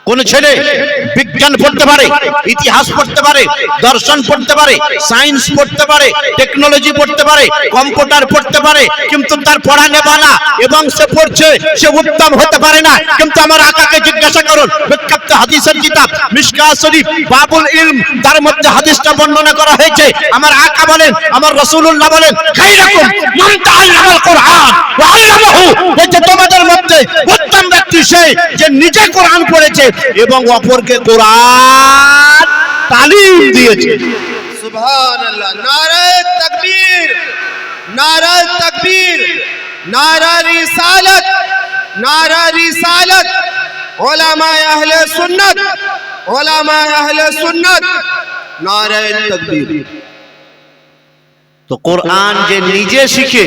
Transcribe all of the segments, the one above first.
কোন ছেলে বিজ্ঞান পড়তে পারে, ইতিহাস পড়তে পারে, দর্শন পড়তে পারে, সায়েন্স পড়তে পারে, টেকনোলজি পড়তে পারে, কম্পিউটার পড়তে পারে, কিন্তু তার পড়ানে বালা এবং সে পড়ছে সে উত্তম হতে পারে না। কিন্তু আমার আকাকে জিজ্ঞাসা করুন, বিখ্যাত হাদিসের কিতাব মিশকাত শরীফ বাবুল ইলম, তার মধ্যে হাদিসটা বর্ণনা করা হয়েছে। আমার আকা বলেন, আমার রাসূলুল্লাহ বলেন, খায়রাকুম মান তাআল্লামাল কোরআন ওয়া আল্লামাহু, যে তোমাদের মধ্যে উত্তম ব্যক্তি সে যে নিজে কোরআন পড়েছে এবং অপরকে কোরআন তালিম দিয়েছে। সুবহানাল্লাহ। নারায়ে তাকবীর, নারায়ে তাকবীর, নারা রিসালাত, নারা রিসালাত। উলামায়ে আহলে সুন্নাত, উলামায়ে আহলে সুন্নাত, নারায়ে তাকবীর। তো কোরআন যে নিজে শিখে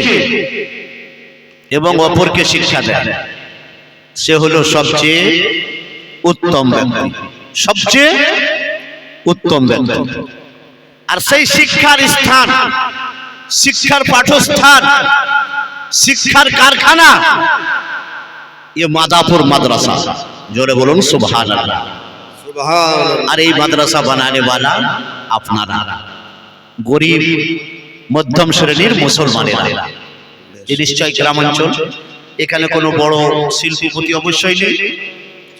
এবং অপরকে শিক্ষা দেয় সে হলো সবচেয়ে উত্তম ব্যক্তি, সবচেয়ে উত্তম ব্যক্তি। আর সেই শিক্ষার স্থান, শিক্ষার পাঠস্থান, শিক্ষার কারখানা ये मादापुर मदरसा। जोरे बोलो सुबहानअल्लाह। सुबहानअल्लाह। और ये मदरसा बनाने वाला আপনারা গরিব মধ্যম শ্রেণীর মুসলমানেরা। এই নিশ্চয় গ্রামাঞ্চল, এখানে কোনো বড় শিল্পপতি অবশ্যই নেই।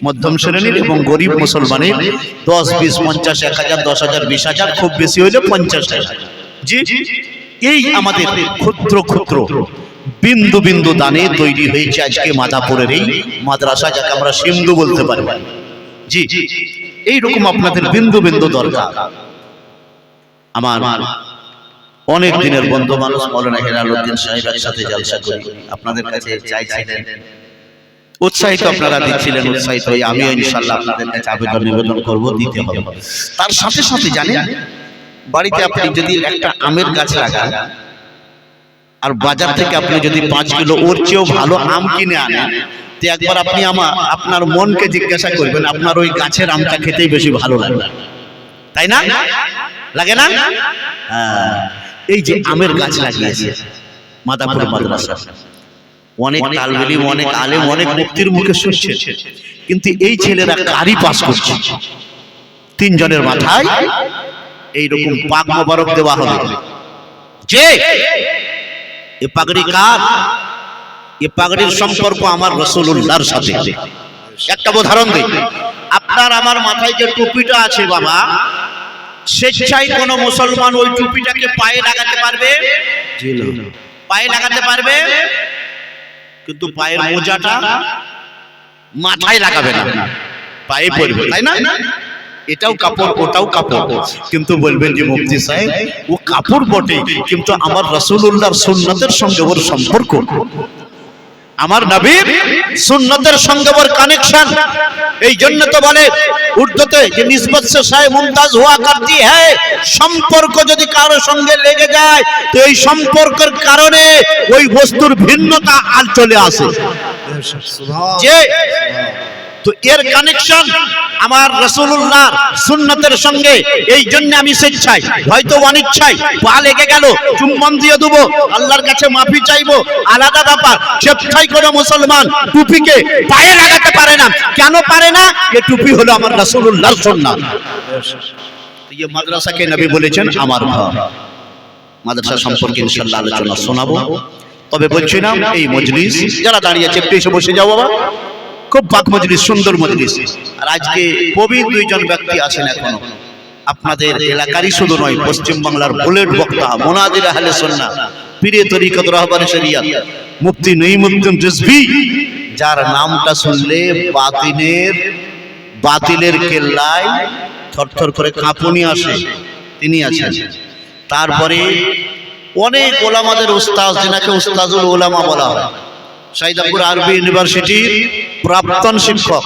মধ্যম শ্রেণীর এবং গরিব মুসলমানের 10, 20, 50, 1000, 10,000, 20,000, খুব বেশি হইলে 50,000। জি, এই আমাদের ক্ষুদ্র ক্ষুদ্র বিন্দু বিন্দু দানে তৈরি হয়েছে আজকে মাদাপুরের এই মাদ্রাসা, যাকে আমরা সিন্ধু বলতে পারি। জি, এই রকম আপনাদের বিন্দু বিন্দু দরকার। আমার অনেক দিনের বন্ধু মানুষ মৌলানা হেলালউদ্দিন সাহেবের সাথে জলসা করি, আপনাদের কাছে চাইছিলেন, উৎসাহিত আপনারা দিচ্ছিলেন, উৎসাহিত হয়ে আমিও ইনশাআল্লাহ আপনাদের কাছে আবেদন নিবেদন করব, দিতে হবে। তার সাথে সাথে জানেন, বাড়িতে আপনি যদি একটা আমের গাছ লাগান আর বাজার থেকে আপনি যদি 5 কিলো ওর চেয়েও ভালো আম কিনে আনেন, তো একবার আপনি আপনার মনকে জিজ্ঞাসা করবেন, আপনার ওই গাছের আমটা খেতেই বেশি ভালো লাগবে, তাই না? লাগে না? এই যে আমের গাছ লাগিয়েছে মাদাপুর মাদ্রাসা, অনেক তালিব ইলম, অনেক আলেম, অনেক মুফতির মুখে শুনছে, কিন্তু এই ছেলেরা কারি পাস করছে। 3 জনের মাথায় এইরকম পাক মোবারক দেওয়া হবে যে এ পাগড়ি কার? এ পাগড়ির সম্পর্ক আমার রাসূলুল্লাহর সাথে। একটা উদাহরণ দেই, আপনার আমার মাথায় যে টুপিটা আছে বাবা, স্বেচ্ছায় কোন মুসলমান ওই টুপিটাকে পায়ে লাগাতে পারবে? জি না, পায়ে লাগাতে পারবে, কিন্তু পায়ের মোজাটা মাথায় লাগাবে না, পায়ে পরবে, তাই না? এটাও কাপড়, ওটাও কাপড়, কিন্তু বলবেন যে মুফতি সাহেব ও কাপড় বটে, কিন্তু আমার রাসূলুল্লাহর সুন্নতের সঙ্গে ওর সম্পর্ক, আমার নবীর সুন্নতের সঙ্গে ওর কানেকশন। এই জন্য তো বলে উর্দুতে যে নিসবত সে শায়ে মুমতাজ হুয়া করতি হ্যায়, সম্পর্ক যদি কারো সঙ্গে লেগে যায় তো এই সম্পর্কের কারণে ওই বস্তুর ভিন্নতা আর চলে আসে। যে তো এর কানেকশন আমার রাসূলুল্লাহর সুন্নতের সঙ্গে, এই জন্য আমি স্বেচ্ছায়, হয়তো অনিচ্ছায় পা লেগে গেল, চুম্বন দিয়ে দেবো, আল্লাহর কাছে মাফি চাইবো, আলাদা ব্যাপার। স্বেচ্ছায় কোনো মুসলমান টুপিকে পায়ে লাগাতে পারে না। কেন পারে না? এ টুপি হলো আমার রাসূলুল্লাহর সুন্নাত। এই মাদ্রাসাকে নবী বলেছেন আমার ঘর। মাদ্রাসা সম্পর্কে ইনশাআল্লাহ আলোচনা শোনাবো। তবে বলছিলাম এই মজলিস যারা দাঁড়িয়ে আছে একটু এসে বসে যাও বাবা, খুব পাক মজলিস, সুন্দর মজলিস। আর আজকে প্রবীণ 2 জন ব্যক্তি আছেন এখনো, আপনাদের এলাকারই শুধু নয়, পশ্চিম বাংলার বুলেট বক্তা, মুনাদির আহলে সুন্নাহ, পীরে তরিকত রাহবারে শরিয়ত, মুফতি নঈমউদ্দিন রিজভী, যার নামটা শুনলে বাতিলের কেল্লায় থরথর করে কাঁপুনি আসে, তিনি আছেন। তারপরে অনেক ওলামাদের উস্তাদ, যেনাকে উস্তাদুল উলামা বলা হয়, সাইদাপুর আরবি ইউনিভার্সিটির প্রাক্তন শিক্ষক,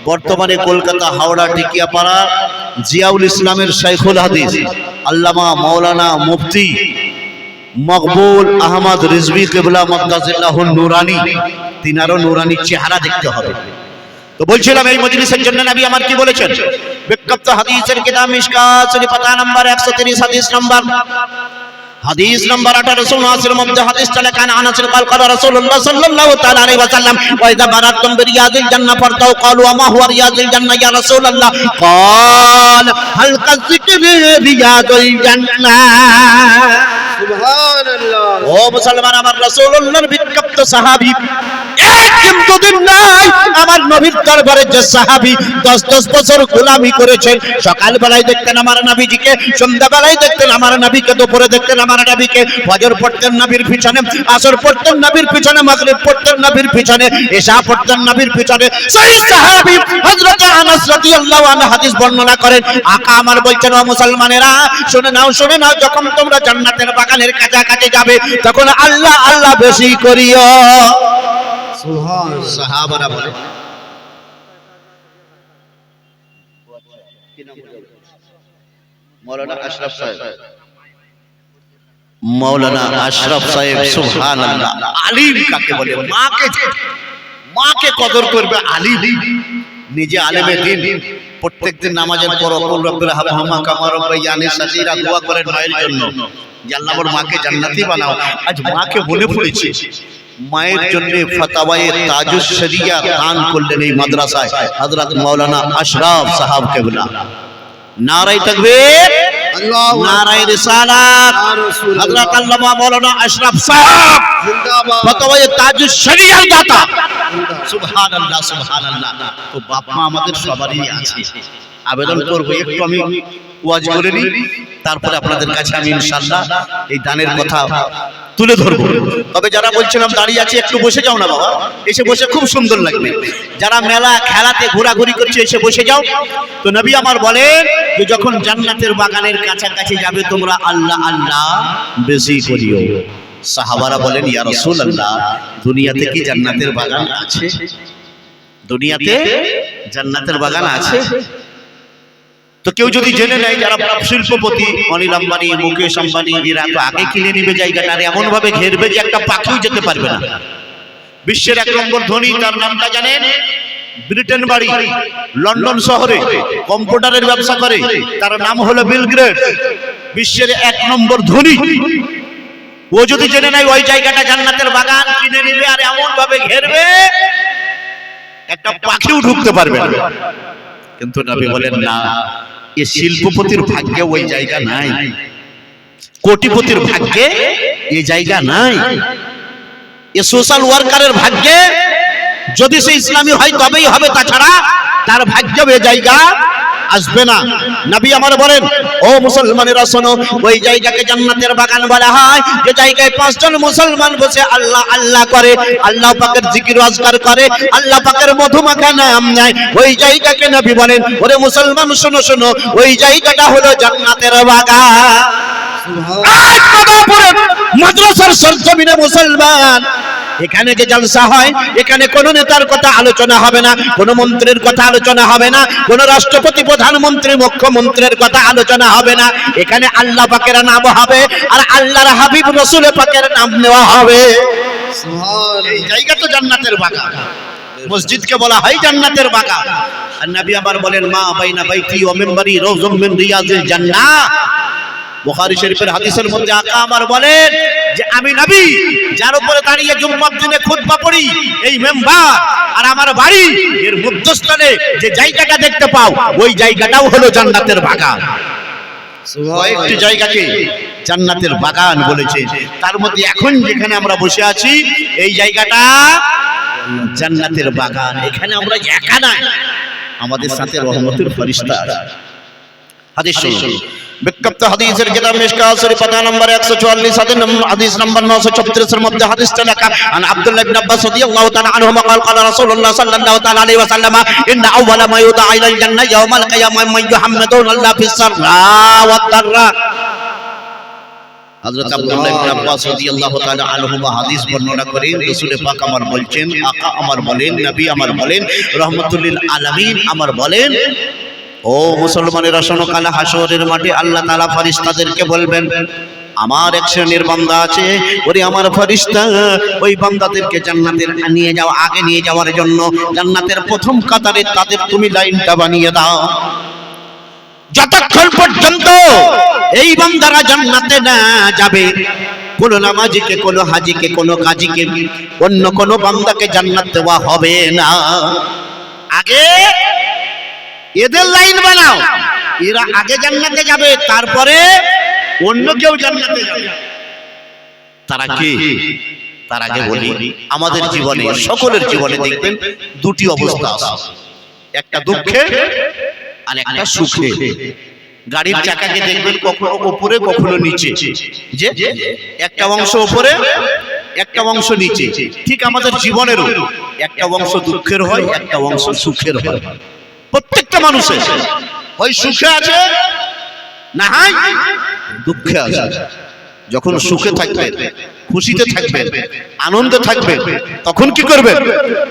বর্তমানে কলকাতা, হাওড়া, টিকিয়াপাড়া জিয়াউল ইসলামের শাইখুল হাদিস আল্লামা মাওলানা মুফতি মকবুল আহমদ রিজভী কিবলা মাদ্দাজিল্লাহুন নুরানি, তিনারও নুরানি চেহারা দেখতে হবে। তো বলছিলাম এই মজলিসের জন্য নবী আমার কি বলেছেন? বিখ্যাত হাদিসের কিতাব মিশকাত শরীফ পাতা নাম্বার 130 হাদিস নাম্বার, হাদিস নাম্বার 1879 মধ্যে হাদিসটা লেখা আনাস قال قال رسول الله صلى الله تعالى عليه وسلم واذا مررتم برياض الجنه فارتوا قالوا وما هو رياض الجنه يا رسول الله قال هل كذكر رياض الجنه সুবহানাল্লাহ। ও মুসলমান, আমার রাসূলুল্লাহর বিখ্যাত সাহাবী একদিন দুদিন নাই আমার নবীর দরবারে যে সাহাবী 10 বছর গোলামি করেছেন, সকাল বেলায় দেখতেন আমার নবীজিকে, সন্ধ্যা বেলায় দেখতেন আমার নবীকে, দুপুরে দেখতেন আমার নবীকে, ফজর পড়তেন নবীর পিছনে, আসর পড়তেন নবীর পিছনে, মাগরিব পড়তেন নবীর পিছনে, ইশা পড়তেন নবীর পিছনে। সেই সাহাবী হযরত আনাস রাদিয়াল্লাহু আনহু হাদিস বর্ণনা করেন, আকা আমার বলছেন, ও মুসলমানেরা শুনে নাও, শুনে নাও, যখন তোমরা জান্নাতের বাগানের কাছাকাছি যাবে তখন আল্লাহ আল্লাহ বেশি করিও। সুবহানাল্লাহ। সাহাবারা বলে মৌলানা আশরাফ সাহেব, মৌলানা আশরাফ সাহেব সুবহানাল্লাহ। আলিম কাকে বলে? মাকে কদর করবে আলিম। নিজে আলেমে দিন, প্রত্যেকদিন নামাজের পর কুল রব্বির হামহুমা কামা রাব্বায়ানি সাগীরা দোয়া করেন মায়ের জন্য যে আল্লাহ আমার মাকে জান্নাতি বানাও। আজ মাকে মনে পড়েছে, মায়ের জন্য ফতওয়ায়ে তাজুস শরিয়া দান করলেন এই মাদ্রাসায় হযরত মাওলানা আশরাফ সাহেব কেবলা। নারায়ে তাকবীর, আল্লাহু নারায়ে রিসালাত, হযরত আল্লামা মাওলানা আশরাফ সাহেব জিন্দাবাদ। ফতওয়ায়ে তাজুস শরিয়া দাতা। সুবহানাল্লাহ, সুবহানাল্লাহ। তো বাপ মা আমাদের সবারই আছে। আবেদন করব একটু আমি ওয়াজ করে নিই, তারপরে আপনাদের কাছে আমি ইনশাআল্লাহ এই দানের কথা তুলে ধরবো। তবে যারা বলছিলাম দাঁড়িয়ে আছে, একটু বসে যাও না বাবা, এসে বসে খুব সুন্দর লাগবে। যারা মেলা খেলাতে ঘোরাঘুরি করছে এসে বসে যাও। তো নবী আমার বলেন যে যখন জান্নাতের বাগানের কাছাকাছি যাবে তোমরা আল্লাহ আল্লাহ বেশি করিও। সাহাবারা বলেন, ইয়া রাসূলুল্লাহ, দুনিয়াতে কি জান্নাতের বাগান আছে? দুনিয়াতে জান্নাতের বাগান আছে? তো কেউ যদি জেনে নেয়, যারা শিল্পপতি অনিল আম্বানি, মুকেশ আম্বানি, এরা তো আগে কিনে নিবে জায়গাটা, আর এমন ভাবে ঘেরবে যে একটা পাখিও যেতে পারবে না। বিশ্বের 1 নম্বর ধনী, তার নামটা জানেন? ব্রিটেন বাড়ি, লন্ডন শহরে কম্পিউটারের ব্যবসা করে, তার নাম হলো বিল গেটস। বিশ্বের 1 নম্বর ধনী। ও যদি জেনে নেয় ওই জায়গাটা জান্নাতের বাগান, কিনে নিবে আর এমন ভাবে ঘেরবে একটা পাখিও ঢুকতে পারবে না। কিন্তু নবী বলেন না, এই শিল্পপতির ভাগ্যে ওই জায়গা নাই, কোটিপতির ভাগ্যে এই জায়গা নাই, এ সোশ্যাল ওয়ার্কারের ভাগ্যে যদি সে ইসলামী হয় তবেই হবে, তাছাড়া তার ভাগ্যে ওই জায়গা আসবে না। নবী আমার বলেন, ও মুসলমানেরা শোনো, ওই জায়গাকে জান্নাতের বাগান বলা হয় যে জায়গায় 5 জন মুসলমান বসে আল্লাহ আল্লাহ করে, আল্লাহ পাকের জিকির আজকার করে, আল্লাহ পাকের মধুমাখা নাম নেয়। ওই জায়গাকে নবী বলেন, ওরে মুসলমান শোনো শোনো, ওই জায়গাটা হলো জান্নাতের বাগান। সুবহানাল্লাহ। মাদ্রাসার সরজমিনে মুসলমান, এখানে যে জলসা হয়, এখানে কোন নেতার কথা আলোচনা হবে না, কোন মন্ত্রীর কথা আলোচনা হবে না, কোন রাষ্ট্রপতি, প্রধানমন্ত্রী, মুখ্যমন্ত্রীর কথা আলোচনা হবে না। এখানে আল্লাহ পাকের নাম হবে আর আল্লাহর হাবিব রাসূল পাকের নাম নেওয়া হবে। সুবহানাল্লাহ। এই জায়গা তো জান্নাতের বাগান। মসজিদকে বলা হয় জান্নাতের বাগান। আর নবী আবার বলেন, মা বাইনা বাইতি ওয়া মিনবারি রাউযুম মিন রিয়াজিল জান্নাহ। বুখারী শরীফের হাদিসের মধ্যে আকা আমার বলেন যে আমি নবী যার উপরে দাঁড়িয়ে জুম্মার দিনে খুতবা পড়ি, এই মেম্বার আর আমার বাড়ি এর মধ্যস্থানে যে জায়গাটা দেখতে পাও, ওই জায়গাটাও হলো জান্নাতের বাগান। কয়েকটি জায়গাকে জান্নাতের বাগান বলেছে, তার মধ্যে এখন যেখানে আমরা বসে আছি এই জায়গাটা জান্নাতের বাগান। এখানে আমরা একা নাই, আমাদের সাথে রহমতের ফেরেশতা আছে। হাদিস শুনুন, বিখ্যাত হাদিসের কিতাব মিশকাত শরীফ পাতা নম্বর 144 হাদিস নম্বর 936 এর মধ্যে হাদিসটা লেখা, আন আব্দুল্লাহ ইবনে আব্বাস রাদিয়াল্লাহু তাআলা আনহুমা قال قال رسول الله صلى الله تعالى عليه وسلم ان اول ما يدعى الى الجنه يوم القيامه من يحمدون الله في السراء والضراء। হযরত আব্দুল্লাহ ইবনে আব্বাস রাদিয়াল্লাহু তাআলা আনহুমা হাদিস বর্ণনা করেন, রাসূল পাক আমার বলছেন, আকা আমার বলেন, নবী আমার বলেন, রাহমাতুল লিল আলামিন আমার বলেন, ও মুসলমানেরা শোনো, কাল হাসরের মাঠে আল্লাহ তাআলা ফেরেশতাদেরকে বলবেন, আমার এক শ্রেণীর বান্দা আছে, ওরে আমার ফেরেশতা, ওই বান্দাদেরকে জান্নাতের নিয়ে যাও, আগে নিয়ে যাওয়ার জন্য জান্নাতের প্রথম কাতারে তাদের তুমি লাইনটা বানিয়ে দাও। যতক্ষণ পর্যন্ত এই বান্দারা জান্নাতে না যাবে, কোন নামাজিকে, কোন হাজিকে, কোন কাজীকে, অন্য কোন বান্দাকে জান্নাত দেওয়া হবে না। আগে এদের লাইন বানাও, এরা আগে জান্নাতে যাবে, তারপরে অন্য কেউ জান্নাতে যাবে। তারা কি? তার আগে বলি, আমাদের জীবনে, সকলের জীবনে দেখবেন দুটি অবস্থা আছে, একটা দুঃখে আর একটা সুখে। গাড়ির চাকাকে দেখবেন কখনো উপরে কখনো নিচে, যে একটা অংশ উপরে একটা অংশ নিচে। ঠিক আমাদের জীবনেরও একটা অংশ দুঃখের হয়, একটা অংশ সুখের হয়। প্রত্যেকটা মানুষের হয় সুখে আছে, না হয় দুঃখে আছে। যখন সুখে থাকবেন, খুশিতে থাকবেন, আনন্দে থাকবেন, তখন কি করবেন?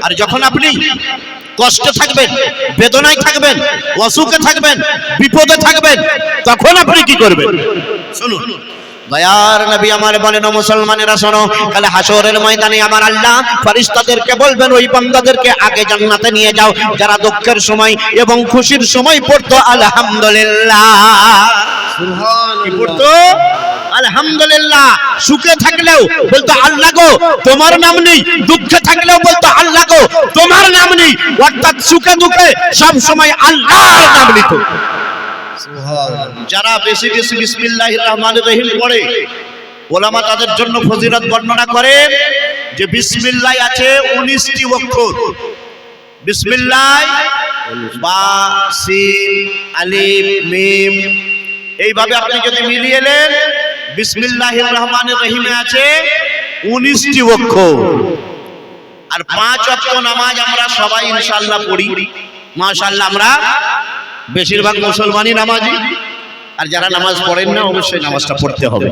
আর যখন আপনি কষ্টে থাকবেন, বেদনায় থাকবেন, অসুখে থাকবেন, বিপদে থাকবেন, তখন আপনি কি করবেন? শুনুন, দয়ার নবী আমার বলেন, মুসলমানেরা শোনো, কাল হাসরের ময়দানে আমার আল্লাহ ফেরেশতাদেরকে বলবেন, ওই বান্দাদেরকে আগে জান্নাতে নিয়ে যাও যারা দুঃখের সময় এবং খুশির সময় পড়তো আলহামদুলিল্লাহ। কি পড়তো? আলহামদুলিল্লাহ। সুখে থাকলেও বলতো আল্লাহ গো তোমার নাম নেই, দুঃখে থাকলেও বলতো আল্লাহ গো তোমার নাম নেই। অর্থাৎ সুখে দুঃখে সব সময় আল্লাহর নাম নিত। যারা বেশি বেশি বিসমিল্লাহির রহমানির রহিম পড়ে, ওলামা তাদের জন্য ফজিলত বর্ণনা করেন যে বিসমিল্লাহ আছে 19টি অক্ষর। বিসমিল্লাহ বা সিন আলিফ মিম, এইভাবে আপনি যদি মিলিয়ে নেন, বিসমিল্লাহির রহমানির রহিমে আছে 19টি অক্ষর। আর 5 ওয়াক্ত নামাজ আমরা সবাই ইনশাআল্লাহ পড়ি, মাশাআল্লাহ। আমরা বেশিরভাগ মুসলমানই নামাজি, আর যারা নামাজ পড়েন না অবশ্যই নামাজটা পড়তে হবে।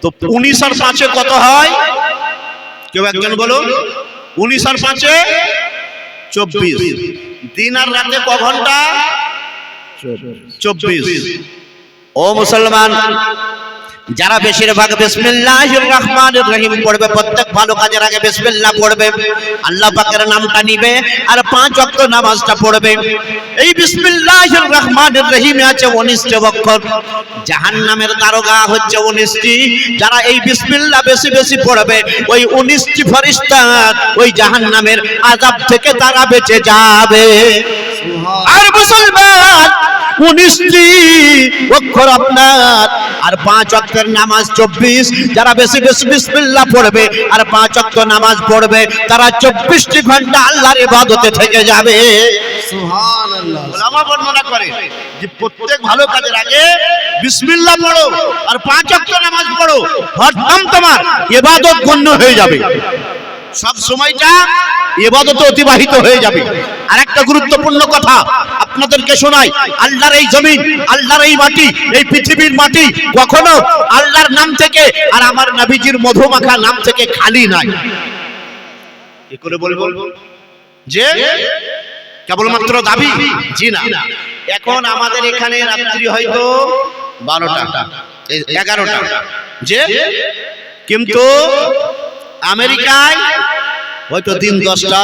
তো 19 আর 5-এ কত হয়? কেউ একজন বলুন। 19 আর 5-এ 24। দিন আর রাতে ক ঘন্টা? 24। ও মুসলমান, যারা বেশিরভাগ বিসমিল্লাহির রহমানির রহিম পড়বে, প্রত্যেক ভালো কাজের আগে বিসমিল্লাহ পড়বে, আল্লাহ পাকের নামটা নিবে, আর 5 ওয়াক্ত নামাজটা পড়বে। এই বিসমিল্লাহির রহমানির রহিমে আছে 19টি অক্ষর। জাহান্নামের দারোগা হচ্ছে 19টি। যারা এই বিসমিল্লাহ বেশি বেশি পড়বে, ওই 19টি ফেরেশতা ওই জাহান্নামের আযাব থেকে তারা বেঁচে যাবে। আর মুসলমান, 19টি অক্ষর আপনার, আর 5 ওয়াক্তের নামাজ 24। যারা বেশি বেশি বিসমিল্লাহ পড়বে আর 5 ওয়াক্ত নামাজ পড়বে, তারা 24টি ঘন্টা আল্লাহর ইবাদতে থেকে যাবে। সুবহানাল্লাহ। উলামা বর্ণনা করে যে প্রত্যেক ভালো কাজের আগে বিসমিল্লাহ পড়ো আর 5 ওয়াক্ত নামাজ পড়ো, হরদম তোমার ইবাদত গণ্য হয়ে যাবে, সব সময়টা ইবাদতে অতিবাহিত হয়ে যাবে। আর একটা গুরুত্বপূর্ণ কথা আপনাদেরকে শোনাই, আল্লাহর এই জমিন, আল্লাহর এই মাটি, এই পৃথিবীর মাটি কখনো আল্লাহর নাম থেকে আর আমার নবীজির মধুমাখা নাম থেকে খালি নাই। কি করে বলবো যে কেবলমাত্র দাবি? জি না। এখন আমাদের এখানে রাত্রি হয়তো 12টা 11টা, যে কিন্তু আমেরিকায় হয়তো দিন 10টা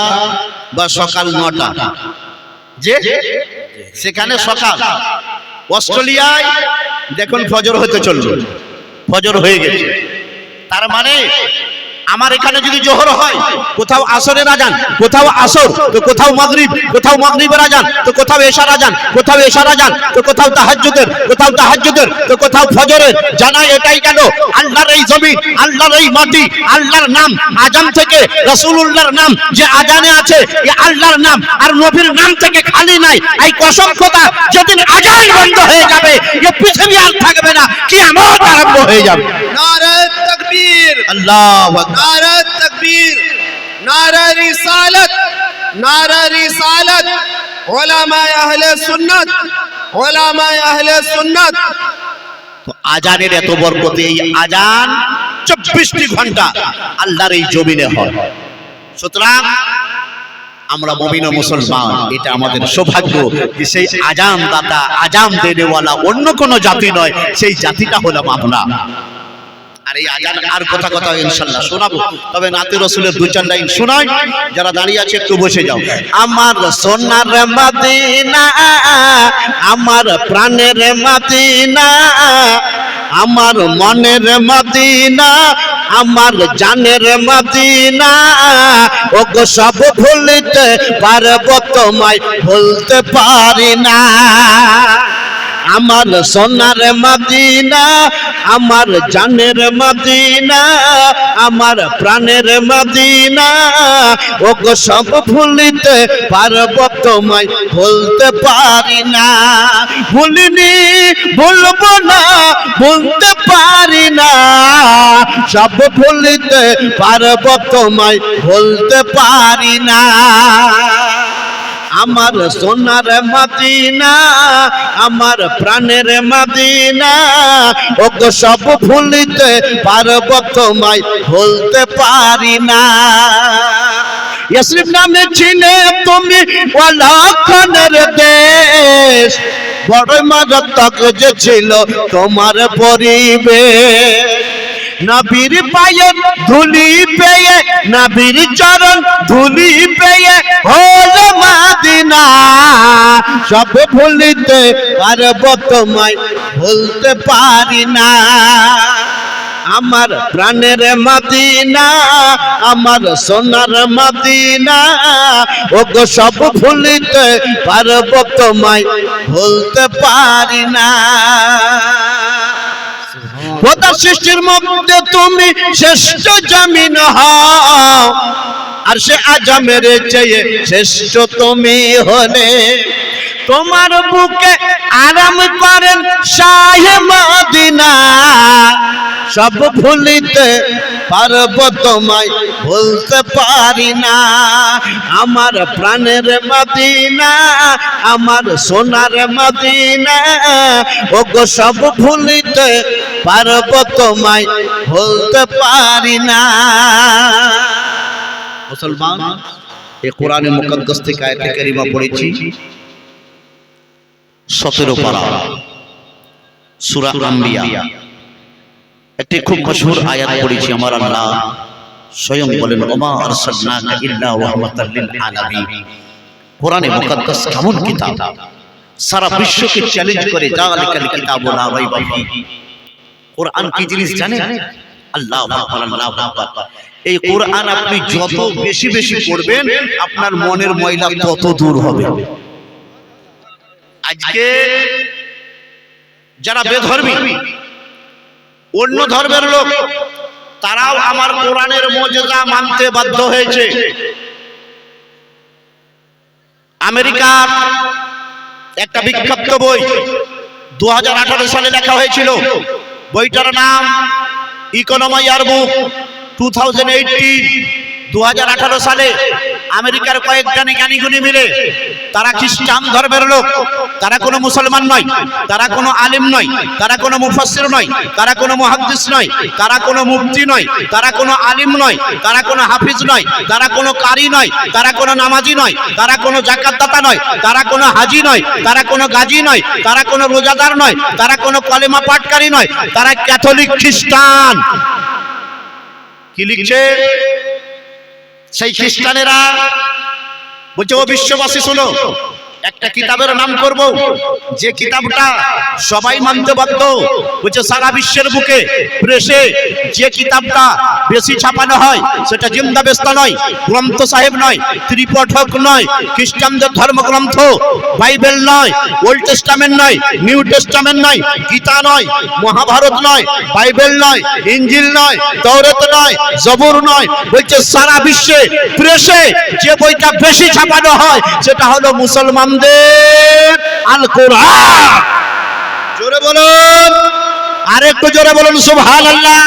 বা সকাল 9টা, যে সেখানে সকাল। অস্ট্রেলিয়ায় দেখুন ফজর হতে চলবে, ফজর হয়ে গেছে। তার মানে আমার এখানে যদি জোহর হয়, কোথাও আসরের আজান, কোথাও আসর, তো কোথাও মাগরিব, কোথাও মাগরিবের আজান, তো কোথাও এশার আজান, কোথাও এশার আজান, তো কোথাও তাহাজ্জুদের, কোথাও তাহাজ্জুদের, তো কোথাও ফজরের। জানা এটাই গেল আল্লাহর এই জমিন, আল্লাহর এই মাটি, আল্লাহর নাম আজান থেকে, রাসূলুল্লাহর নাম যে আজানে আছে, এই আল্লাহর নাম আর নবীর নাম থেকে খালি নাই। এই কসম খোদা, যেদিন আজান বন্ধ হয়ে যাবে, এই পৃথিবী আর থাকবে না, কিয়ামত আরম্ভ হয়ে যাবে। নারে তাকবীর, আল্লাহু আকবার। নারে তাকবীর, নারে রিসালাত, নারে রিসালাত। উলামায়ে আহলে সুন্নাত, উলামায়ে আহলে সুন্নাত। তো আজানের এত বরকত, এই আজান 24টি ঘন্টা আল্লাহর এই জমিনে হয়। সুতরাং আমরা মুমিন ও মুসলমান, এটা আমাদের সৌভাগ্য যে সেই আজান দাতা, আজান দেনেওয়ালা অন্য কোন জাতি নয়, সেই জাতিটা হলাম আমরা। আর এই আজান আর কথা কথা ইনশাআল্লাহ শোনাবো, তবে নাতে রাসূলের দু চার লাইন শোনাই। যারা দাঁড়িয়ে আছে একটু বসে যাও। আমার সোনার মদিনা, আমার প্রাণের মদিনা, আমার মনের মদিনা, আমার জানের মদিনা, ওগো সব ভুলতে পারবো তোমায় ভুলতে পারি না। আমার সোনার মদিনা, আমার জানের মদিনা, আমার প্রাণের মদিনা, ওগো সব ভুলতে পারবো তোমায় ভুলতে পারি না। ভুলিনি ভুলবো না, ভুলতে পারি না, সব ভুলতে পারবো তোমায় ভুলতে পারি না। আমার সোনার মদিনা, আমার প্রাণের মদিনা, ওগো সব ভুলতে পারবো তোমায় ভুলতে পারি না। ইয়াসরিব নামে ছিলে তুমি ওয়ালাখানের দেশ, বড় মারাত্মক যে ছিল তোমার পরিবেশ। নবীর পায়ের ধুলি পেয়ে, নবীর চরণ ধুলি পেয়ে হলো মদিনা, সব ভুলতে পারবো তোমায় ভুলতে পারি না। আমার প্রাণের মদিনা, আমার সোনার মদিনা, ওগো সব ভুলতে পারবো তোমায় ভুলতে পারি না। খোদা সৃষ্টির মধ্যে তুমি শ্রেষ্ঠ জামিন হও, আর সে আজমের চেয়ে শ্রেষ্ঠ তুমি হলে। তোমার বুকে আরাম করেন শাহে মদিনা, সব ভুলিতে পারবো তোমায় ভুলতে পারি না। আমার প্রাণের মদিনা, আমার সোনার মদিনা, ওগো সব ভুলিতে পারবো তোমায় ভুলতে পারি না। মুসলমান, এই কোরআনে মুকদ্দাস থেকে আয়াতে কারিমা পড়েছি 17 পারা সূরা আম্বিয়া। একটি খুব মশহুর আয়াত পড়েছি। আমার আল্লাহ স্বয়ং বলেন, ওমা আরসালনাকা ইল্লা রাহমাতাল লিল আলামিন। কোরআনে মুকদ্দাস কেমন কিতাব, সারা বিশ্বকে চ্যালেঞ্জ করে, যালিকাল কিতাবু লা রাইবা ফীহি। কোরআন কি জিনিস জানেন? আল্লাহু আকবার, আল্লাহু আকবার। এই কোরআন আপনি যত বেশি বেশি পড়বেন, আপনার মনের ময়লা তত দূর হবে। আজকে যারা বেধর্মী, অন্য ধর্মের লোক, তারাও আমার কোরআনের মুজিজা মানতে বাধ্য হয়েছে। আমেরিকার একটা বিখ্যাত বই 2018 সালে লেখা হয়েছিল। বইটার নাম ইকোনমি ইয়ারবুক 2018। 2018 সালে আমেরিকার কয়েকটা জ্ঞানীগুণী মিলে, তারা খ্রিস্টান ধর্মের লোক, তারা কোনো মুসলমান নয়, তারা কোনো আলিম নয়, তারা কোনো মুফাসসির নয়, তারা কোনো মুহাদ্দিস নয়, তারা কোনো মুফতি নয়, তারা কোনো আলিম নয়, তারা কোনো হাফিজ নয়, তারা কোনো কারি নয়, তারা কোনো নামাজি নয়, তারা কোনো যাকাতদাতা নয়, তারা কোনো হাজি নয়, তারা কোনো গাজী নয়, তারা কোনো রোজাদার নয়, তারা কোনো কলেমা পাঠকারী নয়, তারা ক্যাথলিক খ্রিস্টান। কি লিখছে সেই খ্রিস্টানেরা? বলছে, ও বিশ্ববাসী শোনো, একটা কিতাবের নাম করব, যে কিতাবটা সবাই মানতে বাধ্য। বলছে, সারা বিশ্বের বুকে প্রেসে যে কিতাবটা বেশি ছাপানো হয় সেটা জিন্দা বেস্তা নয়, গ্রন্থ সাহেব নয়, ত্রিপঠক নয়, খ্রিস্টানদের ধর্মগ্রন্থ বাইবেল নয়, ওল্ড টেস্টামেন্ট নয়, নিউ টেস্টামেন্ট নয়, গীতা নয়, মহাভারত নয়, বাইবেল নয়, ইঞ্জিল নয়, তৌরাত নয়, জবুর নয়। বলছে, সারা বিশ্বে প্রেসে যে বইটা বেশি ছাপানো হয় সেটা হলো মুসলমান আল কোরআন। জোরে বলুন, আর একটু জোরে বলুন সুবহানাল্লাহ।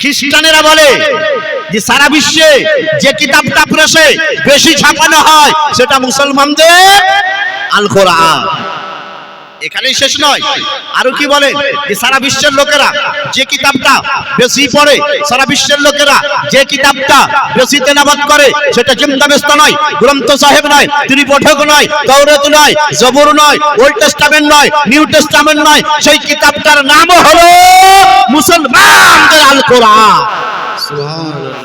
খ্রিস্টানেরা বলে যে সারা বিশ্বে যে কিতাবটা প্রেসে বেশি ছাপানো হয় সেটা মুসলমানদের আল কোরআন। এখানেই শেষ নয়, আরো কি বলেন যে সারা বিশ্বের লোকেরা যে কিতাবটা বেশি পড়ে, সারা বিশ্বের লোকেরা যে কিতাবটা বেশি তেলাওয়াত করে, সেটা জিমদাবেস্তা নয়, গ্রন্থ সাহেব নয়, ত্রিপিটক নয়, তাওরাত নয়, জবর নয়, ওল্ড টেস্টামেন্ট নয়, নিউ টেস্টামেন্ট নয়, সেই কিতাবটার নাম হলো মুসলমানদের আল কোরআন।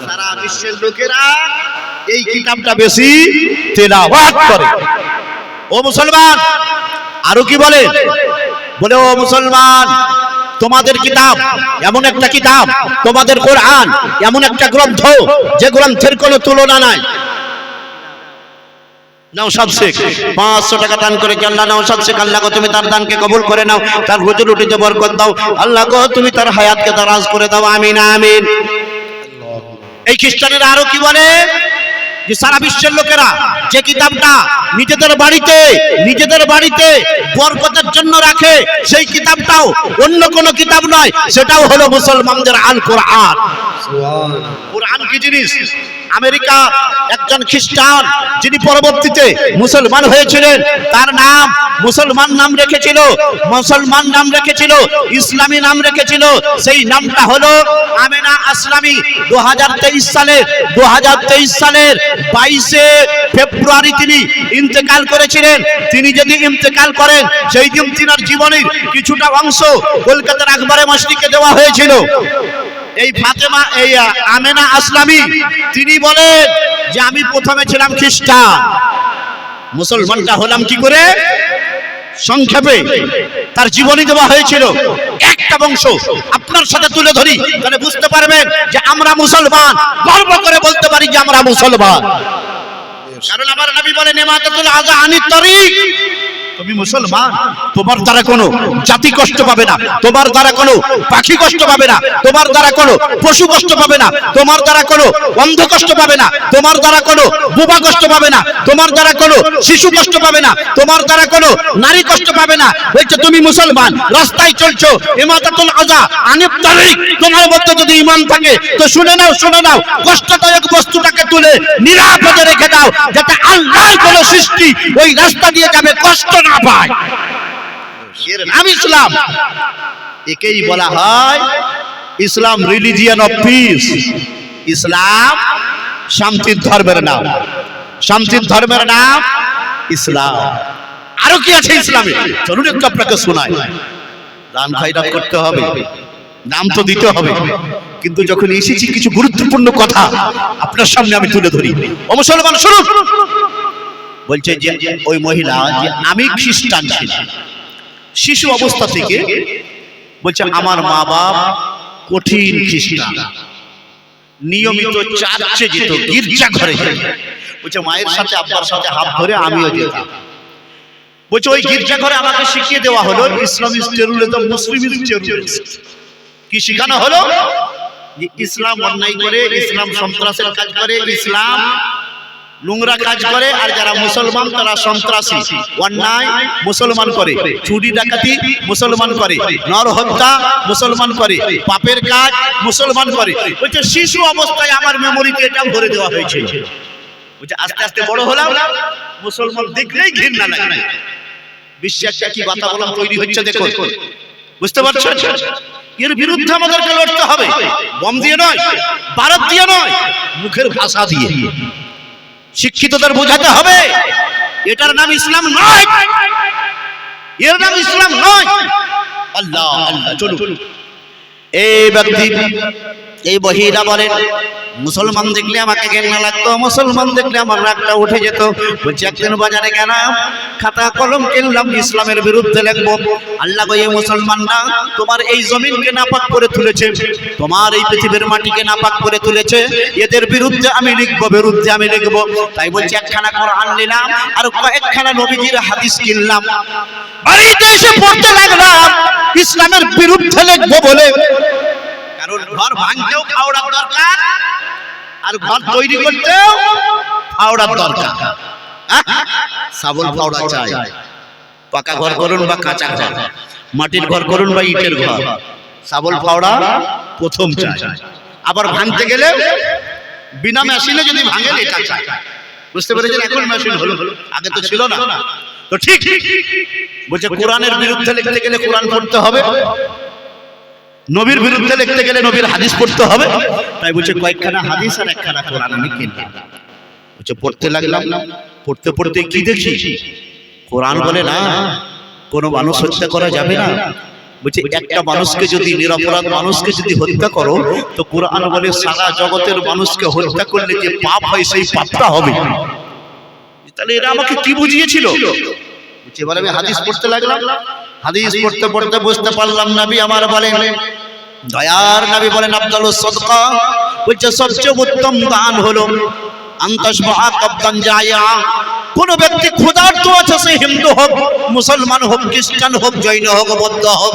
সারা বিশ্বের লোকেরা এই কিতাবটা বেশি তেলাওয়াত করে। ও মুসলমান, আরো কি বলে, বলে ও মুসলমান, তোমাদের কিতাব এমন একটা কিতাব, তোমাদের কোরআন এমন একটা গ্রন্থ যে গ্রন্থের কোনো তুলনা নাই। নওশাদ শেখ 500 টাকা দান করে কি আল্লাহ নওশাদ শেখ, আল্লাহ গো তুমি তার দানকে কবুল করে নাও, তার রুজি রুটিতে বরকত দাও, আল্লাহ গো তুমি তার হায়াতকে দারাজ করে দাও, আমিন আমিন। এই খ্রিস্টানেরা আরো কি বলে যে সারা বিশ্বের লোকেরা যে কিতাবটা নিজেদের বাড়িতে বরকতের জন্য রাখে, সেই কিতাবটাও অন্য কোন কিতাব নয়, সেটাও হলো মুসলমানদের আল কোরআন। কোরআন কি জিনিস? আমেরিকা একজন খ্রিস্টান যিনি পরবর্তীতে মুসলমান হয়েছিলেন, তার নাম মুসলমান নাম রেখেছিল, ইসলামী নাম রেখেছিল, সেই নামটা হলো আমেনা আসলামী। 2023 সালের 22শে ফেব্রুয়ারি তিনি ইন্তেকাল করেছিলেন। তিনি যদি ইন্তেকাল করেন, সেই দিন তিনার জীবনের কিছুটা অংশ কলকাতার আকবরে মসজিদে দেওয়া হয়েছিল। এই ফাতেমা, এই আমেনা আসলামী, তিনি বলেন যে আমি প্রথমে ছিলাম খ্রিস্টান, মুসলমানটা হলাম কি করে? সংক্ষেপে তার জীবনী দেওয়া হয়েছিল। একটা বংশ আপনার সাথে তুলে ধরি, তাহলে বুঝতে পারবেন যে আমরা মুসলমান, গর্ব করে বলতে পারি যে আমরা মুসলমান। কারণ আমার নবী বলেন ইমাতাতুল আযা আনিত তারিক, তুমি মুসলমান, তোমার দ্বারা কোনো জাতি কষ্ট পাবে না, তোমার দ্বারা কোনো পাখি কষ্ট পাবে না, তোমার দ্বারা কোনো পশু কষ্ট পাবে না, তোমার দ্বারা কোনো অন্ধ কষ্ট পাবে না, তোমার দ্বারা কোনো বোবা কষ্ট পাবে না, তোমার দ্বারা কোনো শিশু কষ্ট পাবে না, তোমার দ্বারা কোনো নারী কষ্ট পাবে না। বলছে তুমি মুসলমান, রাস্তায় চলছো, ইমাতাতুল আযা আনিত তারিক, তোমার মধ্যে যদি ঈমান থাকে তো শুনে নাও, কষ্টদায়ক বস্তুটাকে তুলে নিরাপদে রেখে দাও, যাতে আল্লাহর কোনো সৃষ্টি ওই রাস্তা দিয়ে যাবে কষ্ট না পায়। এর নাম ইসলাম। একেই বলা হয় ইসলাম, রিলিজিয়ন অফ পিস। ইসলাম শান্তির ধর্মের নাম, শান্তির ধর্মের নাম ইসলাম। আরো কি আছে ইসলামে? চলুন একটু আপনাকে শোনাই। দান খয়রাত করতে হবে, নাম তো দিতে হবে, কিন্তু যখন এসেছি কিছু গুরুত্বপূর্ণ কথা আপনার সামনে আমি তুলে ধরি। ও মুসলমান শুনুন, বলছে যে ওই মহিলা, যে আমি খ্রিস্টান ছিলাম, শিশু অবস্থা থেকে বলছে আমার মা বাপ কঠিন খ্রিস্টান, নিয়মিত চার্চে যেত, গির্জা ঘরে যেত। বলছে মায়ের সাথে আব্বার সাথে হাত ধরে আমিও যেতাম। বলছে ওই গির্জা ঘরে আমাকে শিখিয়ে দেওয়া হলো ইসলামিক টেররিজম, মুসলিম টেররিজম। কি শেখানো হলো? যে ইসলাম অন্যায় করে, ইসলাম সন্ত্রাসের কাজ করে, ইসলাম নোংরা কাজ করে, আর যারা মুসলমান তারা সন্ত্রাসী, অন্যায় মুসলমান করে, চুরি ডাকাতি মুসলমান করে, নর হত্যা মুসলমান করে, পাপের কাজ মুসলমান করে। বলছে শিশু অবস্থায় আমার মেমোরিতে এটা ভরে দেওয়া হয়েছে। বলছে আস্তে আস্তে বড় হলাম, মুসলমান দেখলেই ঘৃণা লাগে। বিশ্বে একটা কি বাতাবরণ তৈরি হচ্ছে দেখো, বুঝতে পারছেন? এর বিরুদ্ধে আমাদেরকে লড়তে হবে, বম দিয়ে নয়, ভারত দিয়ে নয়, মুখের ভাষা দিয়ে। শিক্ষিতদের বোঝাতে হবে এটার নাম ইসলাম নয়, এর নাম ইসলাম নয়। আল্লাহ আল্লাহ। চলুন, এই ব্যক্তি, এই মহিলা বলেন মুসলমান দেখলে আমাকে ঘেন্না লাগতো, মুসলমান দেখলে আমার রাগটা উঠে যেত। বলছে একদিন বাজারে গেলাম, খাতা কলম কিনলাম, ইসলামের বিরুদ্ধে লিখবো। আল্লাহ গো, এই মুসলমানরা তোমার এই জমিনকে নাপাক করে তুলেছে, তোমার এই পৃথিবীর মাটিকে নাপাক করে তুলেছে, এদের বিরুদ্ধে আমি লিখবো, বিরুদ্ধে আমি লিখবো। তাই বলছে একখানা কোরআন নিলাম আর কয়েকখানা নবীজির হাদিস কিনলাম, বাড়িতে এসে পড়তে লাগলাম ইসলামের বিরুদ্ধে লিখবো বলে। কারণ ঘর ভাঙতেও খাওড়ার দরকার, আর ঘর তৈরি করতেও ফাওড়ার দরকার। সাবল ফাওড়া চাই। পাকা ঘর করুন বা কাঁচা ঘর, মাটির ঘর করুন বা ইটের ঘর, সাবল ফাওড়া প্রথম চাই। আবার ভাঙতে গেলে বিনা মেশিনে যদি ভাঙেন এটা চাই। বুঝতে পেরেছেন? এখন মেশিন হলো, আগে তো ছিল না। তো ঠিক বলছে কোরআনের বিরুদ্ধে লিখতে গেলে কোরআন পড়তে হবে, নবীর বিরুদ্ধে লিখতে গেলে নবীর হাদিস পড়তে হবে। তাই বলছে কয়েকখানা হাদিস আর একখানা কোরআন আমি কিনলাম। বলছে পড়তে লাগলাম, পড়তে পড়তে কি দেখি কোরআন বলে না কোনো মানুষ হত্যা করা যাবে না। বলছে একটা মানুষকে যদি, নিরপরাধ মানুষকে যদি হত্যা করো, তো কোরআন বলে সারা জগতের মানুষকে হত্যা করলে যে পাপ হয় সেই পাপটা হবে। তাহলে এরা আমাকে কি বুঝিয়েছিল? বলছে এবার আমি হাদিস পড়তে লাগলাম, হাদিস পড়তে পড়তে বুঝতে পারলাম নবী আমার বলেন, দয়ার নবী বলেন আফদালুস সাদকা, বলছে সবচেয়ে উত্তম দান হলো আনতাশবাহা কাবদান জায়া। কোন ব্যক্তি ক্ষুধার্ত আছে, সে হিন্দু হোক, মুসলমান হোক, খ্রিস্টান হোক, জৈন হোক, বৌদ্ধ হোক,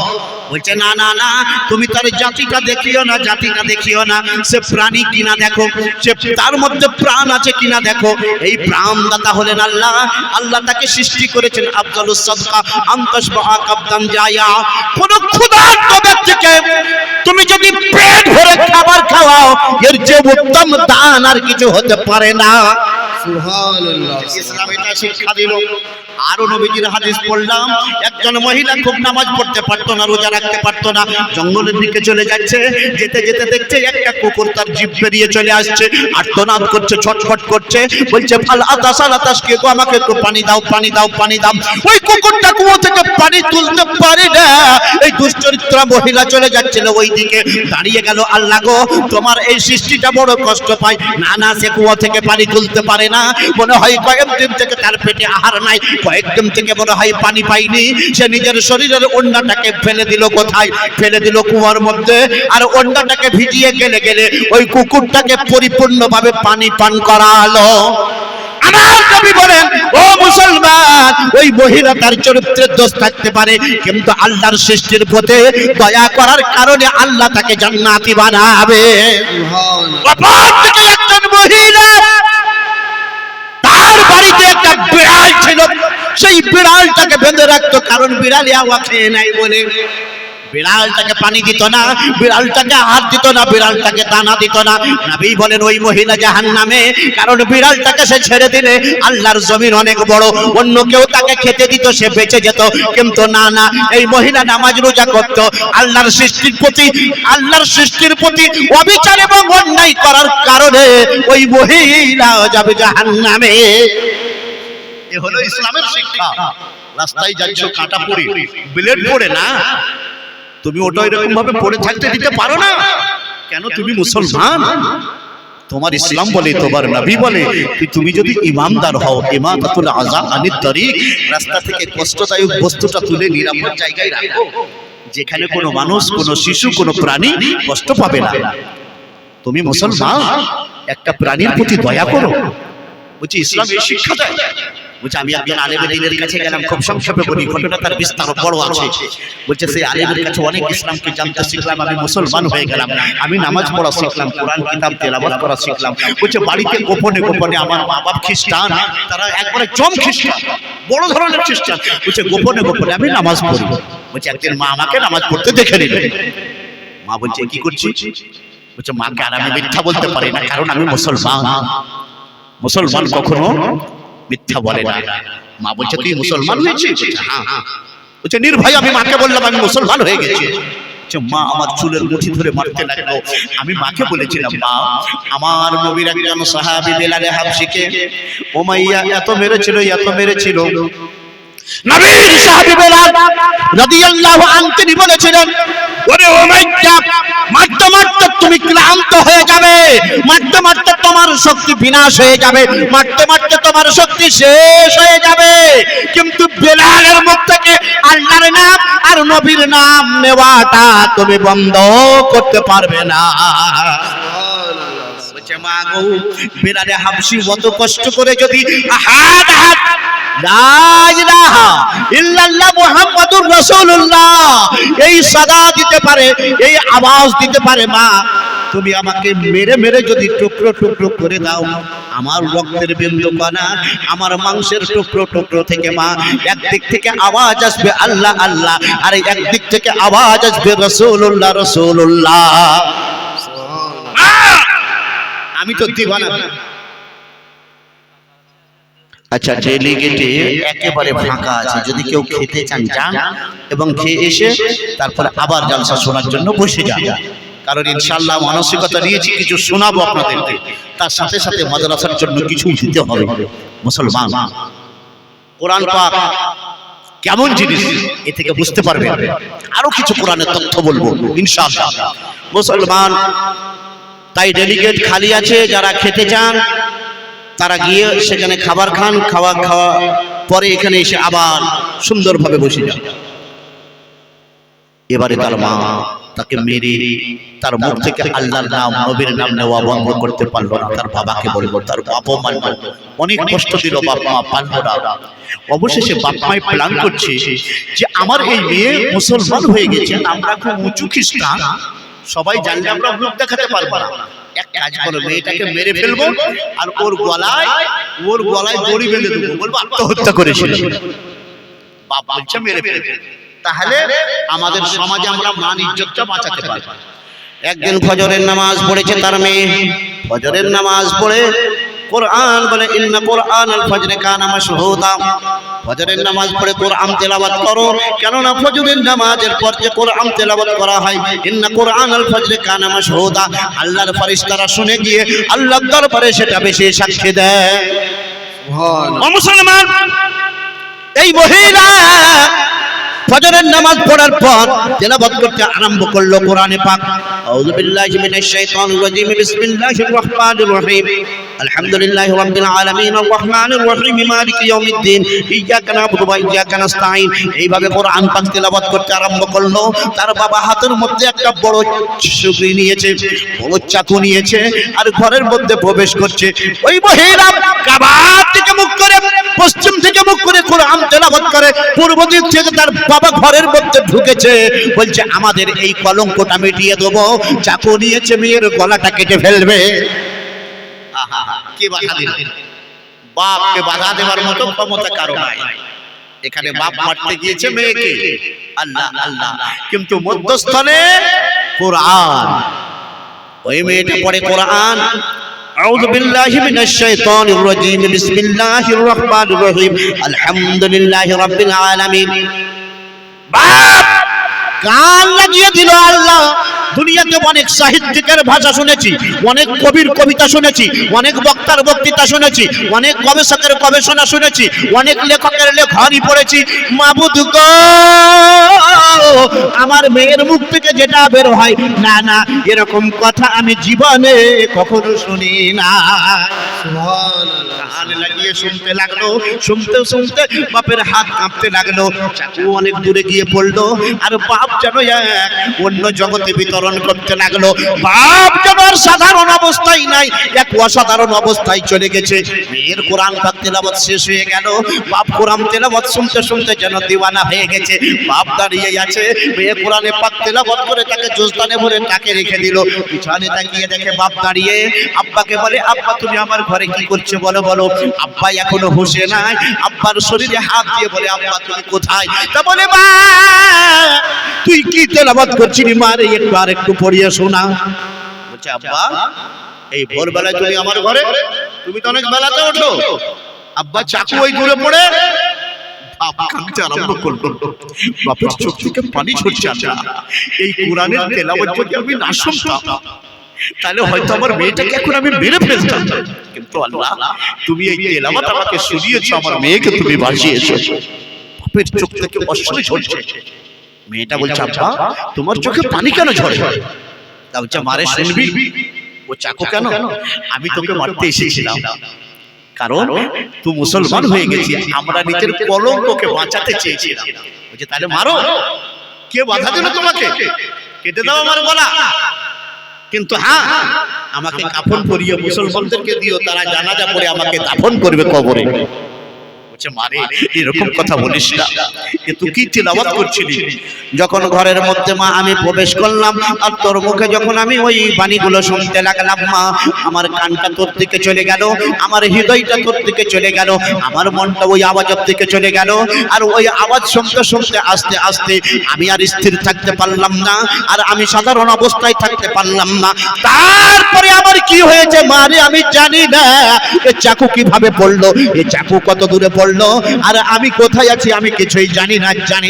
বলছে না না না, তুমি তার জাতিটা দেখিও না, জাতিটা দেখিও না, সে প্রাণী কিনা দেখো, সে তার মধ্যে প্রাণ আছে কিনা দেখো। এই প্রাণদাতা হলেন আল্লাহ, আল্লাহ তাকে সৃষ্টি করেছেন। আফদালুস সাদকা আনতাশবাহা কাবদান জায়া। কোন ক্ষুধার্ত ব্যক্তিকে তুমি যদি পেট ভরে খাবার খাওয়াও, এর যে উত্তম দান আর কিছু হতে পারে না। সুবহানাল্লাহ। ইসলাম এটা শিক্ষা দিল। আরো নবীজির হাদিস পড়লাম, একজন মহিলা খুব নামাজ পড়তে পারতো না, রোজা রাখতে পারতো না, জঙ্গলের দিকে চলে যাচ্ছে, যেতে যেতে দেখছে একটা কুকুর তার জিভ বেরিয়ে চলে আসছে, আর্তনাদ করছে, ছটফট করছে, বলছে ফাল আতাস আল আতাস, কে গো আমাকে একটু পানি দাও, পানি দাও, পানি দাও। ওই কুকুরটা কুয়ো থেকে পানি তুলতে পারে না। এই দুশ্চরিত্রা মহিলা চলে যাচ্ছিল ওই দিকে, দাঁড়িয়ে গেল, আল্লাহ গো তোমার এই সৃষ্টিটা বড় কষ্ট পায়। না না, সে কুয়ো থেকে পানি তুলতে পারে না, মনে হয় কয়েকদিন থেকে তার পেটে আহার নাই, কয়েকদিন থেকে মনে হয় পানি পাইনি। সে নিজের শরীরের ওড়নাটাকে ফেলে দিল, কোথায় ফেলে দিল? কুয়ার মধ্যে। আর ওড়নাটাকে ভিজিয়ে গেলে গেলে ওই কুকুরটাকে পরিপূর্ণভাবে পানি পান করালো। আমার নবী বলেন, ও মুসলমান, ওই মহিলা তার চরিত্রের দোষ থাকতে পারে, কিন্তু আল্লাহর সৃষ্টির প্রতি দয়া করার কারণে আল্লাহ তাকে জান্নাতি বানাবে। অপর থেকে একজন মহিলা, তার বাড়িতে একটা বিড়াল ছিল, সেই বিড়ালটাকে বেঁধে রাখতো, কারণ বিড়াল হাওয়া খেয়ে নাই বলে। বিড়ালটাকে পানি দিত না, বিড়ালটাকে আহার দিত না, বিড়ালটাকে দানা দিত না। নবী বলেন ওই মহিলা জাহান্নামে, কারণ বিড়ালটাকে সে ছেড়ে দিলে আল্লাহর জমিন অনেক বড়, অন্য কেউ তাকে খেতে দিত, সে বেঁচে যেত। কিন্তু না না, এই মহিলা নামাজ রোজা করত, আল্লাহর সৃষ্টির প্রতি অবিচার এবং অন্যায় করার কারণে ওই মহিলা যাবে জাহান্নামে। এ হলো ইসলামের শিক্ষা। রাস্তায় যাচ্ছ, কাঁটা পড়ে, ব্লেড পড়ে না, তুমি ওটা এরকম ভাবে পড়ে থাকতে দিতে পারো না। কেন? তুমি মুসলমান, তোমার ইসলাম বলে, তোমার নবী বলে, তুমি যদি ইমানদার হও, ইমাতাতুল আযা আনিত তরিক, রাস্তা থেকে কষ্টদায়ক বস্তুটা তুলে নিরাপদ জায়গায় রাখো, যেখানে কোনো মানুষ, কোনো শিশু, কোনো প্রাণী কষ্ট পাবে না। তুমি মুসলমান, একটা প্রাণীর প্রতি দয়া করো। বলছি ইসলাম এই শিক্ষা দেয়। বলছে আমি একজন আলেমের দিনের কাছে গেলাম, খুব সংক্ষেপে বলি, ঘটনা তার বিস্তার বড় আছে। বলছে সেই আলেমের কাছে অনেক ইসলামকে জানতে শিখলাম, আমি মুসলমান হয়ে গেলাম, আমি নামাজ পড়া শিখলাম, কোরআন কিতাব তেলাওয়াত করা শিখলাম। বলছে বাড়িতে গোপনে গোপনে, আমার মা বাপ খ্রিস্টান, তারা একবারে জম খ্রিস্টান, বড় ধরনের খ্রিস্টান। বলছে গোপনে গোপনে আমি নামাজ পড়ি। বলছে একদিন মা আমাকে নামাজ পড়তে দেখে নিলেন। মা বলছে কি করছি? বলছে মাকে আর আমি মিথ্যা বলতে পারি না, কারণ আমি মুসলমান, মুসলমান কখনো মিথ্যা বলে না। মা বলছে তুই মুসলমান হয়েছিস? হ্যাঁ। বলছে নির্ভয় আমি মাকে বললাম আমি মুসলমান হয়ে গেছি। মা আমার চুলের মুঠি ধরে মারতে লাগলো। আমি মাকে বলেছিলাম, মা আমার নবীর একজন সাহাবী বেলাল হাবশিকে উমাইয়া এত মেরেছিল, এত মেরেছিল। নবীর সাহাবী বেলাল রাদিয়াল্লাহু আনহু তিনি বলেছিলেন, ওরে উমাইয়া, মারতে মারতে তুমি ক্লান্ত হয়ে যাবে, মারতে মারতে তোমার শক্তি বিনাশ হয়ে যাবে, মারতে মারতে তোমার শক্তি শেষ হয়ে যাবে, কিন্তু বেলালের মুখ থেকে আল্লাহর নাম আর নবীর নাম নেওয়াটা তুমি বন্ধ করতে পারবে না। মা গো, বেলালে হাবশি অত কষ্ট করে যদি আহাদ আহাদ লা ইলাহা ইল্লাল্লাহ মুহাম্মাদুর রাসূলুল্লাহ এই সাদা দিতে পারে, এই আওয়াজ দিতে পারে, মা তুমি আমাকে মেরে মেরে যদি টুকরো টুকরো করে দাও, আমার রক্তের বিন্দু কণা, আমার মাংসের টুকরো টুকরো থেকে মা একদিক থেকে আওয়াজ আসবে আল্লাহ আল্লাহ, আর একদিক থেকে আওয়াজ আসবে রাসূলুল্লাহ রাসূলুল্লাহ। আমি তো দিবানা। আচ্ছা, ডেলিগেটে একেবারে ফাঁকা আছে, যদি কেউ খেতে চান যান এবং খেয়ে এসে তারপরে আবার জালসা শোনার জন্য বসে যান। কারণ ইনশাআল্লাহ মানসিকতা নিয়েছি কিছু শোনাবো আপনাদেরকে, তার সাথে সাথে মাদ্রাসার জন্য কিছু দিতে হবে। মুসলমান, কোরআন পাক কেমন জিনিস এ থেকে বুঝতে পারবেন। আরো কিছু কোরআনের তথ্য বলবো ইনশাআল্লাহ। মুসলমান, তাই ডেলিগেট খালি আছে, যারা খেতে চান তারা গিয়ে সেখানে খাবার খান, খাওয়া পরে এখানে এসে আবার সুন্দরভাবে বসে যান। এবারে তার মা তাকে মেরে তার মুখ থেকে আল্লাহর নাম নবীর নাম নেওয়া বন্ধ করতে পারলো না। তার বাবাকে বলবো, তার বাবা মানল, অনেক কষ্ট দিল, বাপ মা পারলো না। অবশেষে বাপ মাই প্ল্যান করছে যে আমার এই মেয়ে মুসলমান হয়ে গেছে, আমরা খুব উঁচু খ্রিস্টান, সবাই জানলে আমরা মুখ দেখাতে পারবো না। এক কাজ করো, মেয়েটাকে মেরে ফেলবো আর ওর গলায় দড়ি বেঁধে দেবো, বলবো আত্মহত্যা করেছিল। বাপ বলছে মেরে ফেলবে, তাহলে আমাদের সমাজে আমরা মান ইজ্জতটা বাঁচাতে পারবো। একদিন ফজরের নামাজ পড়েছে তার মেয়ে, ফজরের নামাজ পড়ে কোরআন বলে ইন্না কোরআনাল ফজরে কানা মাশহুদা, ফজরের নামাজ পড়ে কোরআন তেলাওয়াত করো, কেননা ফজরের নামাজের পর যে কোরআন তেলাওয়াত করা হয় ইন্না কোরআনাল ফজরে কানা মাশহুদা, আল্লাহর ফেরেশতারা শুনে গিয়ে আল্লাহর দরবারে সেটা বেশি সাক্ষী দেয়। সুবহানাল্লাহ। মুসলমান, এই মহিলা ফজরের নামাজ পড়ার পর তেলাওয়াত করতে আরম্ভ করলো কোরআনে পাক। আউযু বিল্লাহি মিনাশ শাইতানির রাজীম, বিসমিল্লাহির রহমানির রহিম, আলহামদুলিল্লাহি রাব্বিল আলামিন, আর রহমানির রহিম, মালিকি ইয়াউমিদ্দিন, ইয়্যাকা না'বুদু ওয়া ইয়্যাকা নাস্তাঈন। এইভাবে কোরআন পাক তেলাওয়াত করতে আরম্ভ করলো। তার বাবা হাতের মধ্যে একটা বড় ছুরি নিয়েছে, বড় চাকু নিয়েছে, আর ঘরের মধ্যে প্রবেশ করছে। ওই মহিলা কাবা থেকে মুখ করে, পশ্চিম থেকে মুখ করে কোরআন তেলাওয়াত করে, পূর্ব দিক থেকে তার বাবা ঘরের মধ্যে ঢুকেছে, বলছে আমাদের এই কলঙ্কটা মিটিয়ে দেবো। চাকু নিয়েছে, মেয়ের গলাটা কেটে ফেলবে। কে বাধা দিল? বাপকে বাধা দেওয়ার মতো ক্ষমতা কারো নাই। এখানে বাপ মারতে গিয়েছে মেয়েকে, আল্লাহ আল্লাহ, কিন্তু মধ্যস্থলে কোরআন। ওই মেয়েটা পড়ে কোরআন। আউযু বিল্লাহি মিনাশ শাইতানির রাজীম, বিসমিল্লাহির রহমানির রহিম, আলহামদুলিল্লাহি রাব্বিল আলামিন। বাপ কান লাগিয়ে দিল। আল্লাহ, দুনিয়াতে অনেক সাহিত্যিকের ভাষা শুনেছি, অনেক কবির কবিতা শুনেছি, অনেক বক্তার বক্তৃতা শুনেছি, অনেক গবেষকের গবেষণা শুনেছি, অনেক লেখকের লেখনী পড়েছি। মাবুদ গো, আমার মেয়ের মুখ থেকে যেটা বের হয়, না না, এরকম কথা আমি জীবনে কখনো শুনি না। সুবহানাল্লাহ। কান লাগিয়ে শুনতে লাগলো, শুনতে শুনতে বাপের হাত কাঁপতে লাগলো, চাকু অনেক দূরে গিয়ে পড়লো, আর বাপ যেন এক অন্য জগতে বিতরণ করতে লাগলো। বাপ যেন আর সাধারণ অবস্থায় নাই, এক অসাধারণ অবস্থায় চলে গেছে। মেয়ের কোরআন পাক তেলাওয়াত শেষ হয়ে গেল, বাপ কোরআন তেলাওয়াত শুনতে শুনতে যেন দিওয়ানা হয়ে গেছে। বাপ দাঁড়িয়ে আছে, মেয়ে কোরআনে পাক তেলাওয়াত করে তাকে জোজদানে ভরে তাকে রেখে দিল। পিছনে তাকিয়ে দেখে বাপ দাঁড়িয়ে, আব্বাকে বলে, আব্বা তুমি আমার ঘরে কি করছো বলো বলো। আব্বা এখনো হুঁশে নাই, আব্বার শরীরে হাত দিয়ে বলে, আব্বা তুমি কোথায়? তা বলে, মা তুই কি তেলাওয়াত করছিস? মারে একটু আর একটু পড়িয়ে শোনা। বলছে, আব্বা এই ভোরবেলায় তুমি আমার ঘরে? তুমি তো অনেক বেলাতে ওঠো। আব্বা চাকু ওই দূরে পড়ে বাপ কাঁদতে আরম্ভ করলো। বাপের চোখ থেকে পানি ঝরছে। আল্লাহ, এই কোরআনের তেলাওয়াত যদি আমি না শুনতাম তাহলে হয়তো আমার মেয়েটাকে এখন আমি মেরে ফেলতাম, কিন্তু আল্লাহ তুমি এই তেলাওয়াত আমাকে শুনিয়েছো, আমার মেয়েকে তুমি বাঁচিয়েছো। বাপের চোখ থেকে অশ্রু ঝরছে। মেয়েটা বলছে, আব্বা তোমার চোখে পানি কেন ঝরে? তা বলছে, মারে শুনবি ও চাকু কেন? আমি তোকে মারতে এসেছিলাম, কারণ তুই মুসলমান হয়ে গেছি, আমরা নিজের কলঙ্ককে বাঁচাতে চেয়েছিলাম। বলছে, তাহলে মারো। কে বাধা দিল তোমাকে? কেটে দাও আমার গলা, কিন্তু হ্যাঁ আমাকে কাফন পরিয়ে মুসলমানদেরকে দিও, তারা জানাজা পড়ে আমাকে দাফন করবে কবরে। বলছে মারে এরকম কথা বলিস না, এ তুই কি তিলাওয়াত করছিলি? যখন ঘরের মধ্যে মা আমি প্রবেশ করলাম আর তোর মুখে যখন আমি ওই বাণীগুলো শুনতে লাগলাম মা, আমার কানটা তোর দিকে চলে গেল, আমার হৃদয়টা তোর দিকে চলে গেল, আমার মনটা ওই আওয়াজের দিকে চলে গেল। আর ওই আওয়াজ শুনতে শুনতে আস্তে আস্তে আমি আর স্থির থাকতে পারলাম না, আর আমি সাধারণ অবস্থায় থাকতে পারলাম না। তারপরে আমার কি হয়েছে মারে আমি জানি না, এ চাকু কিভাবে পড়লো, এ চাকু কত দূরে পড়লো, আর আমি কোথায় আছি আমি কিছুই জানি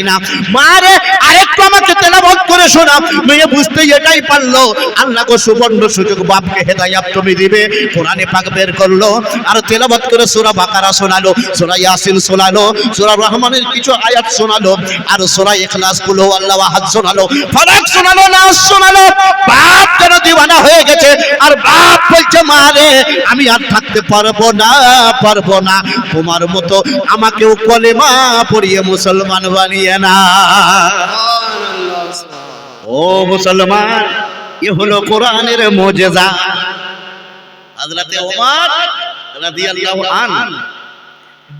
না মারে। আরেকটু আমাকে তেলাওয়াত করে শোনা, মেয়ে বুঝতে এটাই পারলো। আল্লাহ গো সুবর্ণ সুযোগ, বাপকে হেদায়েত তুমি দিবে। কোরআনে পাক বের করলো আর তেলাওয়াত করে সূরা বাকারা শোনালো, সূরা ইয়াসিন শোনালো, সূরা রহমানের কিছু আয়াত শোনালো, আর সূরা ইখলাস কুল হুয়াল্লাহু আহাদ শোনালো, ফালাক শোনালো, নাস শোনালো। বাপ যেন দিওয়ানা হয়ে গেছে, আর বাপ বলছে মারে আমি আর থাকতে পারবো না, তোমার মতো আমাকেও কলেমা পড়িয়ে মুসলমান বানিয়ে না। ও মুসলমান, এ হলো কোরআনের মুজিজা। হযরতে ওমর রাদিয়াল্লাহু আনহু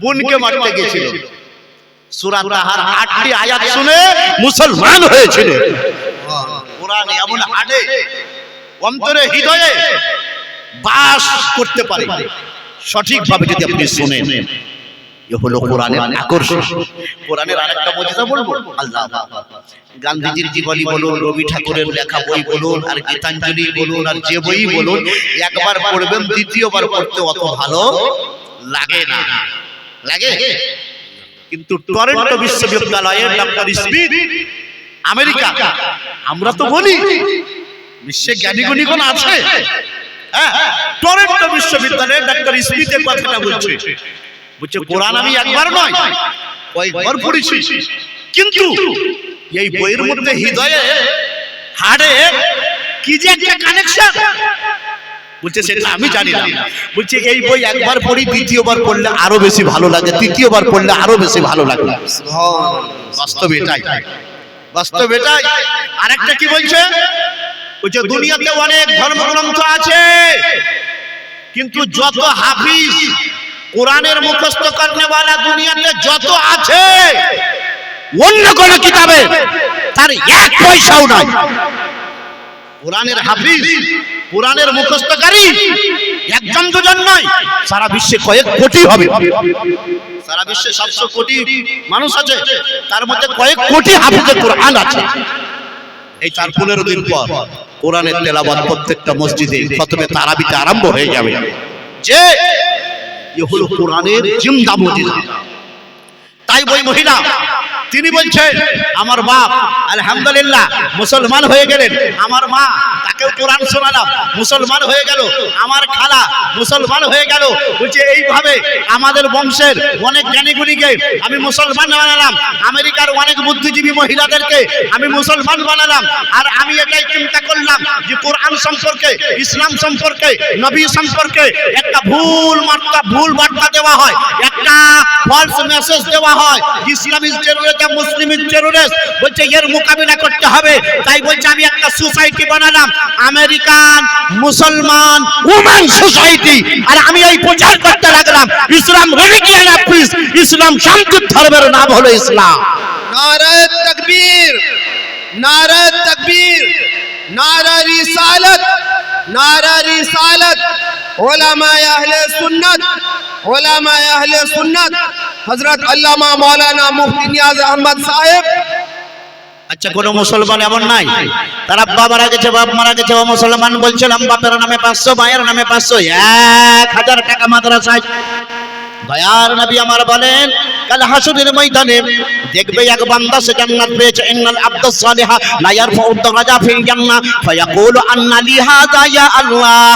বোনকে মারতে গিয়েছিল, সূরা তাহার 8টি আয়াত শুনে মুসলমান হয়েছিল। কোরআন এমন হাড়ে অন্তরে হৃদয়ে বাস করতে পারে সঠিকভাবে যদি আপনি শুনেন। এ হলো কোরআনের আকর্ষণ। কোরআনের আরেকটা মুজিজা বলবো, আল্লাহ গান্ধীজির জীবনী বলুন, রবি ঠাকুরের লেখা বই বলুন, আর গীতাঞ্জলি বলুন, আর যে বই বলুন, একবার পড়বেন দ্বিতীয়বার পড়তে অত ভালো লাগে না, লাগে। কিন্তু টরন্টো বিশ্ববিদ্যালয়ের ডক্টর স্মিথ, আমেরিকা, আমরা তো বলি বিশ্বে জ্ঞানীগুণীগণ আছে, হ্যাঁ, টরন্টো বিশ্ববিদ্যালয়ের ডক্টর স্মিথের কথাটা বলছে কোরআন আমি একবার নয় কয়েকবার পড়েছি, কিন্তু এই বইয়ের মধ্যে হৃদয়ে হাড়ে কি যে একটা কানেকশন, বলছে সেটা আমি জানি না। বলছে এই বই একবার পড়ি, দ্বিতীয়বার পড়লে আরো বেশি ভালো লাগে, তৃতীয়বার পড়লে আরো বেশি ভালো লাগে। বাস্তব এটাই, বাস্তব এটাই। আরেকটা কি বলছে, বলছে দুনিয়াতে অনেক ধর্মগ্রন্থ আছে, কিন্তু যত হাফিজ কোরআনের মুখস্থ করনেওয়ালা দুনিয়াতে যত আছে, অন্য কোন কিতাবে তার এক পয়সাও নাই। কোরআনের হাফিজ, কোরআনের মুখস্থকারী একজন দুজন নয়, সারা বিশ্বে কয়েক কোটি হবে। সারা বিশ্বে 700 কোটি মানুষ আছে, তার মধ্যে কয়েক কোটি হাফিজে কোরআন আছে। এই 4-15 দিন পর কোরআনের তেলাওয়াত প্রত্যেকটা মসজিদে খতমে তারাবিতে আরম্ভ হয়ে যাবে। যে এ হলো কোরআনের জিন্দা মুজিজা। তাই ওই মহিলা তিনি বলছেন আমার বাপ আলহামদুলিল্লাহ মুসলমান হয়ে গেলেন, আমার মা তাকেও কোরআন শোনালাম, মুসলমান হয়ে গেল, আমার খালা মুসলমান হয়ে গেল। বলছে এইভাবে আমাদের বংশের অনেক জ্ঞানীগুণীকে আমি মুসলমান বানালাম, আমেরিকার অনেক বুদ্ধিজীবী মহিলাদেরকে আমি মুসলমান বানালাম। আর আমি এটাই চিন্তা করলাম যে কোরআন সম্পর্কে, ইসলাম সম্পর্কে, নবী সম্পর্কে একটা ভুল বার্তা দেওয়া হয়, একটা ফলস মেসেজ দেওয়া হয়, Islam is terrorist, Muslim is terrorist. বলছে এর মোকাবিলা করতে হবে। তাই বলছে আমি একটা সোসাইটি বানালাম, আমেরিকান মুসলমান ওম্যান সোসাইটি। আর আমি এই প্রচার করতে লাগলাম ইসলাম রিলিজিয়ন অফ পিস, ইসলাম শান্তির ধর্মের নাম হলো ইসলাম। নারে তাকবীর, নারে তাকবীর, নারে রিসালাত, নারে রিসালাত। উলামায়ে আহলে সুন্নাত, উলামায়ে আহলে সুন্নাত হযরত আল্লামা মাওলানা মুফতি নিয়াজ আহমদ সাহেব। আচ্ছা, কোন মুসলমান এমন নাই তার আব্বা মারা গেছে, বাপ মারা গেছে, ও মুসলমান বলছিলাম বাপের নামে 500, মায়ের নামে 500, 1000 টাকা মাদ্রাসায়। দয়ার নবী আমার বলেন কাল হাসরের ময়দানে দেখবে এক বান্দা সে জান্নাত পেয়েছে, ইন্নাল আবদাস সালিহা লা ইয়ারফাউ দারাজা ফিল জান্নাহ ফায়াকুলু আন্না লি হাযা ইয়া আল্লাহ।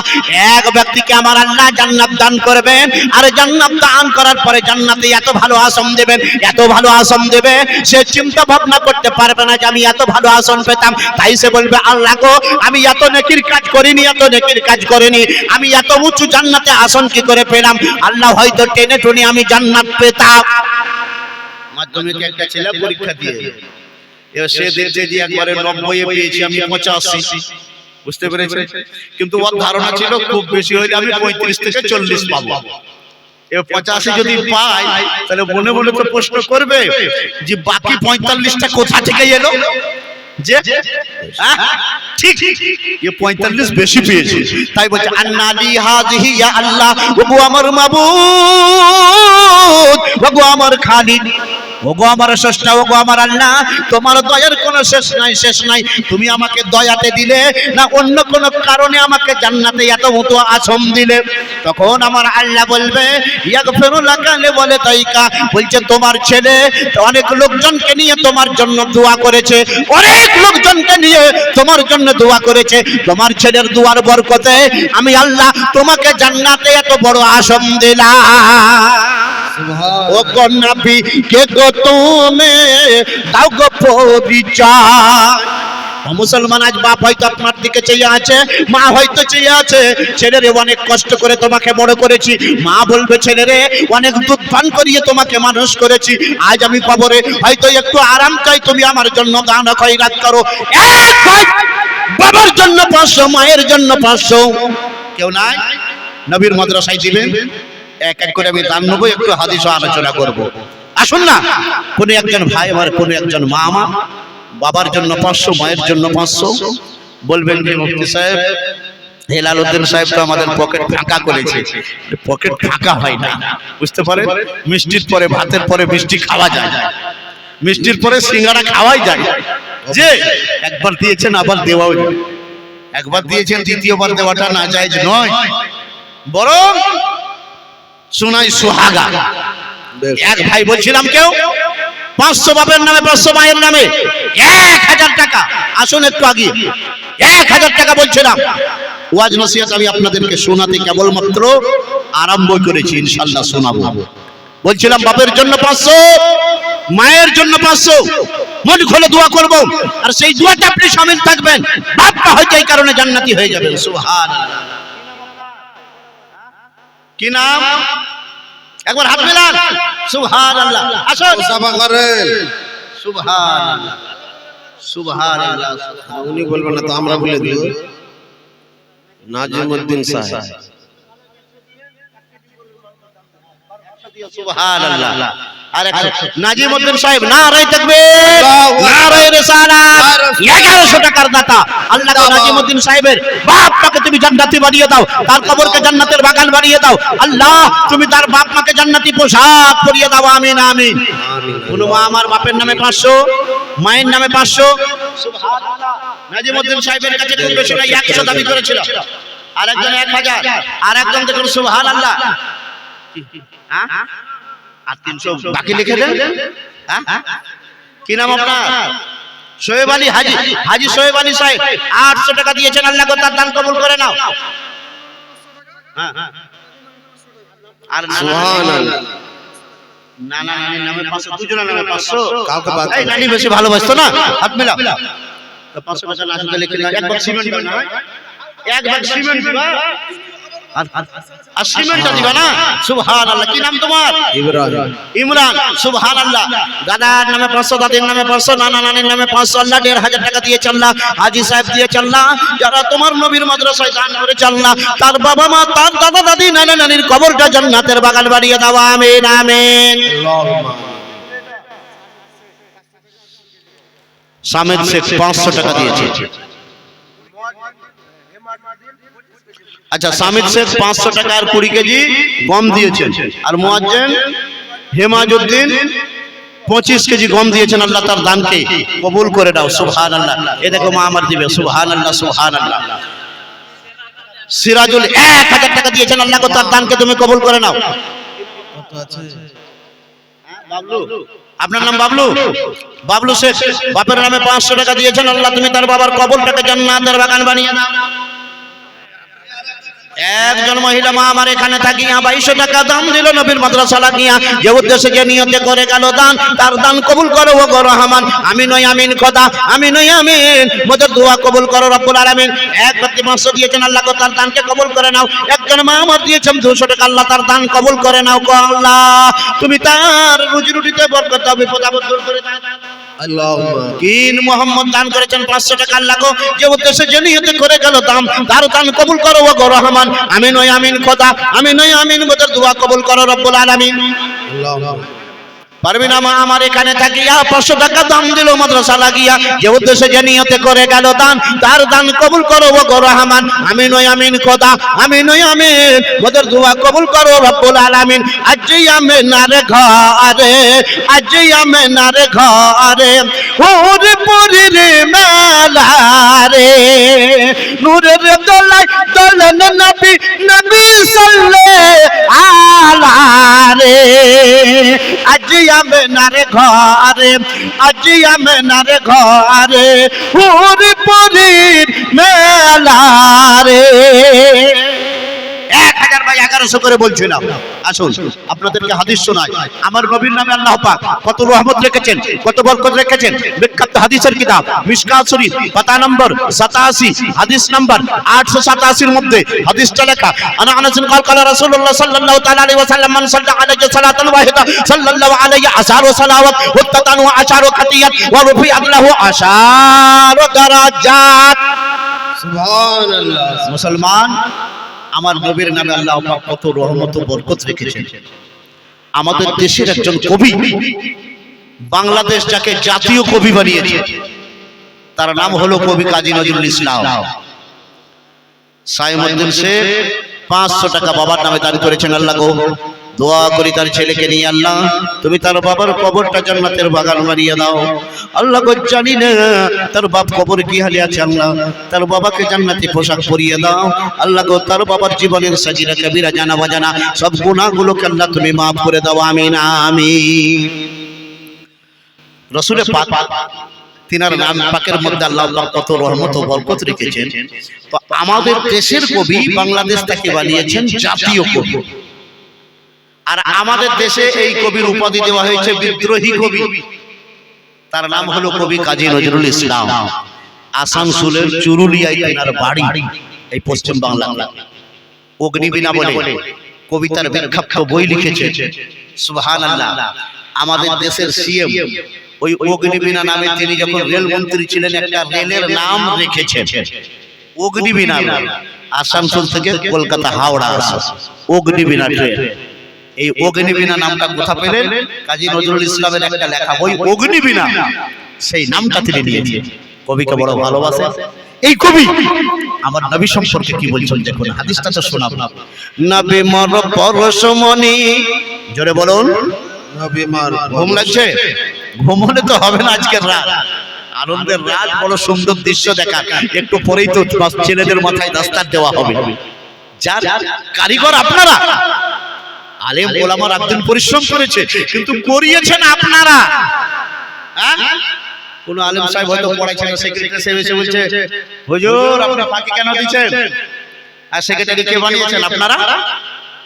এক ব্যক্তিকে আমার আল্লাহ জান্নাত দান করবেন, আর জান্নাত দান করার পরে জান্নাতে এত ভালো আসন দেবেন, এত ভালো আসন দেবে, সে চিন্তা ভাবনা করতে পারবে না যে আমি এত ভালো আসন পেতাম। তাই সে বলবে আল্লাহ গো আমি এত নেকির কাজ করিনি, এত নেকির কাজ করিনি, আমি এত উঁচু জান্নাতে আসন কি করে পেলাম? আল্লাহ হয়তো টেনে টুনি আমি জান্নাত পেতাম। মাধ্যমিকে একটা ছেলে পরীক্ষা দিয়ে সে দেখছে যে একবারে 90 এ পেয়েছি, আমি 85, বুঝতে পেরেছেন? কিন্তু ওর ধারণা ছিল খুব বেশি হলে আমি 35 থেকে 40 পাবো। এ 85 যদি পায় তাহলে মনে মনে তো প্রশ্ন করবে যে বাকি 45টা কোথা থেকে এলো যে ঠিক এ 45 বেশি পেয়েছে তাই বলছে আন্নালি হাযিহি ইয়া আল্লাহ ওগো আমার মাবুদ ওগো আমার খালিক ওগো আমার স্রষ্টা ওগো আমার আল্লাহ তোমার দয়ার কোনো শেষ নাই তুমি আমাকে দয়াতে দিলে না অন্য কোনো কারণে আমাকে জান্নাতে এত মতো আসন দিলে তখন আমার আল্লাহ বলবে ইয়াগফিরু লাকা বলে তাইকা বলছে তোমার ছেলে অনেক লোকজনকে নিয়ে তোমার জন্য দোয়া করেছে অনেক লোকজনকে নিয়ে তোমার জন্য দোয়া করেছে তোমার ছেলের দোয়ার বরকতে আমি আল্লাহ তোমাকে জান্নাতে এত বড় আসন দিলাম ও গণবি কে গো তুমি দাও গো পরিচয় মুসলমান আজ বাপ হয়তো আপনার দিকে চেয়ে আছে মা হয়তো চেয়ে আছে ছেলেরে অনেক কষ্ট করে তোমাকে বড় করেছি মা বলবে ছেলেরে অনেক দুধ পান করিয়ে তোমাকে মানুষ করেছি আজ আমি কবরে হয়তো একটু আরাম চাই তুমি আমার জন্য দান খয়রাত করো এক ভাই বাবার জন্য 500 মায়ের জন্য 500 কেউ নাই নবীর মাদ্রাসায় দিবেন এক এক করে আমি দান নেবো একটু হাদিস আলোচনা করব আসুন না কোন একজন ভাই আমার কোন একজন মা আমার বাবার জন্য 500 মায়ের জন্য 500 বলবেন যে মুফতি সাহেব হেলালউদ্দিন সাহেব তো আমাদের পকেট ফাঁকা করেছে পকেট ফাঁকা হয় না বুঝতে পারেন মিষ্টির পরে ভাতের পরে মিষ্টি খাওয়া যায় মিষ্টির পরে সিঙ্গারা খাওয়াই যায় যে একবার দিয়েছেন আবার দেওয়াও যায় একবার দিয়েছেন দ্বিতীয়বার দেওয়াটা না জায়েজ নয় বরং সুনাই সুহাগা এক ভাই বলছিলাম কেউ 500 বাপের নামে 500 মায়ের নামে 1000 টাকা আসুন একটু আগে 1000 টাকা বলছিলাম ওয়াজ নসিহত আমি আপনাদেরকে শোনাতে কেবলমাত্র আরম্ভ করেছি ইনশাআল্লাহ শোনাবো বলছিলাম বাপের জন্য 500 মায়ের জন্য 500 মন খুলে দোয়া করব আর সেই দোয়াতে আপনি শামিল থাকবেন বাপটা হয়তো এই কারণে জান্নাতি হয়ে যাবেন সুবহানাল্লাহ কি নাম একবার হাত মেলান সুবহানাল্লাহ আসুন মুসাফা করেন সুবহানাল্লাহ সুবহানাল্লাহ উনি বলবেন না তো আমরা বলে দিব নাজিমউদ্দিন সাহেব সুবহানাল্লাহ আর নাজিমউদ্দিন সাহেব নারায়ে তাকবীর নারায়ে রিসালাত 1100 টাকার দাতা আল্লাহ নাজিমউদ্দিন সাহেবের বাপটাকে তুমি জান্নাতি বানিয়ে দাও তার কবরকে জান্নাতের বাগান বানিয়ে দাও আল্লাহ তুমি তার বাপ মাকে জান্নাতি পোশাক পরিয়ে দাও আমিন আমিন বলো মা আমার বাপের নামে 500 মায়ের নামে 500 সুবহানাল্লাহ নাজিমউদ্দিন সাহেবের কাছে খুব বেশি না 100 দাবি করেছিল আরেকজন 1000 আরেকজন দেখুন সুবহানাল্লাহ হ্যাঁ আর 300 বাকি লিখে দেন হ্যাঁ কি নাম আপনার শোয়েব আলী হাজী শোয়েব আলী সাহেব 800 টাকা দিয়েছেন আল্লাহ তার দান কবুল করে নাও আর সুবহানাল্লাহ নানা নানির নামে 500 দুজনের নামে 500 কাউকে বাদ এই নানি বেশি ভালোবাসতো না হাত মেলাও 500 টাকা না আসলে লিখে এক বাক্স সিমেন্ট দিবা এক বাক্স সিমেন্ট দিবা আর সিমেন্ট দিবা না সুবহানাল্লাহ কি নাম তোমার ইমরান সুবহানাল্লাহ দাদার নামে 500 দাদির নামে 500 নানা নানির নামে 500 আল্লাহ 1500 টাকা দিয়ে আল্লাহ হাজী সাহেব দিয়ে আল্লাহ যারা তোমার নবীর মাদ্রাসায় দান করে আল্লাহ তার বাবা মা তার দাদা দাদি নানা নানির কবরটা জান্নাতের বাগান বানিয়ে দাও আমিন আমিন সামেদ শেখ 500 টাকা দিয়েছে আচ্ছা সামিদ শেখ 500 টাকা আর 20 কেজি গম দিয়েছেন আর মুয়াজ্জিন হেমাজউদ্দিন 25 কেজি গম দিয়েছেন আল্লাহ তার দানকে কবুল করে দাও সুবহানাল্লাহ এই দেখো মা আমার দিবে সুবহানাল্লাহ সুবহানাল্লাহ সিরাজুল 1000 টাকা দিয়েছেন আল্লাহ তার দানকে তুমি কবুল করে নাও কত আছে বাবলু আপনার নাম বাবলু বাবলু শেখ বাপের নামে 500 টাকা দিয়েছেন আল্লাহ তুমি তার বাবার কবরটাকে জান্নাতের বাগান বানিয়ে দাও একজন মহিলা মা আমার এখানে থাকি 2200 টাকা দাম দিল নবীর মাদ্রাসা লাগিয়া যে উদ্দেশ্যে যে নিয়তে করে গেল দান তার দান কবুল করো ও রহমান আমিন ওই আমিন খোদা আমিন ওই আমিন মোদের দোয়া কবুল করো রব্বুল আলামিন এক ব্যক্তি 500 দিয়েছেন আল্লাহ তার দানকে কবুল করে নাও একজন মা আমার দিয়েছেন 200 টাকা আল্লাহ তার দান কবুল করে নাও গো আল্লাহ তুমি তার রুজি রুটিতে বরকত দাও বিপদ আপদ দূর করে দাও আল্লাহুম্মা কিন মুহাম্মদ দান করেছেন 500 টাকা আল্লাহ গো যে উদ্দেশ্যে যে নিয়তে করে গেল দান তার দান কবুল করো ও রহমান রহমান আমিন ওই আমিন খোদা আমিন ওই আমিন মোদের দোয়া কবুল করো রব্বুল আলামিন। আল্লাহ পারবি না মা আমার এখানে থাকিয়া 500 টাকা দাম দিল মাদ্রাসা লাগিয়া, যে উদ্দেশ্যে যে নিয়তে করে গেল দান, তার দান কবুল করো গো রহমান আমিন ওই আমিন খোদা আমিন ওই আমিন মোদের দোয়া কবুল করো রব্বুল আলামিন। আজি আমিনার ঘরে আজি আমিনার ঘরে ওরে পুরীর মেলা রে, নূরের দোলায় দোলন নবী নবী সাল্লাল্লাহু আলাইহি আজি আমিনার ঘরে আজি আমিনার ঘরে ওরে পুরীর মেলা রে। 1000/1100 করে বলছি না। আসুন আপনাদেরকে হাদিস শোনাই। আমার নবীর নামে আল্লাহ পাক কত রহমত রেখেছেন, কত বরকত রেখেছেন। বিখ্যাত হাদিসের কিতাব মিশকাত শরীফ পাতা নম্বর 87 হাদিস নম্বর 887 এর মধ্যে হাদিসটা লেখা, আনা আনাস قال قال رسول الله صلى الله تعالى عليه وسلم من صلى عليه صلاه واحده صلى الله عليه عشر صلوات وتتن وعشر خطيئات ورفعت له عشر درجات। সুবহানাল্লাহ। মুসলমান, আমার নবীর নামে আল্লাহ পাক কত রহমত ও বরকত রেখেছেন। আমাদের দেশের একজন কবি বাংলাদেশ যাকে জাতীয় কবি বানিয়েছে, তার নাম হলো কবি কাজী নজরুল ইসলাম। সাইমুদ্দিন শেখ 500 টাকা বাবার নামে দান করেছেন। আল্লাহ গো দোয়া করি তার ছেলেকে নিয়ে, আল্লাহ তুমি তার বাবার কবরটা জান্নাতের বাগান বানিয়ে দাও। আল্লাহ গো জানি না তার বাপ কবর কি হালে আছে, আল্লাহ তার বাবাকে জান্নাতি পোশাক পরিয়ে দাও। আল্লাহ গো তার বাবার জীবনের সাজিরা কবিরা জানা বাজানা সব গুনাহগুলোকে আল্লাহ তুমি মাফ করে দাও, আমিন আমিন। রাসূলের পাক তিনার নাম পাকের মধ্যে আল্লাহ পাক কত রহমত ও বরকত রেখেছেন। তো আমাদের দেশের কবি বাংলাদেশ থেকে বানিয়েছেন জাতীয় কবি, আর আমাদের দেশে এই কবির উপাধি দেওয়া হয়েছে বিদ্রোহী কবি। তার নাম হলো কবি কাজী নজরুল ইসলাম। আসানসোলের চুরুলিয়ায় তিনার বাড়ি, এই পশ্চিম বাংলা। অগ্নিবীণা বলে কবিতার বিখ্যাত বই লিখেছে। সুবহানাল্লাহ। আমাদের দেশের সিএম ওই অগ্নিবীণা নামে তিনি যখন রেলমন্ত্রী ছিলেন একটা রেলের নাম রেখেছেন অগ্নিবীণা। আসানসোল থেকে কলকাতা হাওড়া আসে অগ্নিবীণা ট্রেন। এই অগ্নিবীণা নামটা কোথা পেলেন? কাজী নজরুল ইসলামের একটা লেখা বই অগ্নিবীণা, সেই নামটা তিনি নিয়েছেন। কবিকে বড় ভালোবাসে এই কবি। আমার নবী সম্পর্কে কি বলছেন দেখুন, হাদিসটা তো শোনাব। নবী মর পরশমণি, জোরে বলুন। নবী মার ঘুম লাগছে? ঘুমলে তো হবে না আজকের রাত, আনন্দের রাত, বড় সুন্দর দৃশ্য দেখা। একটু পরেই তো ছেলেদের মাথায় দাস্তার দেওয়া হবে। যার কারিগর আপনারা, আলেম ওলামা রাত দিন পরিশ্রম করেছে, কিন্তু করিয়েছেন আপনারা। কোন আলেম সাহেব হয়তো পড়াইছেন, সেক্রেটারি সাহেব এসে বলছে হুজুর আপনি ফাঁকি কেন দিচ্ছেন, আর সেক্রেটারি কে বানিয়েছেন? আপনারা।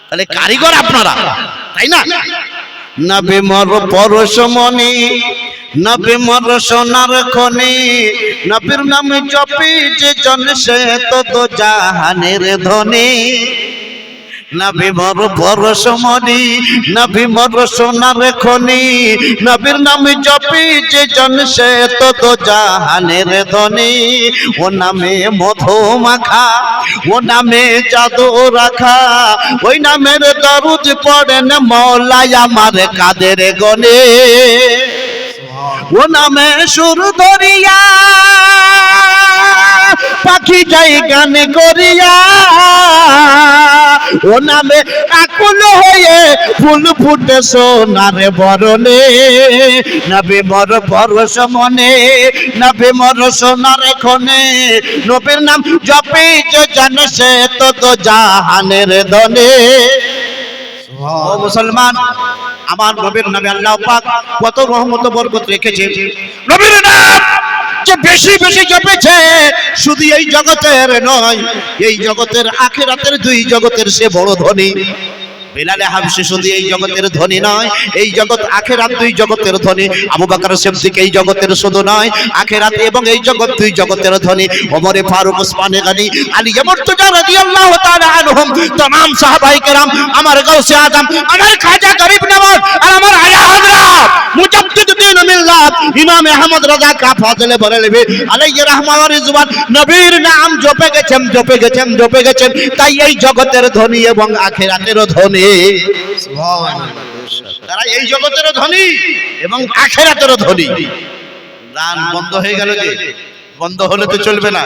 তাহলে কারিগর আপনারা, তাই না? নবী মর পরশমণি, নবী মর সোনার খনি, নবীর নাম জপি যে জন সে তো জাহানের ধনী। নবী মর পরশমণি, নবী মর সোনার খনি, নবীর নাম জপি যে জন সে তো জাহানের ধনী। ও নামে মধু মাখা, ও নামে জাদু রাখা, ওই নামের দরুদ পড়েন মওলাই আমার কাদের গনে। ও নামে সুর ধরিয়া পাখি যাই গান করিয়া, ও নামে আকুল হয়ে ফুল ফুটে সোনার বরণে। নবী মর পরশমণি, নবী মর সোনার খনি, নবীর নাম জপি যে জন সে তো জাহানের ধনী। ও মুসলমান, আমার নবীর নামে আল্লাহ পাক কত রহমত ও বরকত রেখেছে। নবীর নাম যে বেশি বেশি জপেছে, শুধু এই জগতের নয়, এই জগতের আখিরাতের দুই জগতের সে বড় ধনী। বেলালে হাবশী শুধু এই জগতের ধনী নয়, এই জগৎ আখিরাত দুই জগতের ধনী। আবু বকর সিদ্দিক এই জগতের শুধু নয়, আখিরাত এবং এই জগৎ দুই জগতের ধনী। ওমর ফারুক, ওসমান গনি, আলী মুর্তজা রাদিয়াল্লাহু তাআলা আনহুম, तमाम সাহাবায়ে কেরাম, আমার গাউসে আজম, আমার খাজা গরিব নওয়াজ, আর আমার আলা হযরত মুজাদ্দিদ দ্বীন আল্লাহ ইমাম আহমদ রাজা কা ফাজলে বরেলভি আলাইহি রাহমাত ওয়া রিজওয়ান নবীর নাম জপে গেছেন তাই এই জগতের ধনী এবং আখিরাতেরও ধনী সুবহানাল্লাহ। তারা এই জগতেরও ধনী এবং আখিরাতেরও ধনী। দান বন্ধ হয়ে গেল যে, বন্ধ হলে তো চলবে না।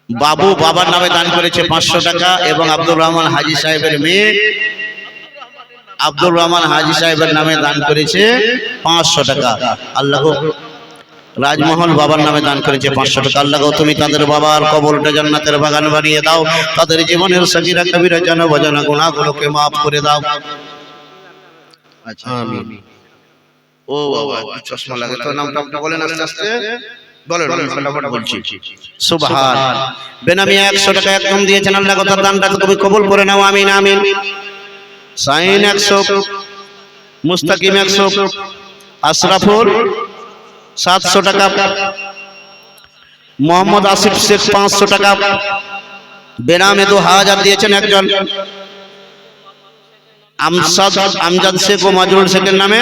বাবু বাবার নামে দান করেছে 500 টাকা এবং আব্দুর রহমান হাজী সাহেবের মেয়ে আব্দুর রহমান হাজী সাহেবের নামে দান করেছে 500 টাকা। আল্লাহ গো, রাজমোহন বাবার নামে দান করেছে 500 টাকা। আল্লাহ গো, তুমি তাদের বাবার কবরটা জান্নাতের বাগান বানিয়ে দাও, তাদের জীবনের সগীরা কবিরা জানা বাজানা গুনাহগুলোকে maaf করে দাও। আচ্ছা আমিন। ও বাবা, একটু চশমা লাগে তো, নামটা আপনি বলেন আস্তে আস্তে বলেন, আমি ফটাফট বলছি। সুবহান। বেনামি 100 টাকা একদম দিয়েছেন, আল্লাহ তার দানটা তুমি কবুল করে নাও, আমিন আমিন। সাইন 100, মুস্তাকিম 100, আশরাফুল 700 টাকা, মোহাম্মদ আসিফ শেখ 500 টাকা, বেনামে 2000 দিয়েছেন একজন, আমজাদ শেখ ও মাজরুল শেখের নামে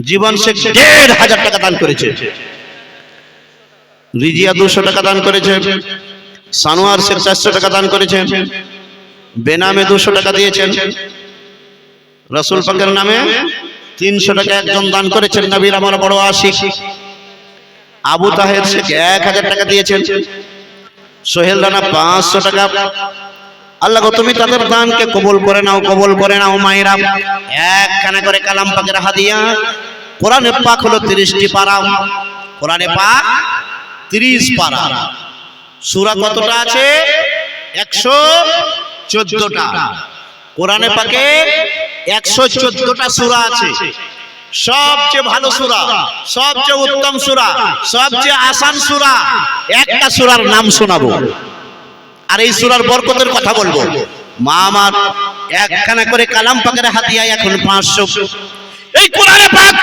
জীবন শেখ 1500 টাকা দান করেছে, রিজিয়া 200 টাকা দান করেছে, সানোয়ার শেখ 400 টাকা দান করেছেন, বেনামে 200 টাকা দিয়েছেন, রাসূল পাকের নামে 300 টাকা একজন দান করেছেন, নবীর আমার বড় আশিক আবু তাহের শেখ 1000 টাকা দিয়েছেন, সোহেল রানা 500 টাকা। আল্লাহ গো, তুমি তাদের দানকে কবুল করে নাও মায়েরা। একখানা করে কালাম পাকের হাদিয়া। কোরআনে পাক হলো 30টি পারা, কোরআনে পাক 30 পারা। সূরা কতটা আছে? 114টা। কোরআনে পাকে 114টা সূরা আছে। সবচেয়ে ভালো সূরা, সবচেয়ে উত্তম সূরা, সবচেয়ে আসান সূরা, একটা সূরার নাম শোনাবো আর এই সূরার বরকতের কথা বলবো। মা আমার, একখানা করে কালাম পাকের হাদিয়া এখন 500। এই কোরআনে পাক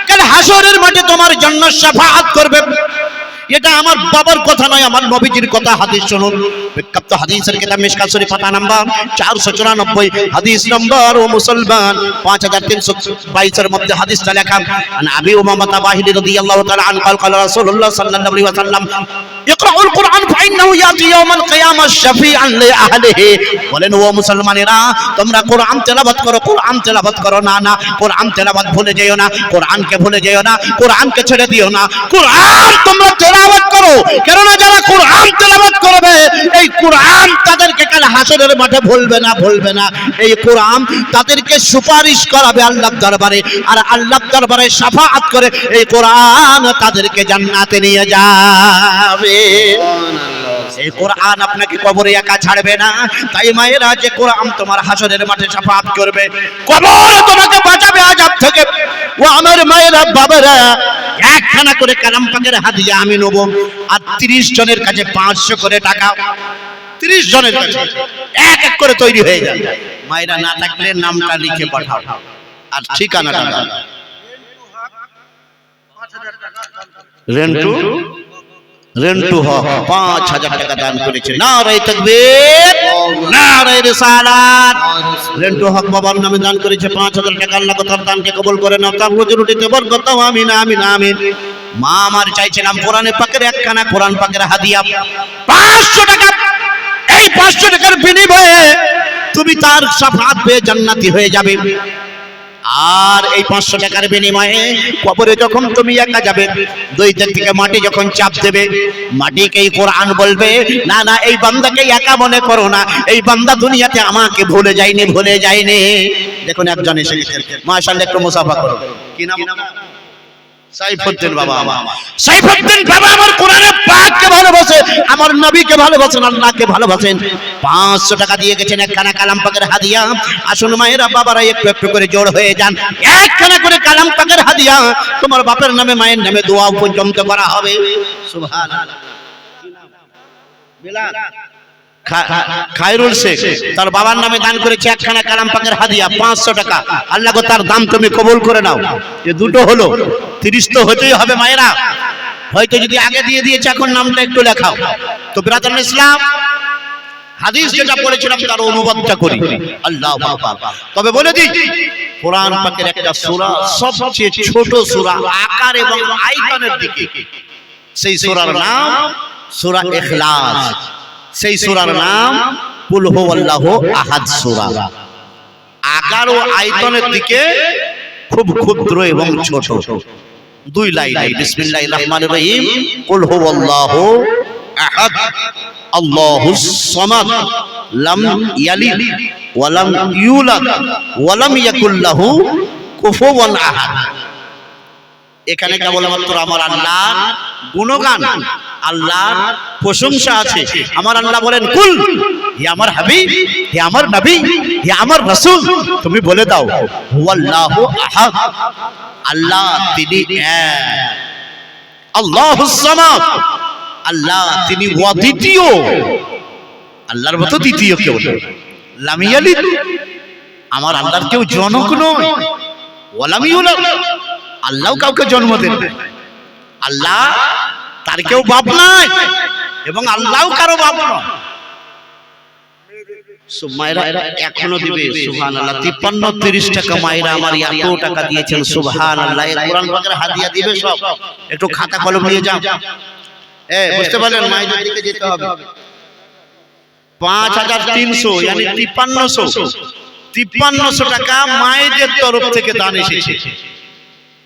কাল হাসরের মাঠে তোমার জন্য শাফাআত করবে। এটা আমার বাবার কথা নয়, আমার নবীজির কথা। হাদিস শুনুন, বিখ্যাত হাদিসের কিতাব মিশকাত শরীফ পাতা নাম্বার 494, হাদিস নাম্বার ও মুসলমান 5322 এর মধ্যে হাদিসটা লেখা। আবি উমামা বাহিনী রাদিয়াল্লাহু তাআলা আন قال رسول الله صلى الله عليه وسلم اقرأوا القرآن فإنه يأتي يوم القيامة شفيعا لأهله। বলেন ও মুসলমানেরা, তোমরা কোরআন তেলাওয়াত করো, কোরআন তেলাওয়াত করো। না, কোরআন তেলাওয়াত ভুলে যেও না, কোরআনকে ভুলে যেও না, কোরআনকে ছেড়ে দিও না। কোরআন তোমরা তেলাওয়াত করো, কেননা যারা কোরআন তেলাওয়াত করবে এই কোরআন তাদেরকে কাল হাসরের মাঠে ভুলবে না। এই কোরআন তাদেরকে সুপারিশ করাবে আল্লাহর দরবারে, আর আল্লাহর দরবারে শাফাআত করে এই কোরআন তাদেরকে জান্নাতে নিয়ে যাবে। এই কোরআন আপনাকে কবরে একা ছাড়বে না। তাই মায়েরা, যে কোরআন তোমার হাসরের মাঠে শাফাআত করবে, কবর তোমাকে বাঁচাবে আযাব থেকে। ও আমার মায়েরা, বাবারা, একখানা করে কালাম পাকের হাদিয়া আমি নেব, আর 30 জনের কাছে 500 করে টাকা। 30 জনের কাছে এক এক করে তৈরি হয়ে যাবে। মায়েরা, না থাকলে নামটা লিখে পাঠাও আর ঠিকানাটা দাও। রেন্টু হক 5000 টাকা দান করেছে। নারায়ে তাকবীর, নারায়ে রিসালাত। রেন্টু হক বাবার নামে দান করেছে 5000 টাকা। আল্লাহ তার দানকে কবুল করে নাও, তার রুজি রুটিতে বরকত দাও, আমিন আমিন আমিন। মা আমার, চাইছিলাম কোরআনে পাকের একখানা কোরআন পাকের হাদিয়া 500 টাকা। এই 500 টাকার বিনিময়ে তুমি তার শাফাআত পেয়ে জান্নাতি হয়ে যাবে। আর এই 500 টাকার বিনিময়ে কবরে যখন তুমি একা যাবে, দুই দিক থেকে মাটি যখন চাপ দেবে, মাটিকে এই কোরআন বলবে, না এই বান্দাকে একা মনে করো না, এই বান্দা দুনিয়াতে আমাকে ভুলে যায়নি। দেখুন একজন এসে গেছেন, মাশাআল্লাহ, একটু মুসাফা করো। কি নাম? সাইফুদ্দিন বাবা। সাইফুদ্দিন বাবা আমার কোরআনে পাককে ভালোবাসে, আমার নবীকে ভালোবাসেন, আল্লাহকে ভালোবাসেন। 500 টাকা দিয়ে গেছেন একখানা কালাম পাকের হাদিয়া। আসুন মায়েরা, বাবারা, একটু একটু করে জোড় হয়ে যান। একখানা করে কালাম পাকের হাদিয়া তোমার বাপের নামে, মায়ের নামে দোয়া পর্যন্ত করা হবে। সুবহানাল্লাহ। বিলাল খায়রুল শেখ তার বাবার নামে দান করেছে একখানা কালাম পাকের হাদিয়া 500 টাকা। আল্লাহ গো, তার দাম তুমি কবুল করে নাও। যে দুটো হলো, 30 তো হতেই হবে মায়েরা। হয়তো যদি আগে দিয়ে দিয়েছে, এখন নামটা একটু লেখাও। তো ব্রাদার ইসলাম, হাদিস যেটা পড়েছিলাম তার অনুবাদটা করি। আল্লাহু আকবার। তবে বলে দিই, কোরআন পাকের একটা সূরা, সবচেয়ে ছোট সূরা আকার এবং আয়তনের দিকে, সেই সূরার নাম সূরা ইখলাস। সেই সূরার নাম কুল হুয়াল্লাহু আহাদ সূরা। আকার ও আয়তনের দিকে খুব ক্ষুদ্র এবং ছোট, দুই লাইন। বিসমিল্লাহির রহমানির রহিম, কুল হুয়াল্লাহু আহাদ আল্লাহুস সামাদ লাম ইয়ালিদ ওয়া লাম ইউলাদ ওয়া লাম ইয়াকুল লাহু কুফুওয়ান আহাদ। এখানে কেবলমাত্র আমার আল্লাহর গুণগান, আল্লাহর প্রশংসা আছে। আমার আল্লাহ বলেন, কুল, হে আমার হাবিব, হে আমার নবী, হে আমার রাসূল, তুমি বলে দাও হুয়াল্লাহু আহাদ, আল্লাহ তিনি এক। আল্লাহুস সামাদ, আল্লাহ তিনি অদ্বিতীয়, আল্লাহর মতো দ্বিতীয় কেউ নেই। লাম ইয়ালিদ, আমার আল্লাহর কেউ জনক নয়। ওয়া লাম ইউলাদ, আল্লাহ কাউকে জন্ম দেন না। আল্লাহ তার কেউ বাপ নাই এবং আল্লাহ কারো বাপ নয়। মায়েরা এখনো দিবে সুবহানাল্লাহ। 53-30 টাকা মায়েরা আমার এত টাকা দিয়েছেন, সুবহানাল্লাহ। এই কোরআন পাকের হাদিয়া দিবে সব। একটু খাতা কলম নিয়ে যাও। বুঝতে পারলেন, মায়েদের দিকে যেতে হবে। 5300 মানে 5300 টাকা মায়েদের তরফ থেকে দান এসেছে।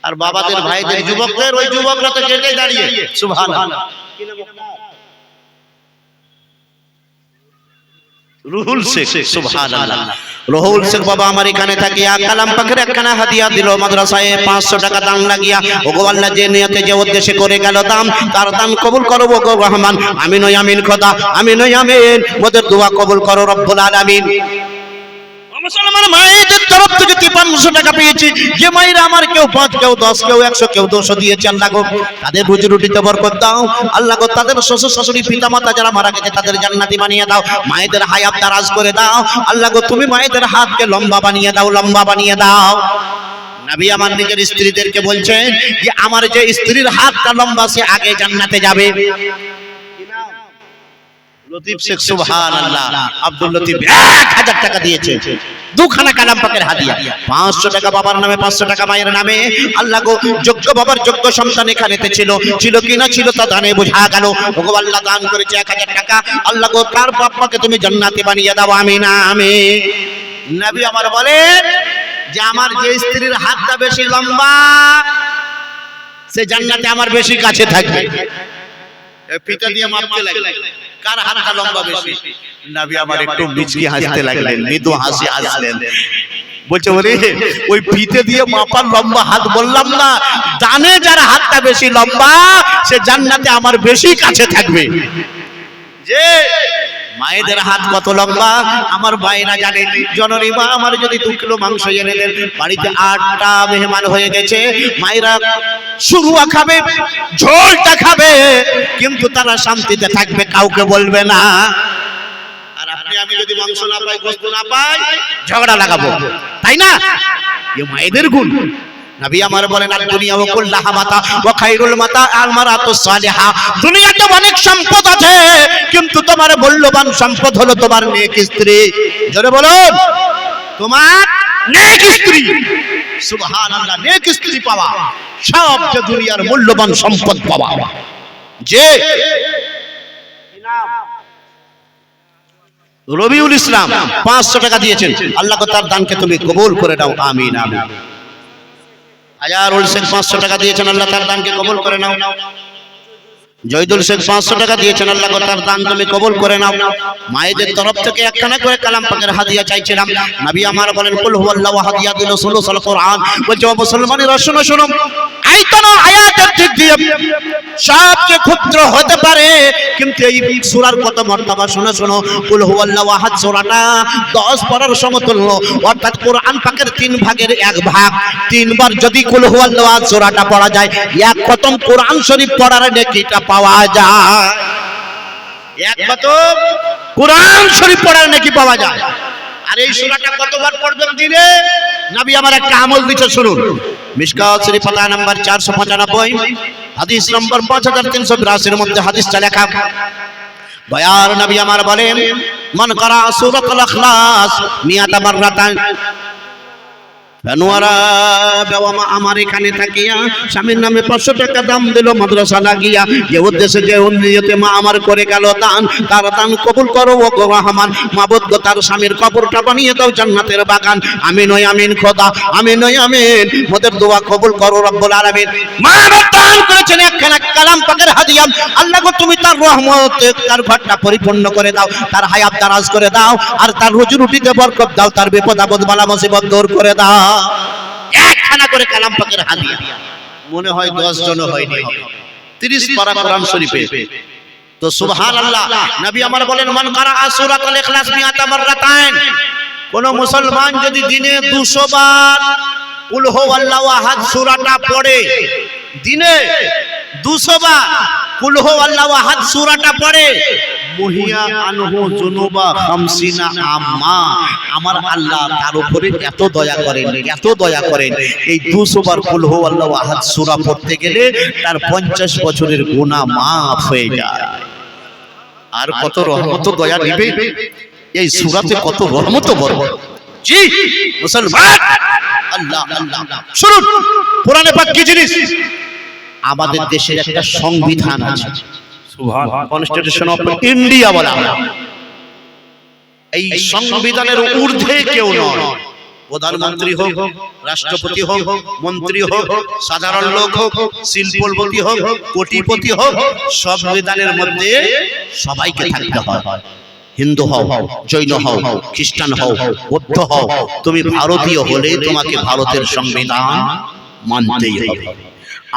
আর বাবাদের, ভাইদের, যুবকদের, ওই যুবকরা তো গেটে দাঁড়িয়ে, সুবহানাল্লাহ। রুহুল শেখ, সুবহানাল্লাহ। রুহুল শেখ বাবা আমার এখানে থাকিয়া কালাম পাকের একখানা হাদিয়া দিল মাদ্রাসায় 500 টাকা দান লাগিয়া। ওগো আল্লাহ, যে নিয়তে যে উদ্দেশ্যে করে গেল দান, তার দান কবুল করো গো রহমান। আমিন ও আমিন খোদা, আমিন ও আমিন। ওদের দোয়া কবুল করো রব্বুল আলামিন। মুসলমান মায়েদের তরফ থেকে 5300 টাকা পেয়েছি। যে মায়েরা আমার কেউ 5, কেউ 10, কেউ 100, কেউ 200 দিয়েছে, আল্লাহ গো তাদের রুজি রুটিতে বরকত দাও। আল্লাহ গো তাদের শ্বশুর শাশুড়ি পিতা মাতা যারা মারা গেছে তাদের জান্নাতি বানিয়ে দাও। মায়েদের হায়াত দারাজ করে দাও। আল্লাহ গো তুমি মায়েদের হাতকে লম্বা বানিয়ে দাও, লম্বা বানিয়ে দাও। নবী আমার নিজের স্ত্রীদেরকে বলছেন যে আমার যে স্ত্রীর হাতটা লম্বা সে আগে জান্নাতে যাবে। লতিফ শেখ, সুবহানাল্লাহ। আব্দুল লতিফ 1000 টাকা দিয়েছে, দুখানা কালাম পাকের হাদিয়া। 500 টাকা বাবার নামে, 500 টাকা মায়ের নামে। আল্লাহ গো যোগ্য বাবার যোগ্য সন্তান এখানেতে ছিল কিনা ছিল তা দানে বোঝা গেল। ওগো আল্লাহ দান করেছে 1000 টাকা। আল্লাহ গো তার বাপ্পাকে তুমি জান্নাতি বানিয়ে দাও, আমিন আমিন। নবী আমার বলেন যে আমার যে স্ত্রীর হাতটা বেশি লম্বা সে জান্নাতে আমার বেশি কাছে থাকবে। পিতা দিয়ে মাপতে লাগবে কার হাতটা লম্বা বেশি। নবী আমার একটু মিচকি হাসতে লাগলেন, মৃদু হাসি হাসলেন। বলছে ওরে ওই ফিতে দিয়ে মাপার লম্বা হাত বললাম না, জানে যার হাতটা বেশি লম্বা সে জান্নাতে আমার বেশি কাছে থাকবে। যে মায়েদের হাত কত লম্বা আমার ভাইরা জানে। জননী মা আমার যদি 2 কিলো মাংস এনে দেন, বাড়িতে 8টা মেহমান হয়ে গেছে, মায়েরা শুরুয়া খাবে, ঝোলটা খাবে, কিন্তু তারা শান্তিতে থাকবে, কাউকে বলবে না। আর আপনি আমি যদি মাংস না পাই, গোশত না পাই, ঝগড়া লাগাবো, তাই না? এই মায়েদের গুণ। নবী আমার বলেন আর দুনিয়া ওয়া কুল্লাহা মাতা ওয়া খায়রুল মাতা আল মারাতুস সালিহা। দুনিয়াতে অনেক সম্পদ আছে, কিন্তু তোমার মূল্যবান সম্পদ হলো তোমার নেক স্ত্রী। জোরে বলুন, তোমার নেক স্ত্রী। সুবহানাল্লাহ। নেক স্ত্রী পাওয়া সবচেয়ে দুনিয়ার মূল্যবান সম্পদ পাওয়া। যে রবিউল ইসলাম 500 টাকা দিয়েছেন, আল্লাহ তার দানকে তুমি কবুল করে দাও, আমিন আমিন। আজারুল শেখ 500 টাকা দিয়েছেন, আল্লাহ তার দানকে কবুল করে নাও। জয়দুল শেখ 500 টাকা দিয়েছেন, আল্লাহ তার দান তুমি কবুল করে নাও। মায়েদের তরফ থেকে একখানা করে কালাম পাকের হাদিয়া চাইছিলাম। নবী আমার বলেন কুল হুয়াল্লাহু হাদিয়া দিল সুলুসুল কোরআন। বলছে ও মুসলমানেরা শোনো শোনো, আয়তন আয়াতের দিক দিয়ে সবচেয়ে ক্ষুদ্র হতে পারে, কিন্তু এই সূরার কত মর্যাদা শোনো শোনো। কুল হুয়াল্লাহু আহাদ সূরাটা 10 পারার সমতুল্য, অর্থাৎ কোরআন পাকের 3 ভাগের 1 ভাগ। 3 বার যদি কুল হুয়াল্লাহু আহাদ সূরাটা পড়া যায়, এক খতম কোরআন শরীফ পড়ার নেকিটা পাওয়া যায়। এক খতম কোরআন শরীফ পড়ার নেকি পাওয়া যায়। আর এই সূরাটা কতবার পড়বেন দিনে? নবী আমার একটা আমল দিতে শুনুন। মিশকাত শরীফ পাতা নাম্বার 495, হাদিস নম্বর 5382 এর মধ্যে হাদিসটা লেখা। দয়ার নবী আমার বলেন মান কারা সূরাতুল ইখলাস মিয়াতা মাররাতান জানুয়ারা বাবা আমার এখানে থাকিয়া স্বামীর নামে 500 টাকা দাম দিল মাদ্রাসা লাগিয়া, যে উদ্দেশ্যে যে নিয়তে মা আমার করে গেল দান, তার দান কবুল করো ও গো রহমান। মাবুদ গো তার স্বামীর কবরটা বানিয়ে দাও জান্নাতের বাগান। আমিন ওই আমিন খোদা, আমিন ওই আমিন। মোদের দোয়া কবুল করো রব্বুল আলামিন। মা আমার দান করেছেন একখানা কালাম পাকের হাদিয়া, আল্লাহ গো তুমি তার রহমতে তার ঘরটা পরিপূর্ণ করে দাও, তার হায়াত দারাজ করে দাও, আর তার রুজি রুটিতে বরকত দাও, তার বিপদ আপদ বালা মুসিবত দূর করে দাও। একখানা করে কালাম পাকের হাদিয়া, মনে হয় 10 জন হয়নি, 30 পারা কোরআন শরীফে। তো সুবহানাল্লাহ, নবী আমার বলেন মান কারা সূরাতুল ইখলাস মিয়াতা মাররাতান, কোন মুসলমান যদি দিনে 200 বার কুল হুয়াল্লাহু আহাদ সূরাটা পড়ে, দিনে 200 বার কুল হুয়াল্লাহু আহাদ সূরাটা পড়ে, মুহিয়া আনহু যুনুবা 50 আম্মা, আমার আল্লাহ তার উপরে এত দয়া করেন, এত দয়া করেন, এই 200 বার কুল হুয়াল্লাহু আহাদ সূরা পড়তে গেলে তার 50 বছরের গুনাহ maaf হয়ে যায়। আর কত রহমত দয়া নিবে এই সূরাতে, কত রহমত বড়। জি মুসলমান, আল্লাহ আল্লাহ শুনুন কোরআনে পাক কি জিনিস। আমাদের দেশের একটা সংবিধান আছে, কনস্টিটিউশন অফ ইন্ডিয়া বলা হয়। এই সংবিধানের ঊর্ধ্বে কেউ নয়, প্রধানমন্ত্রী হোক, রাষ্ট্রপতি হোক, মন্ত্রী হোক, সাধারণ লোক হোক, শিল্পপতি হোক, কোটিপতি হোক, সংবিধানের মধ্যে সবাইকে থাকতে হয়। হিন্দু হও, জৈন হও, খ্রিস্টান হও, বৌদ্ধ হও, তুমি ভারতীয় হলে তোমাকে ভারতের সংবিধান মানতেই হবে।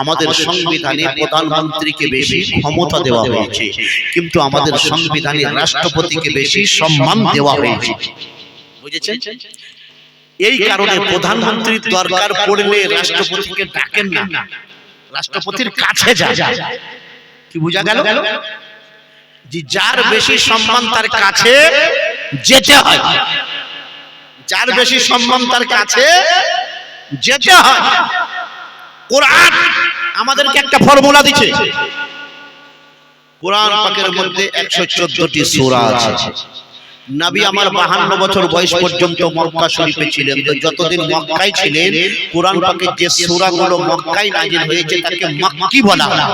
আমাদের সংবিধানে প্রধানমন্ত্রীকে বেশি ক্ষমতা দেওয়া হয়েছে, কিন্তু আমাদের সংবিধানে রাষ্ট্রপতিকে বেশি সম্মান দেওয়া হয়েছে, বুঝেছেন? এই কারণে প্রধানমন্ত্রীর দরকার পড়লে রাষ্ট্রপতিকে ডাকেন না, রাষ্ট্রপতির কাছে যায়। কি বোঝা গেল? যে যার বেশি সম্মান তার কাছে যেতে হয়, যার বেশি সম্মান তার কাছে যেতে হয়। কোরআন আমাদেরকে একটা ফর্মুলা দিচ্ছে। কোরআন পাকের মধ্যে 114টি সূরা আছে। নবী আমার 52 বছর বয়স পর্যন্ত মক্কা শরীফে ছিলেন। তো যতদিন মক্কায় ছিলেন, কোরআন পাকের যে সূরাগুলো মক্কায় নাযিল হয়েছে তাকে মক্কি বলা হয়।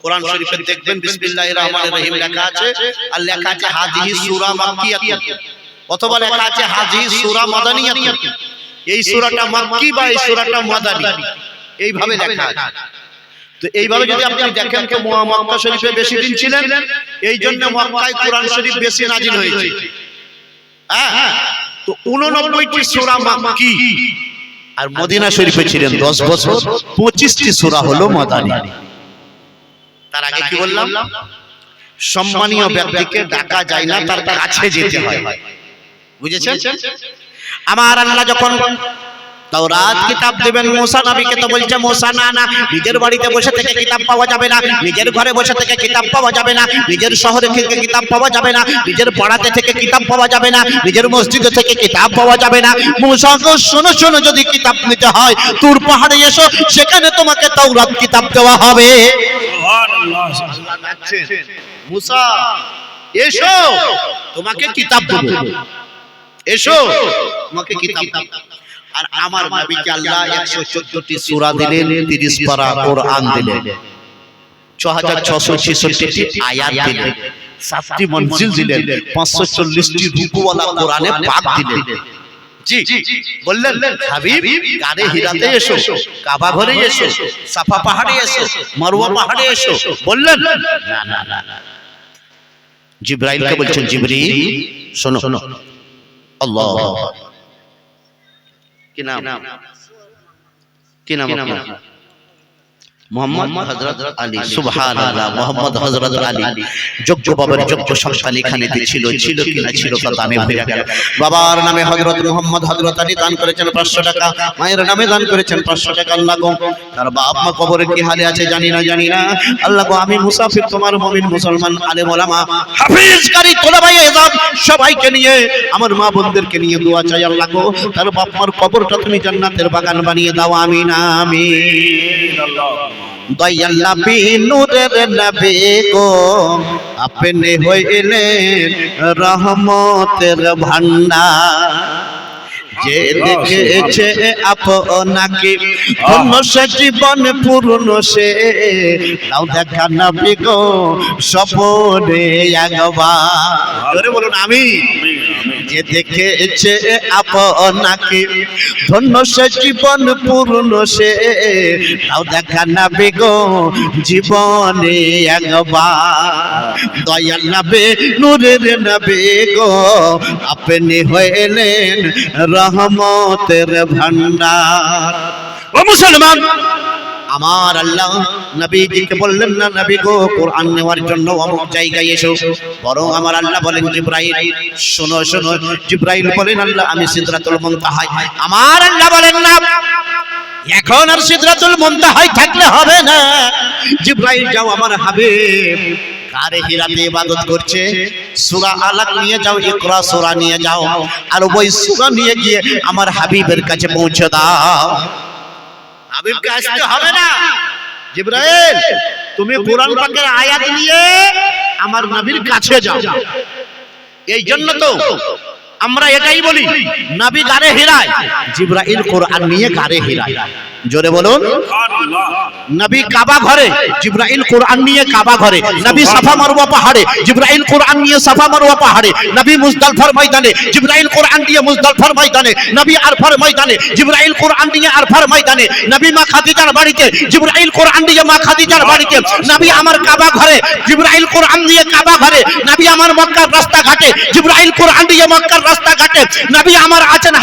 কোরআন শরীফে দেখবেন বিসমিল্লাহির রহমানির রহিম লেখা আছে, আর লেখা আছে হাযিহি সূরা মাক্কিয়াতুন, অথবা লেখা আছে হাযিহি সূরা মাদানিয়াতুন। এই সূরাটা মক্কি বা এই সূরাটা মাদানী, এইভাবে লেখা আছে। তো এইভাবে যদি আপনি দেখেন তো মক্কা শরীফে বেশি দিন ছিলেন, এই জন্য মক্কায় কোরআন শরীফ বেশি নাযিল হয়েছে। হ্যাঁ, তো 89টি সূরা মক্কি, আর মদিনা শরীফে ছিলেন 10 বছর, 25টি সূরা হলো মাদানী। তার আগে কি বললাম? সম্মানীয় ব্যক্তিকে ডাকা যায় না, তার কাছে যেতে হয়, বুঝেছেন? আমার আল্লাহ যখন তাওরাত কিতাব দেবেন মুসা নবীকে, তো বলছে মুসা না না, নিজের বাড়িতে বসে থেকে কিতাব পাওয়া যাবে না, নিজের ঘরে বসে থেকে কিতাব পাওয়া যাবে না, নিজের শহরে থেকে কিতাব পাওয়া যাবে না, নিজের পাড়াতে থেকে কিতাব পাওয়া যাবে না, নিজের মসজিদে থেকে কিতাব পাওয়া যাবে না। মুসা গো শোনো শোনো, যদি কিতাব নিতে হয় তুর পাহাড়ে এসো, সেখানে তোমাকে তাওরাত কিতাব দেওয়া হবে। সুবহানাল্লাহ, আল্লাহ ডাকছেন, মুসা এসো তোমাকে কিতাব দেব, এসো তোমাকে কিতাব দেব। আর আমার নবীকে আল্লাহ 114টি সূরা দিলেন, 30 পারা কোরআন দিলেন, 6666টি আয়াত দিলেন, 7টি মঞ্জিল দিলেন, 540টি রুকুওয়ালা কোরআনে পাক দিলেন। জি বললেন হাবিব গারে হিরাতে এসো, কাবা ঘরে এসো, সাফা পাহাড়ে এসো, মারওয়া পাহাড়ে এসো। বললেন না না না, জিবরাইলকে বলছেন জিবরিল শোনো, আল্লাহ কি নাম, কি নাম আপনার? মোহাম্মদ হযরত আলী। সুবহানাল্লাহ, মোহাম্মদ হযরত আলী যোগ্য বাবার যোগ্য সন্তান এখানে ছিল, ছিল কিনা ছিল তা দানে ভরে গেল। বাবার নামে হযরত মোহাম্মদ হযরত আলী দান করেছেন 500 টাকা, মায়ের নামে দান করেছেন 500 টাকা। আল্লাহ গো তার বাপ মা কবরে কি হালে আছে জানি না, জানি না। আল্লাহ গো আমি মুসাফির, তোমার মুমিন মুসলমান আলেম ওলামা হাফেজ কারি তোলাবায়ে ইজাম সবাইকে নিয়ে, আমার মা বোনদেরকে নিয়ে দোয়া চাই। আল্লাহ গো তার বাপ মার কবরটা তুমি জান্নাতের বাগান বানিয়ে দাও, আমিন আমিন। আল্লাহ দয়াল নবী নূরের নবী গো আপনি হইলেন রহমতের ভান্ডার যে দেখেছে আপনাকে ধন্য সে জীবন পূর্ণ সে তাও দেখা নবী গো স্বপনে একবার জোরে বলুন আমি যে দেখেছে আপনাকে ধন্য সে জীবন পূর্ণ সে তাও দেখা নবী গো জীবনে একবার দয়াল নবী নূরের নবী গো আপনি হইলেন রহমতের ভান্ডার। ও মুসলমান, আমার আল্লাহ নবীজিকে বললেন না নবী গো কোরআন নেওয়ার জন্য অমুক জায়গায় এসো, বরং আমার আল্লাহ বলেন জিবরাইল শোনো শোনো। জিবরাইল বলেন আল্লাহ আমি সিদরাতুল মুনতাহায়। আমার আল্লাহ বলেন না এখন আর সিদরাতুল মুনতাহায় থাকলে হবে না, জিবরাইল যাও আমার হাবিব গারে হিরাতে ইবাদত করছে, সূরা আলাক নিয়ে যাও, ইকরা সূরা নিয়ে যাও, আর ওই সূরা নিয়ে গিয়ে আমার হাবিবের কাছে পৌঁছে দাও। হাবিবকে আসতে হবে না, জিবরাইল তুমি কোরআন পাকের আয়াত নিয়ে আমার নবীর কাছে যাও। এই জন্য তো আমরা এটাই বলি নবী গারে হিরায়, জিবরাইল কোরআন নিয়ে গারে হিরায়। জোরে বলুন নবী কাবা ঘরে, জিবরাইল কোরআন নিয়ে কাবা ঘরে। নবী সাফা মারওয়া পাহাড়ে, জিবরাইল কোরআন নিয়ে সাফা মারওয়া পাহাড়ে। নবী মুজদালিফার ময়দানে, জিবরাইল কোরআন নিয়ে মুজদালিফার ময়দানে। নবী আরফার ময়দানে, জিবরাইল কোরআন নিয়ে আরফার ময়দানে। নবী মা খাদিজার বাড়িতে, জিবরাইল কোরআন নিয়ে মা খাদিজার বাড়িতে। নবী আমার কাবা ঘরে, জিবরাইল কোরআন নিয়ে কাবা ঘরে। নবী আমার মক্কার রাস্তাঘাটে, জিবরাইল কোরআন নিয়ে মক্কার রাস্তাঘাটে। নবী আমার আছেন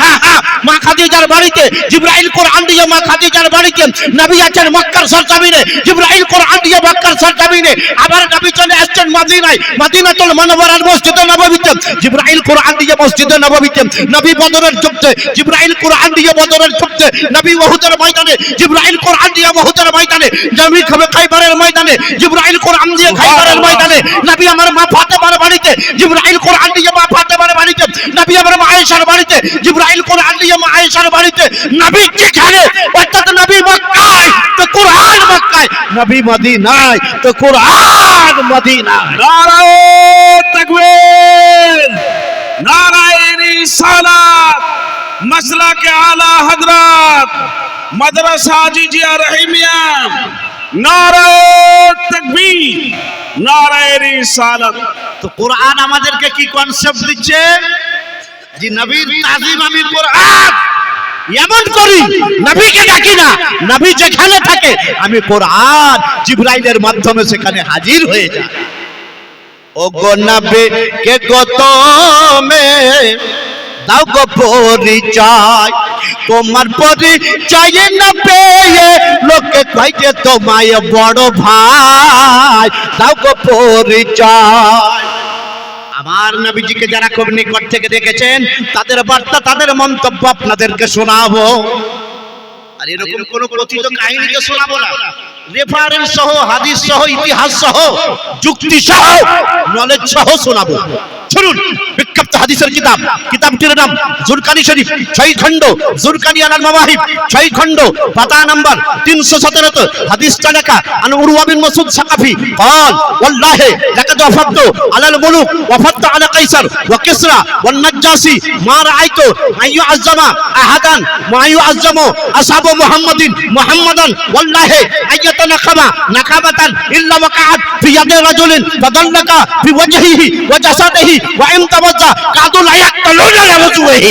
মা খাদিজার বাড়িতে, জিবরাইল কোরআন নিয়ে মা খাদিজার বাড়িতে। নবী আছেন মক্কার সরজমিনে, জিবরাইল কোরআন নিয়ে মক্কার সরজমিনে। আবার নবী চলে আসছেন মদিনায়, মদিনাতুল মুনাওয়ারার মসজিদে নববীতে, জিবরাইল কোরআন নিয়ে মসজিদে নববীতে। নবী বদরের যুদ্ধে, জিবরাইল কোরআন নিয়ে বদরের যুদ্ধে। নবী উহুদের ময়দানে, জিবরাইল কোরআন নিয়ে উহুদের ময়দানে। নবী খাইবারের ময়দানে, জিবরাইল কোরআন নিয়ে খাইবারের ময়দানে। নবী আমার মা ফাতেমার বাড়িতে, জিবরাইল কোরআন নিয়ে মা ফাতেমার বাড়িতে। নবী আমার মা আয়েশার বাড়িতে, জিবরাইল কোরআন নিয়ে মা আয়েশার বাড়িতে। নবী যেখানে অর্থাৎ নবী মক্কায় তো কোরআন মক্কায়, নবী মদিনায় তো কোরআন মদিনায়। নারায়ে তাকবীর, নারায়ে রিসালাত, মাসলাকে আলা হযরত মাদ্রাসা জিজিয়া রহিমিয়া। নারায়ে তাকবীর, নারায়ে রিসালাত। তো কোরআন আমাদেরকে কি কনসেপ্ট দিচ্ছে যে নবীর তাজিম আমি কোরআন এমন করি, নবীকে ডাকি না, নবী যেখানে থাকে আমি কোরআন জিবরাইলের মাধ্যমে সেখানে হাজির হয়ে যাই। ও গো নবী কে গতমে দাও গো পরিচয়, তোমার পরিচয় না পেয়ে লোকে কয় যে তোমায় বড় ভাই, দাও গো পরিচয়। আমার নবীজিকে যারা খুব নিকট থেকে দেখেছেন তাদের বার্তা তাদের মন্তব্য আপনাদেরকে শোনাবো। আর এরকম কোন কথিত কাহিনীকে শোনাবো না, রেফারেন্স সহ, হাদিস সহ, ইতিহাস সহ, যুক্তি সহ, নলেজ সহ শোনাবো। শুনুন বিখ্যাত হাদিসের কিতাব, কিতাবটির নাম জুরকানি শরীফ, 6 খণ্ড, জুরকানি আলাল মাওয়াহিব, 6 খণ্ড, পাতা নাম্বার 317। হাদিসটা লেখা আন উরওয়া বিন মাসউদ সাকাফি قال والله لقد وفدت على الملوك وفدت على قيصر وكسرى والنجاشي ما رايت ان يعظم احدا ما يعظم اصحاب محمد محمدا والله ان يتنخم نخامه الا وقعت في يد رجل فدلك في وجهه وجسده وان توجه قالوا لا يقتلون على وجهه।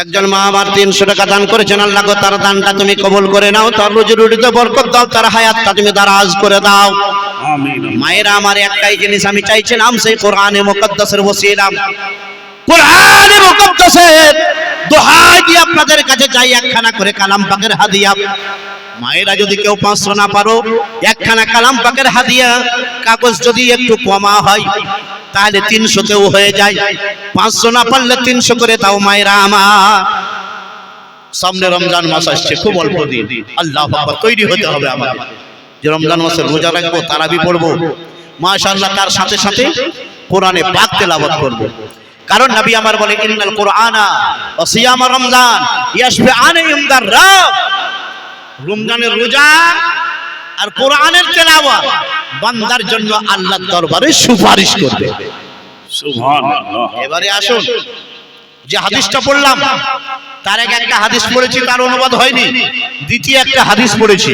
একজন মা আমার 300 টাকা দান করেছেন, আল্লাহ গো তার দানটা তুমি কবুল করে নাও, তার রুজি রুটিতে বরকত দাও, তার হায়াতটা তুমি দারাজ করে দাও। আমিন। মায়েরা আমার একটাই জিনিস আমি চাইছিলাম, সেই কোরআনে মুকদ্দাসের ওসিলা, কোরআনে মুকদ্দাসের দোহাই দিয়ে আপনাদের কাছে চাই একখানা করে কালাম পাকের হাদিয়া। মায়েরা যদি কেউ 500 না পারো, একখানা কালাম পাকের হাদিয়া, কাগজ যদি একটু কমা হয় তাহলে 300তেও হয়ে যায়। 500 না পারলে 300 করে দাও মায়েরা আমার। সামনে রমজান মাস আসছে, খুব অল্প দিন, আল্লাহু আকবার, তৈরি হতে হবে আমাদের যে রমজান মাসে রোজা রাখবো, তারাবি পড়বো, মাশাআল্লাহ, তার সাথে সাথে কোরআনে পাক তেলাওয়াত করব। কারণ নবী আমার বলে ইন্নাল কুরআনা ওয়া সিয়াম রমজান ইয়াশফিআনি ইনদার রাব। রমজানের রোজা আর কোরআনের তেলাওয়াত বান্দার জন্য আল্লাহর দরবারে সুপারিশ করবে। সুবহানাল্লাহ। এবারে আসুন, যে হাদিসটা পড়লাম তার আগে একটা হাদিস পড়েছি, তার অনুবাদ হয়নি, দ্বিতীয় একটা হাদিস পড়েছি।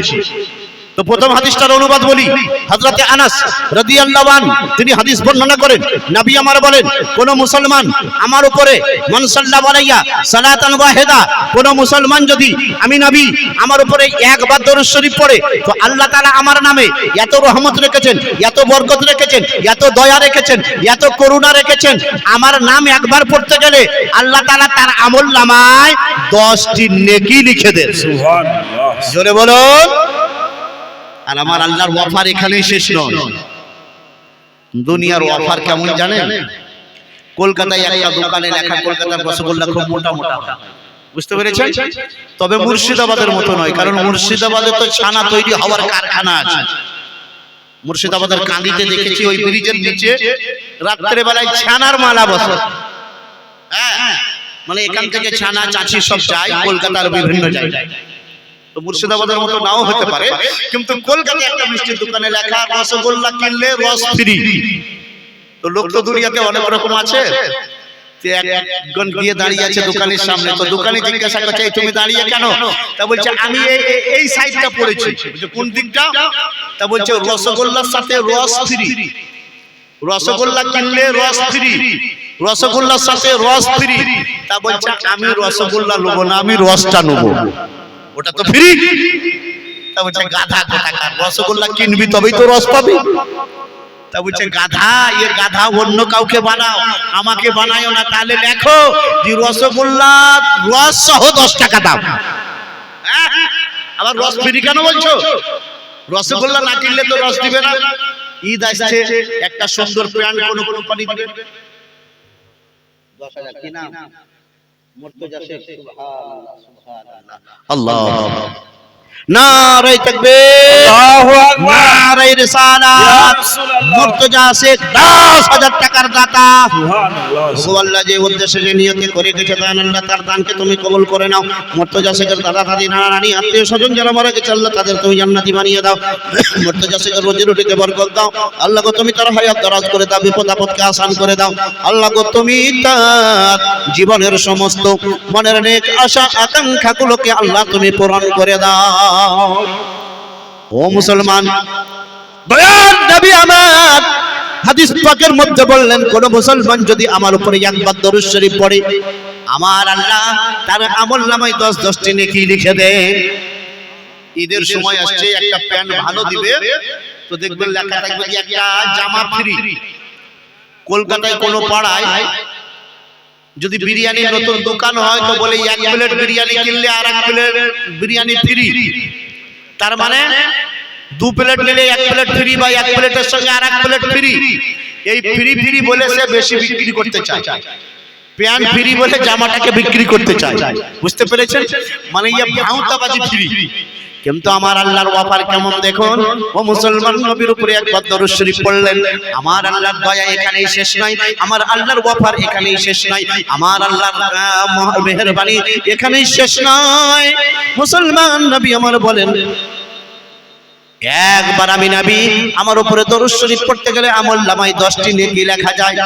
তো প্রথম হাদিসটার অনুবাদ বলি। হযরতে আনাস রাদিয়াল্লাহু আনহু তিনি হাদিস বর্ণনা করেন, নবী আমার বলেন, কোন মুসলমান আমার উপরে মান সাল্লাল্লাহু আলাইহি সালাতান ওয়াহিদা, কোন মুসলমান যদি আমি নবী আমার উপরে একবার দরুদ শরীফ পড়ে, তো আল্লাহ তাআলা আমার নামে এত রহমত রেখেছেন, এত বরকত রেখেছেন, এত দয়া রেখেছেন, এত করুণা রেখেছেন। আমার নাম একবার পড়তে গেলে আল্লাহ তাআলা তার আমলনামায় 10টি নেকি লিখে দেন। সুবহানাল্লাহ। জোরে বলুন। আর আমার আল্লাহর অফার এখানেই শেষ নয়, দুনিয়ার অফার কেমন জানেন? কলকাতায় একটা দোকানে লেখা কলকাতার রসগোল্লা খুব মোটা মোটা, বুঝতে পেরেছেন? তবে মুর্শিদাবাদের মতো নয়, কারণ মুর্শিদাবাদে তো ছানা তৈরি হওয়ার কারখানা আছে। মুর্শিদাবাদের কান্দিতে দেখেছি ওই ব্রিজের নিচে রাত্রে বেলায় ছানার মালা বসে। হ্যাঁ, মানে এখান থেকে ছানা চাচি সব যায় কলকাতার বিভিন্ন জায়গায়। তো মুর্শিদাবাদের মতো নাও হতে পারে, কিন্তু কলকাতায় একটা মিষ্টির দোকানে লেখা রসগোল্লা কিনলে রস ফ্রি। তো লোক তো দুনিয়াতে অনেক রকম আছে। একজন গিয়ে দাঁড়িয়ে আছে দোকানের সামনে, তো দোকানে জিজ্ঞাসা করছে তুমি দাঁড়িয়ে কেন? তা বলছে আমি এই সাইডটা পড়েছি। কোন দিকটা? তা বলছে রসগোল্লার সাথে রস ফ্রি, রসগোল্লা কিনলে রস ফ্রি, রসগোল্লার সাথে রস ফ্রি। তা বলছে আমি রসগোল্লা নেবো না, আমি রসটা নেবো, ওটা তো ফ্রি। তা বলছে গাধা কোথাকার, রসগোল্লা কিনবি তবেই তো রস পাবি। তা বলছে গাধা, গাধা অন্য কাউকে বানাও, আমাকে বানায়ও না। তাহলে দেখো যে রসগোল্লা রস সহ 10 টাকা দাম। আবার রস ফ্রি কেন বলছো? রসগোল্লা না কিনলে তো রস দিবে না। ঈদ আসছে, একটা সুন্দর প্যান্ট কোন কোম্পানি দিবে 10,000 কি নাম? মুর্তজা শেখ। সুবহানাল্লাহ, সুবহানাল্লাহ, আল্লাহ। নারে তাকবীর, আল্লাহু আকবার, নারে রিসালাত। মুর্তজা শেখ 10,000 টাকার দাতা। সুবহানাল্লাহ। ওগো আল্লাহ, যে উদ্দেশ্যে যে নিয়তে করে গেছে দান, আল্লাহ তার দানকে তুমি কবুল করে নাও। মুর্তজা শেখের দাদা দাদি নানা নানি আত্মীয় স্বজন যারা মারা গেছে আল্লাহ তাদের তুমি জান্নাতি বানিয়ে দাও। মুর্তজা শেখের রুজি রুটিতে বরকত দাও। আল্লাহ গো তুমি তার হায়াত দরাজ করে দাও, বিপদ আপদকে আসান করে দাও। আল্লাহ গো তুমি তার জীবনের সমস্ত মনের নেক আশা আকাঙ্ক্ষাগুলোকে আল্লাহ তুমি পূরণ করে দাও। ও মুসলমান, দয়ার নবী আমার হাদিস পাকের মধ্যে বললেন, কোন মুসলমান যদি আমার উপরে একবার দরুদ শরীফ পড়ে, আমার আল্লাহ তার আমলনামায় 10টি নেকি লিখে দেন। ঈদের সময় আসছে, একটা প্যান্ট ভালো দিবে, তো দেখবেন লেখা থাকবে যে একটা জামা ফ্রি। কলকাতায় কোন পাড়ায় যদি বিরিয়ানির নতুন দোকান হয়, তো বলে 1 প্লেট বিরিয়ানি কিনলে আর 1 প্লেট বিরিয়ানি ফ্রি। তার মানে 2 প্লেট নিলে 1 প্লেট ফ্রি, বা 1 প্লেটের সঙ্গে আর 1 প্লেট ফ্রি। এই ফ্রি ফ্রি বলে সে বেশি বিক্রি করতে চায়, প্যান্ট ফ্রি বলে জামাটাকে বিক্রি করতে চায়। বুঝতে পেরেছেন? মানে ভাউতাবাজি ফ্রি। কিন্তু আমার আল্লাহর ওয়াফার কেমন দেখুন। ও মুসলমান, নবীর উপরে একবার দরুদ শরীফ পড়লেন, আমার আল্লাহর দয়া এখানেই শেষ নয়, আমার আল্লাহর ওয়াফার এখানেই শেষ নয়, আমার আল্লাহর মেহেরবানি এখানেই শেষ নয়। মুসলমান, নবী আমার বলেন, একবার আমি নবী আমার উপরে দরুদ শরীফ পড়তে গেলে আমলনামায় 10টি নেকি লেখা যায়,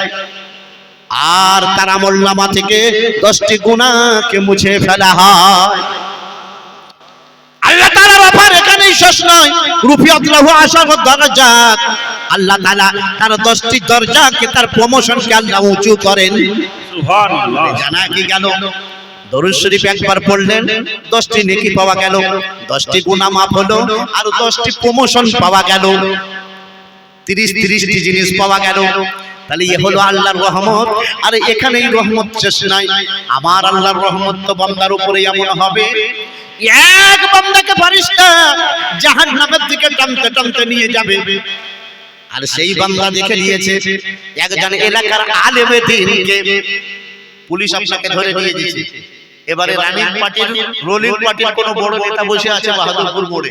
আর তার আমলনামা থেকে 10টি গুনাহকে মুছে ফেলা হয়। আল্লাহ তাআলার অফার এখানেই শেষ নয়, রুফিয়াত লাহু আশারু দারাজাত। আল্লাহ তাআলা তার 10টি দরজাকে, তার প্রমোশনকে আল্লাহ উঁচু করেন। সুবহানাল্লাহ। জানা কি গেল? দরুদ শরীফ একবার পড়লেন, 10টি নেকি পাওয়া গেল, 10টি গুনাহ মাফ হলো, আর 10টি প্রমোশন পাওয়া গেল, 30টি জিনিস পাওয়া গেল। তাহলে এ হলো আল্লাহর রহমত। আর এখানেই রহমত শেষ নাই, আমার আল্লাহর রহমত তো বান্দার উপরে এমন হবে, এক বান্দাকে ফেরেশতা জাহান্নামের দিকে টানতে টানতে নিয়ে যাবে। আর সেই বান্দা দেখে নিয়েছে একজন এলাকার আলেমে দ্বীনকে পুলিশ আপনাকে ধরে নিয়ে দিয়েছে। এবারে রানিং পার্টির, রোলিং পার্টির কোন বড় নেতা বসে আছে বাহাদুরপুর মোড়ে,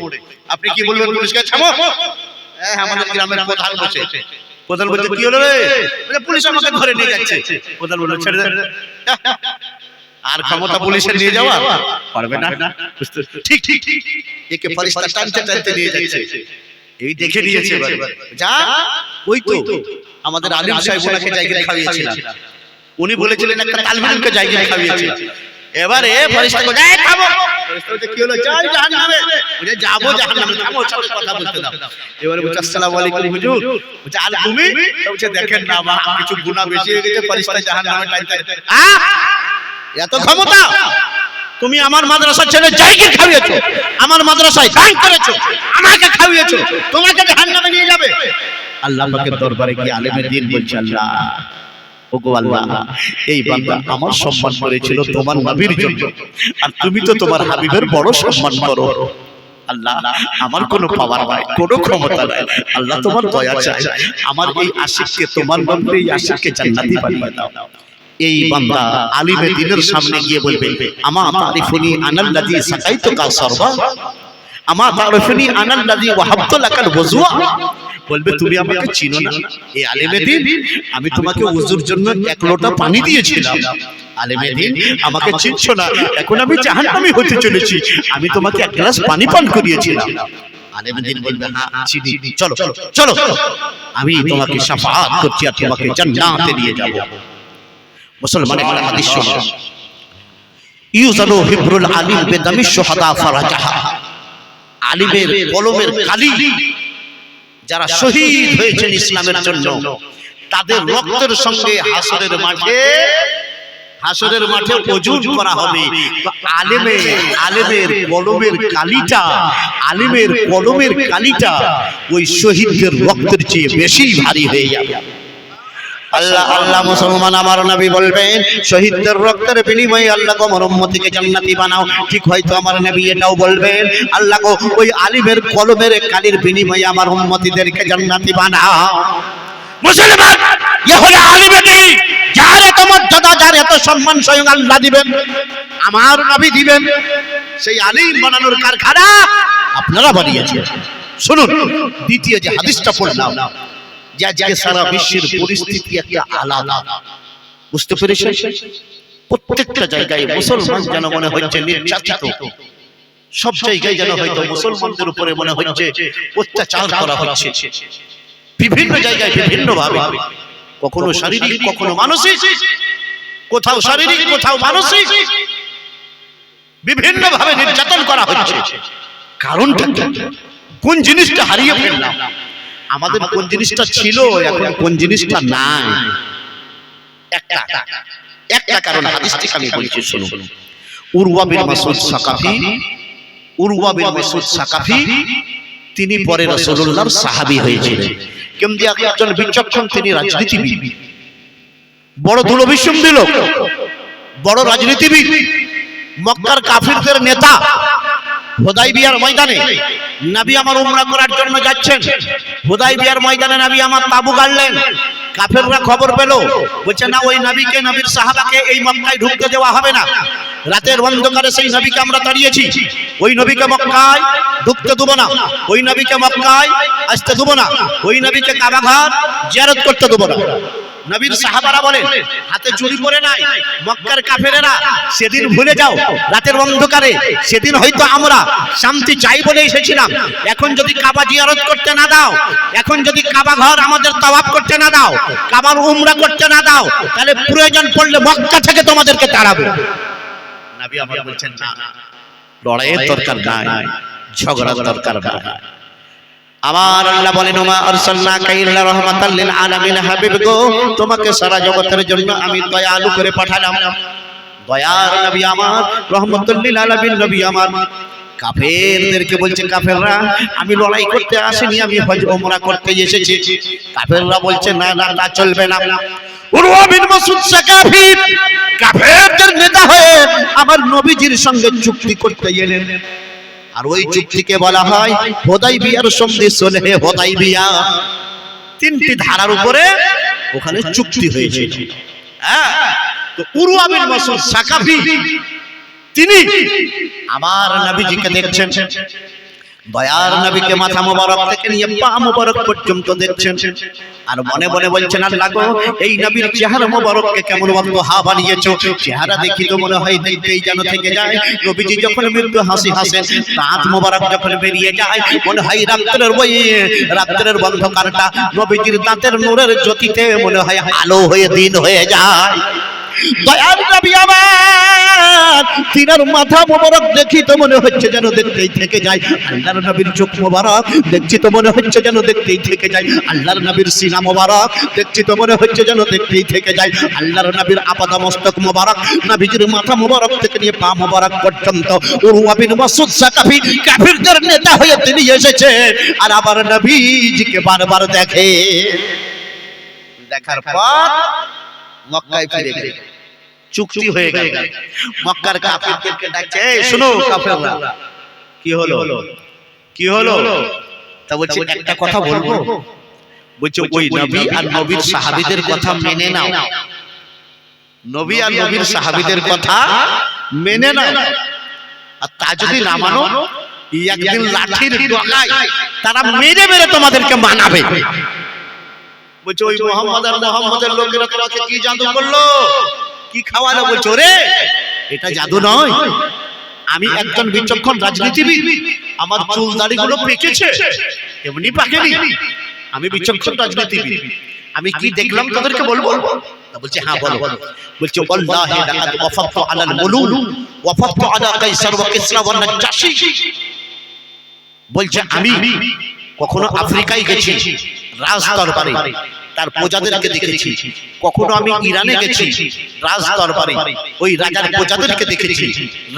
আপনি কি বলবেন? পুলিশকে ছামো, আমাদের গ্রামের প্রধান বসে, প্রধান বলছে কি হলো রে? বলে পুলিশ আমাকে ধরে নিয়ে যাচ্ছে। প্রধান বলল ছেড়ে দে, আর ক্ষমতা পুলিশের নিয়ে যাওয়া পারবে না। ঠিক ঠিক ঠিক, একে ফেরেশতা টানতে টানতে নিয়ে যাচ্ছে। এই দেখে নিয়েছে এবারে, যা ওই তো আমাদের আলিম সাহেব ওনাকে জায়গা খাইয়েছিলেন, উনি বলেছিলেন একটা তালবিলকে জায়গা খাইয়েছে। এবারে ফেরেশতা বলে এই থামো। ফেরেশতা বলে কি হলো? যাই জাহান্নামে। বলে যাবো জাহান্নামে, থামো, সাথে কথা বলতে দাও। এবারে বলছে আসসালামু আলাইকুম হুজুর। বলছে আর তুমি? বলছে দেখেন না আমার কিছু গুনাহ বেশি হয়ে গেছে, ফেরেশতা জাহান্নামে টানতে। এত ক্ষমতা? তুমি আমার মাদ্রাসার ছেলে জায়গা খাইয়েছো, আমার মাদ্রাসায় দান করেছো, আমাকে খাইয়েছো, তোমাকে জাহান্নামে নিয়ে যাবে? আল্লাহ পাকের দরবারে কি আলেমের দিন বলছে আল্লাহ, ওগো আল্লাহ, এই বান্দা আমার সম্মান করেছিল তোমার নবীর জন্য, আর তুমি তো তোমার হাবিবের বড় সম্মান করো। আল্লাহ আমার কোনো পাওয়ার নাই, কোনো ক্ষমতা নাই, আল্লাহ তোমার দয়া চাই, আমার এই আশিককে, তোমার নবীর এই আশিককে জান্নাতি বানিয়ে দাও। এই বান্দা আলিমে দ্বীনের সামনে গিয়ে বলবে আমা তারিফুনি আনাল্লাযী সাকাইতুকা সারবা, আমা তারিফুনি আনাল্লাযী ওয়াহাবতু লাকাল ওযুয়া। বলবে তুমি আমাকে চিনো না? এই আলিমে দ্বীন, আমি তোমাকে ওযুর জন্য এক লোটা পানি দিয়েছিলাম। আলিমে দ্বীন, আমাকে চিনছো না? এখন আমি জাহান্নামী হতে চলেছি, আমি তোমাকে এক গ্লাস পানি পান করিয়েছিলাম। আলিমে দ্বীন বলবে হ্যাঁ চিনি, চলো চলো, আমি তোমাকে শাফাআত করছি আর তোমাকে জান্নাতে নিয়ে যাব। মুসলমানের হাদিস শোনো, ইউজানু হিব্রুল আলিম বিদামি শুহাদা ফারাজাহা। আলিমের কলমের কালি যারা শহীদ হয়েছেন ইসলামের জন্য, তাদের রক্তের সঙ্গে হাসরের মাঠে ওজন করা হবে। তো আলেমের কলমের কালিটা ওই শহীদদের রক্তের চেয়ে বেশি ভারী হয়ে যাবে। আল্লাহ আল্লাহ মুসলমান আমার নবী বলবেন শহীদদের রক্তের বিনিময়ে আল্লাহ গো আমার উম্মতিকে জান্নাতি বানাও। ঠিক হয়তো আমার নবী এটাও বলবেন আল্লাহ গো ওই আলিমের কলমের কালির বিনিময়ে আমার উম্মতিদেরকে জান্নাতি বানাও। মুসলমান, এ হলো আলিমের দিন, যার এত মর্যাদা, যার এত সম্মান স্বয়ং আল্লাহ দিবেন, আমার নবী দিবেন। সেই আলিম বানানোর কারখানা আপনারা বানিয়েছেন। শুনুন দ্বিতীয় যে হাদিসটা পড়লাম, যে আজকে সারা বিশ্বের পরিস্থিতি একটা আলাদা, বুঝতে পেরেছেন? প্রত্যেকটা জায়গায় মুসলমান যেন মনে হচ্ছে নির্যাতিত, সব জায়গায় যেন হয়তো মুসলমানদের উপরে মনে হচ্ছে অত্যাচার করা হচ্ছে। বিভিন্ন জায়গায় বিভিন্ন ভাবে, কখনো শারীরিক, কখনো মানসিক, কোথাও শারীরিক, কোথাও মানসিক, বিভিন্ন ভাবে নির্যাতন করা হচ্ছে। কারণটা কোন জিনিসটা হারিয়ে ফেললাম? আমাদের কোন জিনিসটা ছিল, এখন কোন জিনিসটা নাই? একটা কারণ হাদিস থেকে আমি বলছি, শুনুন। উরওয়া বিন মাসউদ সাকাফি তিনি পরে রাসূলুল্লাহর সাহাবী হয়েছিলেন। কিন্তু একজন বিচক্ষণ, তিনি রাজনীতিবিদ, বড় দূরভিসন্ধি লোক, বড় রাজনীতিবিদ, মক্কার কাফিরদের নেতা। হুদাইবিয়ার ময়দানে নবী আমার উমরা করার জন্য যাচ্ছেন। হুদাইবিয়ার ময়দানে নবী আমার তাবু গাড়লেন। কাফেররা খবর পেল, বলছে না ওই নবীকে, নবীর সাহাবাকে এই মক্কায় ঢুকতে দেওয়া হবে না। রাতের অন্ধকারে সেই নবীকে আমরা তাড়িয়েছি, ওই নবীকে মক্কায় ঢুকতে দেব না, ওই নবীকে মক্কায় আসতে দেব না, ওই নবীকে কাবা ঘর জিয়ারত করতে দেব না। নবীর সাহাবারা বলেন হাতে চুরি পরে নাই, মক্কার কাফেরেরা সেদিন ভুলে যাও, রাতের অন্ধকারে সেদিন হয়তো আমরা শান্তি চাই বলে এসেছিলাম। এখন যদি কাবা জিয়ারত করতে না দাও, এখন যদি কাবা ঘর আমাদের তাওয়াফ করতে না দাও, কাবার উমরা করতে না দাও, তাহলে প্রয়োজন পড়লে মক্কা থেকে তোমাদেরকে তাড়াবো। নবী আমার বলছেন না, লড়াইয়ের দরকার নাই, ঝগড়ার দরকার নাই। আমার আল্লাহ বলেন ওমা আরসালনাকা ইল্লা রাহমাতাল লিল আলামিন, হাবিব গো তোমাকে সারা জগতের জন্য আমি দয়ালু করে পাঠালাম। দয়ার নবী আমার, রহমাতুল লিল আলামিন নবী আমার। কাফেরদেরকে বলছে কাফেররা আমি লড়াই করতে আসিনি, আমি হজ ওমরা করতে এসেছি। কাফেররা বলছে না না তা চলবে না। উরওয়া বিন মাসউদ সাকাফি কাফেরদের নেতা হয়ে আমার নবীজির সঙ্গে চুক্তি করতে এলেন। আর ওই চুক্তিকে বলা হয় হুদাইবিয়ার সন্ধি, সুলহে হুদাইবিয়া। তিনটি ধারার উপরে ওখানে চুক্তি হয়েছিল। হ্যাঁ, তো উরওয়া বিন মাসউদ সাকাফি তিনি আমার নবীজিকে দেখছেন, দয়ার নবীকে মাথা মোবারক থেকে নিয়ে পা মোবারক পর্যন্ত দেখছেন আর মনে মনে বলছেন আল্লাহ গো এই নবীর চেহারা মোবারককে কেমন হা বানিয়েছো, চেহারা দেখি তো মনে হয় দেখতেই যেন থেকে যায়। নবীজি যখন মৃত্যু হাসি হাসেন, দাঁত মোবারক যখন বেরিয়ে যায় মনে হয় রাত্রের বন্ধকারটা নবীজির দাঁতের নূরের জ্যোতিতে মনে হয় আলো হয়ে দিন হয়ে যায়। দয়ার নবী আমার তিনার মাথা মোবারক দেখি তো মনে হচ্ছে যেন দেখতেই থেকে যায়। আল্লাহর নবীর চোখ মোবারক দেখছি তো মনে হচ্ছে যেন দেখতেই থেকে যায়। আল্লাহর নবীর সিনা মোবারক দেখছি তো মনে হচ্ছে যেন দেখতেই থেকে যায়। আল্লাহর নবীর আপাদা মস্তক মোবারক, নবীজির মাথা মোবারক থেকে নিয়ে পা মোবারক পর্যন্ত উরওয়া বিন মাসউদ সাকাফি কাফিরদের নেতা হয়ে তিনি এসেছে আর আবার নবীজিকে বারবার দেখে। দেখার পর মক্কায় ফিরে গেল, চুক্তি হয়ে গেল। মক্কার কাফিরদেরকে ডাকছে, এই শুনো কাফেররা, কি হলো কি হলো? তা বলছে একটা কথা বলবো। বলছে ওই নবী আর নবীর সাহাবীদের কথা মেনে নাও, নবী আর নবীর সাহাবীদের কথা মেনে নাও, আর তা যদি না মানো একদিন লাঠির ডগায় তারা মেরে মেরে তোমাদেরকে মানাবে। বলছে ওই মোহাম্মদ আর মোহাম্মদের লোকেরা তোমাকে কি জাদু করলো, কি খাওয়ালো? বলছো রে এটা জাদু নয়, আমি একজন বিচক্ষণ রাজনীতিবিদ, আমার চুল দাড়িগুলো পেকেছে, এমনি পাকেনি, আমি বিচক্ষণ রাজনীতিবিদ, আমি কি দেখলাম তোদেরকে বলবো? বলছে হ্যাঁ বলো। বলছে ওয়াল্লাহি লাকাদ ওয়াফাতু আলাল মুলুক ওয়াফাতু আলা কাইসার ওয়া কিসরা ওয়া নাজাশি। বলছে আমি কখনো আফ্রিকায় গেছি রাজ দরবারে, তার প্রজাদেরকে দেখেছি। কখনো আমি ইরানে গেছি রাজ দরবারে, ওই রাজার প্রজাদেরকে দেখেছি,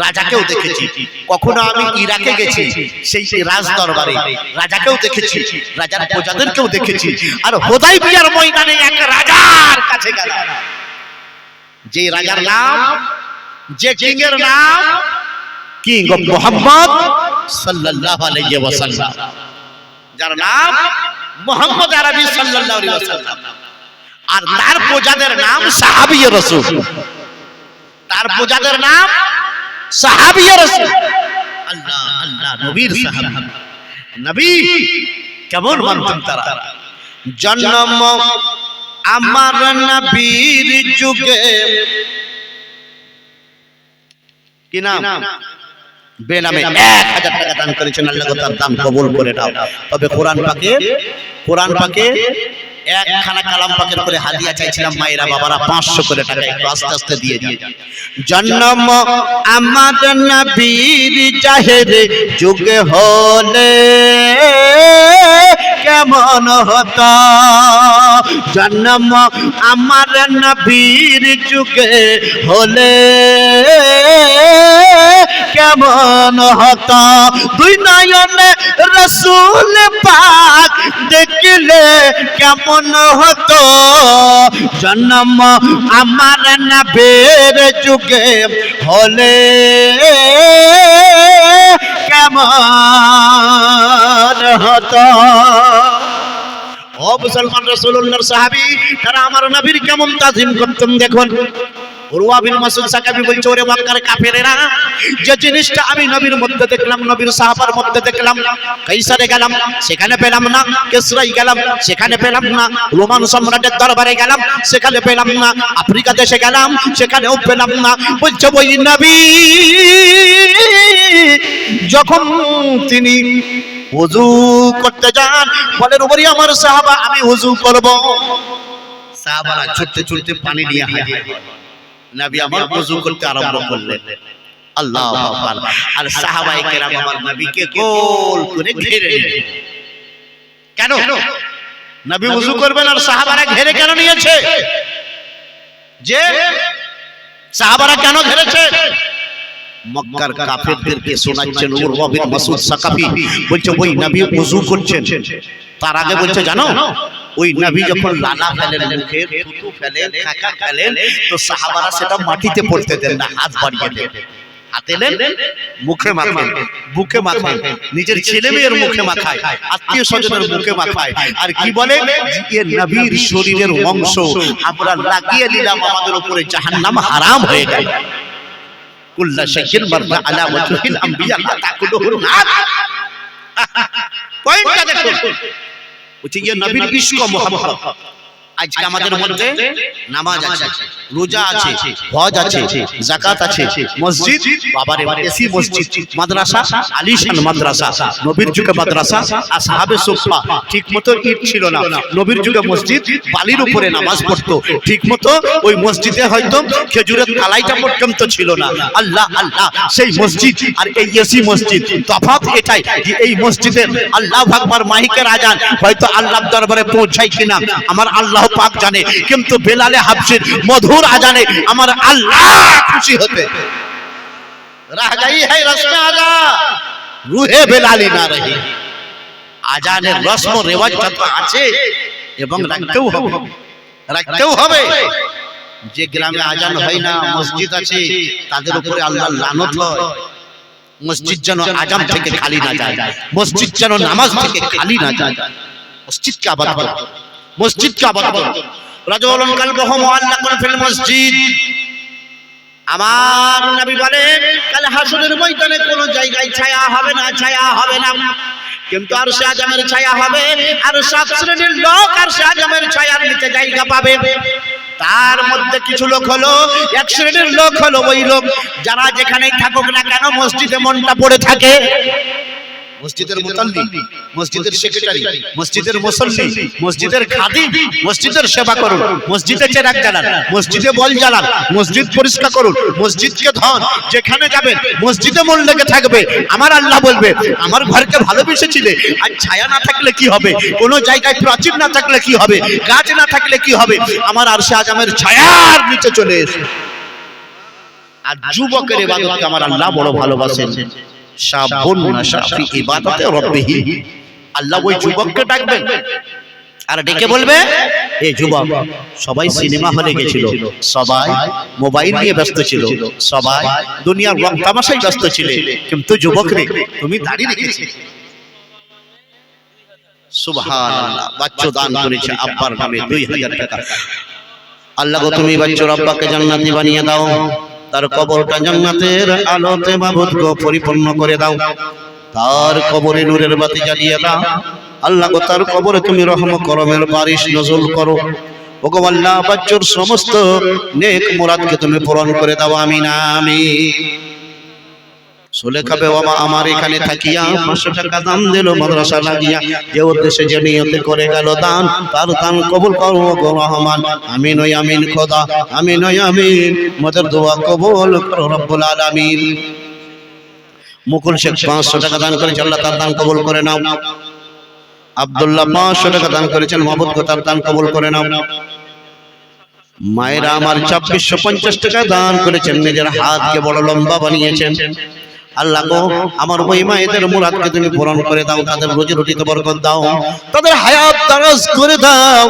রাজাকেও দেখেছি। কখনো আমি ইরাকে গেছি, সেই রাজ দরবারে রাজাকেও দেখেছি, রাজার প্রজাদেরকেও দেখেছি। আর হুদাইবিয়ার ময়দানে এক রাজার কাছে গেলাম, যে রাজার নাম, যে কিং এর নাম কিং অফ মুহাম্মদ সাল্লাল্লাহু আলাইহি ওয়াসাল্লাম, যার নাম মুহাম্মদ আরবি সাল্লাল্লাহু আলাইহি ওয়াসাল্লাম, আর তার প্রজাদের নাম সাহাবীয়ে রাসূল, তার প্রজাদের নাম সাহাবীয়ে রাসূল। আল্লাহ আল্লাহ, নবীর সাহাবী, নবী কেমন মানতেন তারা। জন্ম আমার নবীর যুগে, কি নাম? বেনামে 1000 টাকা দান করেছেন, আল্লাহ তার দান কবুল করে নাও। তবে কোরআন পাকে একখানা কালাম পাকের করে হাদিয়া চাইছিলাম মায়েরা বাবারা 500 করে টাকা একটু আস্তে আস্তে দিয়ে যান। জন্ম আমার নবীর জাহেরে যুগে হলে কেমন হতো, জন্ম আমার নবীর যুগে হলে কেমন হতো, দুই নয়নে রাসূল পাক দেখলে কেমন হতো, জন্ম আমার নবীর যুগে হলে কেমন হতো। ও মুসলমান, রাসূলুল্লাহর সাহাবী তারা আমার নবীর কেমন তাজিম করতেন দেখুন। উরওয়া বিন মাসউদ সাকাফি বলছে, ওরে মক্কার কাফেরেরা, যে জিনিসটা আমি নবীর মধ্যে দেখলাম, নবীর সাহাবার মধ্যে দেখলাম, কাইসারে গেলাম সেখানে পেলাম না, কিসরায় গেলাম সেখানে পেলাম না, রোমান সম্রাটের দরবারে গেলাম সেখানে পেলাম না, আফ্রিকা দেশে গেলাম সেখানেও পেলাম না। বলছে ওই নবী যখন তিনি ওযু করতে যান, বলেন ওরে আমার সাহাবা আমি ওযু করব, সাহাবারা ছুটতে ছুটতে পানি নিয়ে হাজির, নবী আমার ওযু করতে আরম্ভ করলেন। আল্লাহু আকবার। আর সাহাবায়ে কেরাম আমার নবীকে গোল করে ঘিরে নিলেন। কেন নবী ওযু করবেন আর সাহাবারা ঘিরে কেন নিয়েছে? যে সাহাবারা কেন ঘিরেছে? মক্কার কাফেরদেরকে শোনাচ্ছেন উরওয়া বিন মাসউদ সাকাফি, বলছে ওই নবী ওযু করছেন, তার আগে বলছে জানো ওই নবী যখন লালা ফেলেন, মুখে থুতু ফেলেন, কাকা ফেলেন, তো সাহাবারা সেটা মাটিতে পড়তে দেন না, হাত বাড়িয়ে দেন, হাতে নেন, মুখে মাখেন, বুকে মাখেন, নিজের ছেলে মেয়ের মুখে মাখায়, আত্মীয় স্বজনের মুখে মাখায়, আর কি বলে যে নবীর শরীরের অংশ আমরা লাগিয়ে নিলাম, আমাদের উপরে জাহান্নাম হারাম হয়ে গেল। কুল্লা শাইইন মাররা আলা ওয়াজহিল আম্বিয়া লা তাকুলুহু নার। পয়েন্টটা দেখুন, বলছি যে নবীর ইশক মোহাম্মদ। আজকে আমাদের মধ্যে নামাজ আছে, রোজা আছে, হজ আছে, যাকাত আছে, মসজিদ বাবারে এসি মসজিদ, মাদ্রাসা আলিশান মাদ্রাসা, নবীর যুগে মাদ্রাসা আসহাবে সুফা ঠিকমতো ইট ছিল না, নবীর যুগে মসজিদ বালির উপরে নামাজ পড়তো ঠিকমতো, ওই মসজিদে হয়তো খেজুরের তালাইটা পর্যন্ত ছিল না। আল্লাহ আল্লাহ, সেই মসজিদ আর এই এসি মসজিদ তফাৎ এটাই যে এই মসজিদের আল্লাহু আকবার মাইকের আজান হয়তো আল্লাহর দরবারে পৌঁছায় কিনা আমার আল্লাহ পাক জানে, কিন্তু বেলালে হাবশির মধুর আজানে আমার আল্লাহ খুশি হতে रह गई है रस्म आजा रूहे बेलाली ना रही। আজানের রসম রেওয়াজ যত আছে এবং রাখতেও হবে। যে গ্রামে আজান হয় না, মসজিদ আছে, তাদের উপরে আল্লাহর লানত হয়। মসজিদ যেন আজান থেকে খালি না যায়, মসজিদ যেন নামাজ থেকে খালি না যায়। মসজিদকে আবাদ করো, মসজিদকে আবাদ করো। রাজুলুন কালবুহু মুআল্লাকুন ফিল মসজিদ। আমার নবী বলেন কাল হাসরের ময়দানে কোন জায়গায় ছায়া হবে না, ছায়া হবে না, কিন্তু আরশে আজমের ছায়া হবে। আর সব শ্রেণীর লোক আরশে আজমের ছায়ার নিচে জায়গা পাবে। তার মধ্যে কিছু লোক হলো, এক শ্রেণীর লোক হলো ওই লোক যারা যেখানেই থাকুক না কেন মসজিদে মনটা পড়ে থাকে। মসজিদের মুতাল্লি, মসজিদের সেক্রেটারি, মসজিদের মুসল্লি, মসজিদের খাদিম, মসজিদের সেবা করুন, মসজিদে চেরাগ জ্বালান, মসজিদে বল জ্বালান, মসজিদ পরিষ্কার করুন, মসজিদকে ধন, যেখানে যাবেন মসজিদে মন লেগে থাকবে। আমার আল্লাহ বলবে আমার ঘরকে ভালোবেসেছিলে, আর ছায়া না থাকলে কি হবে, কোন জায়গায় প্রাচীর না থাকলে কি হবে, গাছ না থাকলে কি হবে, আমার আরশে আজমের ছায়ার নিচে চলে এসো। আর যুবকের ইবাদতকে আমার আল্লাহ বড় ভালোবাসেন। শাবুন নাশা ফি ইবাদাতি রাব্বিহি, আল্লাহ ওই যুবককে ডাকবেন আর ডেকে বলবে এই যুবক, সবাই সিনেমা হলে গেছিল, সবাই মোবাইল নিয়ে ব্যস্ত ছিল, সবাই দুনিয়ার রং তামাশায় ব্যস্ত ছিল, কিন্তু যুবক রে তুমি দাঁড়িয়ে রেখেছিলে। সুবহানাল্লাহ, বাচ্চা দান করেছে আব্বার নামে 2000 টাকা। আল্লাহ গো তুমি বাচ্চার আব্বাকে জান্নাতি বানিয়ে দাও, তার কবরটা জান্নাতের আলোতে মাবুদকে পরিপূর্ণ করে দাও, তার কবরে নূরের বাতি জ্বালিয়ে দাও। আল্লাহ গো তার কবরে তুমি রহম করমের বারিশ নজল করো। ওগো আল্লাহ বাচ্চার সমস্ত নেক মুরাদকে তুমি পূরণ করে দাও, আমিন আমিন। সুলেখা বেওয়ামা আমার এখানে থাকিয়া 500 টাকা দান দিল মাদ্রাসা লাগিয়া, যে উদ্দেশ্যে যে নিয়তে করে গেল দান, তার দান কবুল করো গো রহমান। আমিন ওই আমিন খোদা, আমিন ওই আমিন। মদের দোয়া কবুল করো রব্বুল আলামিন। মুকুল শেখ 500 টাকা দান করেছেন, আল্লাহ তার দান কবুল করে নাও। আব্দুল্লাহ 500 টাকা দান করেছেন, মাহবুব গো তার দান কবুল করে নাও। মায়েরা আমার 2650 টাকা দান করেছেন, নিজের হাতকে বড় লম্বা বানিয়েছেন। আল্লাহ গো আমার ওই মায়েদের মুরাদকে তুমি পূরণ করে দাও, তাদের রুজি রুটিতে বরকত দাও, তাদের হায়াত দারাজ করে দাও।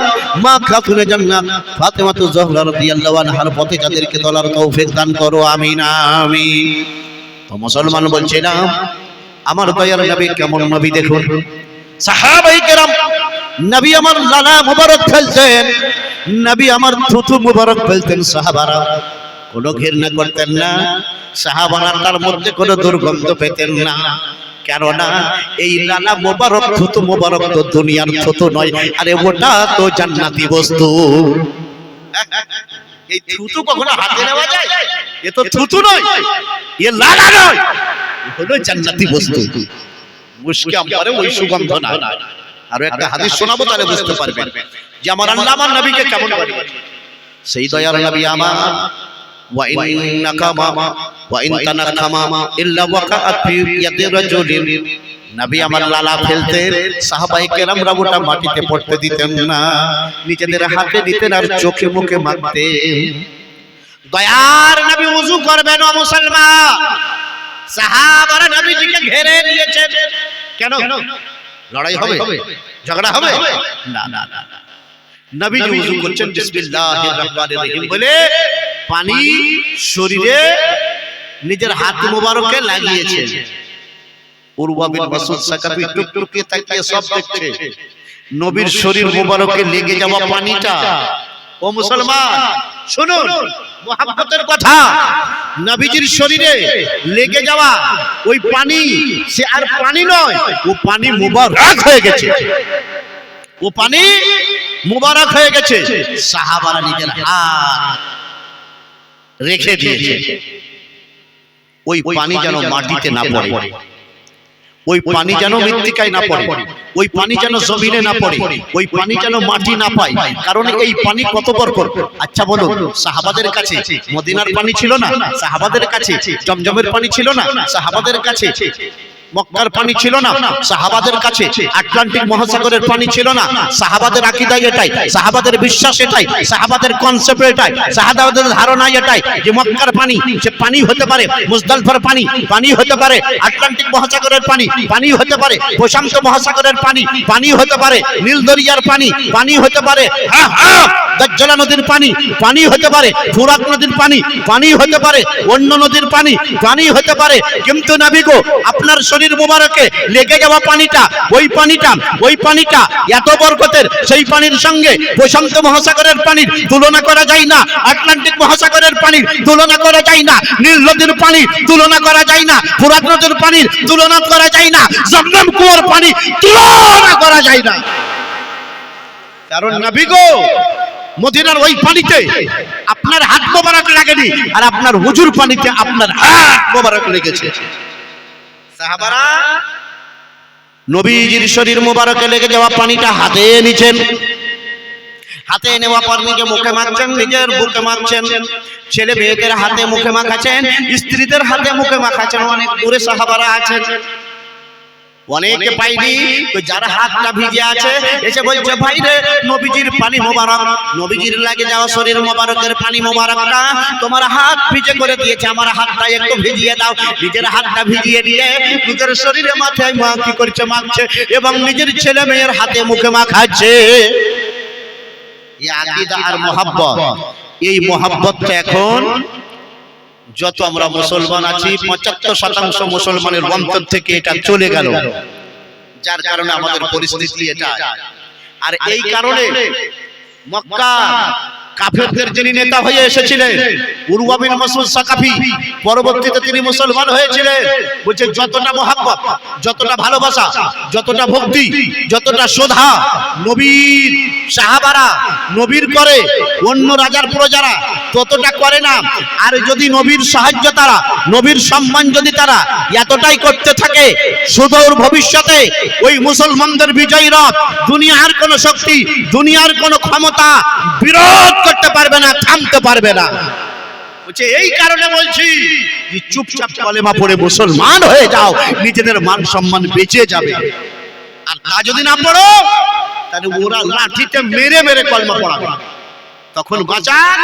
মা খাতুনে জান্নাত ফাতেমাতু জোহরা রাদিয়াল্লাহু আনহার পথে যাদেরকে চলার তৌফিক দান করো, আমিন আমিন। তো মুসলমান বলছিলাম আমার দয়ার নবী কেমন নবী দেখুন। সাহাবায়ে কেরাম নবী আমার লালা মুবারক ফেলতেন, নবী আমার থুতু মুবারক ফেলতেন, সাহাবারা কোনো ঘৃণা করতেন না, সাহাবারা তার মধ্যে কোনো দুর্গন্ধ পেতেন না। কেননা এই লালা মোবারক থুতু মোবারক তো দুনিয়ার থুতু নয়, আরে ওটা তো জান্নাতি বস্তু। এই থুতু কখনো হাতে নেওয়া যায়? এ তো থুতু নয়, এ লালা নয়, এ হলো জান্নাতি বস্তু। মুশকে আমবারে ওই সুগন্ধ না। আর একটা হাদিস শোনাবো, তাহলে বুঝতে পারবেন যে আমার আল্লাহ আমার নবীকে কেমন বলে। সেই দয়ার নবী আমার ওয়া ইন্নাকা মা ওয়া ইন তানাকামা ইল্লা ওয়াকাআত ফি ইয়াদি রাজুলিন, নবী আমার লালা ফেলতেন, সাহাবায়ে কেরামরা ওটা মাটিতে পড়তে দিতেন না, নিজেদের হাতে নিতেন আর চোখে মুখে মাখতেন। দয়ার নবী ওযু করবেন ও মুসলমান, সাহাবারা নবীজিকে ঘিরে নিয়েছেন। কেন? লড়াই হবে, ঝগড়া হবে? না না না, নবীজি ওযু করছেন বিসমিল্লাহির রহমানির রহিম বলে, পানি শরীরে নিজের হাত মোবারকে লাগিয়েছেন। উরওয়া বিন মাসউদ সাকাফি টুকটুকে তাকিয়ে সব দেখছে, নবীর শরীর মোবারকে লেগে যাওয়া পানিটা। ও মুসলমান শুনুন মুহাব্বতের কথা, নবীজির শরীরে লেগে যাওয়া ওই পানি সে আর পানি নয়, ও পানি মুবারক হয়ে গেছে, ও পানি মুবারক হয়ে গেছে। সাহাবারা নিজের হাত রেখে দিয়েছে, ওই পানি যেন মাটিতে না পড়ে, ওই পানি যেন মৃত্তিকায় না পড়ে, ওই পানি যেন জমিনে না পড়ে, ওই পানি যেন মাটি না পায়, কারণ এই পানি কত বরকত। আচ্ছা বলুন, সাহাবাদের কাছে মদিনার পানি ছিল না? সাহাবাদের কাছে জমজমের পানি ছিল না? সাহাবাদের কাছে মক্কার পানি ছিল না? সাহাবাদের কাছে আটলান্টিক মহাসাগরের পানি ছিল না? সাহাবাদের আকীদা এটাই, সাহাবাদের বিশ্বাস এটাই, সাহাবাদের কনসেপ্ট এটাই, সাহাবাদের ধারণা এটাই যে মক্কার পানি সে পানি হতে পারে, মুজদালিফার পানি পানি হতে পারে, আটলান্টিক মহাসাগরের পানি পানি হতে পারে, প্রশান্ত মহাসাগরের পানি পানি হতে পারে, নীল দরিয়ার পানি পানি হতে পারে, দাজ্জালা নদীর পানি পানি হতে পারে, ফুরাত নদীর পানি পানি হতে পারে, অন্য নদীর পানি পানি হতে পারে। কিন্তু নবী গো, আপনার শরীর মুবারকে লেগে যাওয়া পানিটা, ওই পানিটা এত বরকতের, সেই পানির সঙ্গে প্রশান্ত মহাসাগরের পানির তুলনা করা যায় না, আটলান্টিক মহাসাগরের পানির তুলনা করা যায় না, নীল নদীর পানির তুলনা করা যায় না, ফুরাত নদীর পানির তুলনা করা যায় না, জমজম কুয়ার পানি তুলনা করা যায় না। কারণ নবী গো, মদিনার ওই পানিতে আপনার হাত মোবারক লাগেনি, আর আপনার হুজুর পানিতে আপনার হাত মোবারক লেগেছে। সাহাবারা নবীজির শরীর মোবারকে লেগে যাওয়া পানিটা হাতে নিছেন, হাতে নেওয়া পর নিজে মুখে মাখছেন, নিজের বুকে মাখছেন, ছেলে মেয়েদের হাতে মুখে মাখাচ্ছেন, স্ত্রীদের হাতে মুখে মাখাচ্ছেন। অনেক দূরে সাহাবারা আছেন, অনেকে পাইনি, যারা হাতটা ভিজে আছে এসে বলছে, ভাই রে, নবীজির পানি মোবারক, নবীজির লাগে যাওয়া শরীর মোবারকের পানি মোবারকটা তোমার হাত ভিজে করে দিয়েছে, আমার হাতটা একটু ভিজিয়ে দাও। নিজের হাতটা ভিজিয়ে দিয়ে নিজের শরীরে মাথায় কি করছে, মাখছে, এবং নিজের ছেলে মেয়ের হাতে মুখে মাখাচ্ছে। এই আকীদা আর মহব্বত, এই মহব্বতটা এখন যত আমরা মুসলমান আছি 75% মুসলমানের অন্তর থেকে এটা চলে গেল, যার কারণে আমাদের পরিস্থিতি এটা। আর এই কারণে মক্কা কাফেরদের যিনি নেতা হয়ে এসেছিলেন উরওয়া বিন মাসউদ সাকাফি, পরবর্তীতে তিনি মুসলমান হয়েছিলেন। বলছে যতটা মহব্বত, যতটা ভালোবাসা, যতটা ভক্তি, যতটা শ্রদ্ধা নবীর সাহাবারা নবীর করে, অন্য রাজার প্রজারা ততটা করে না। আর যদি নবীর সাহায্য তারা, নবীর সম্মান যদি তারা এতটাই করতে থাকে, সুদূর ভবিষ্যতে ওই মুসলমানদের বিজয় রথ দুনিয়ার কোন শক্তি, দুনিয়ার কোন ক্ষমতা বিরোধ করতে পারবে না, থামতে পারবে না। বলছে এই কারণে বলছি যে চুপচাপ কলেমা পড়ে মুসলমান হয়ে যাও, নিজেদের মান সম্মান বেঁচে যাবে। আর তা যদি না পড়ো, তাহলে ওরা লাঠিতে মেরে মেরে কলেমা পড়াবে, তখন বাঁচার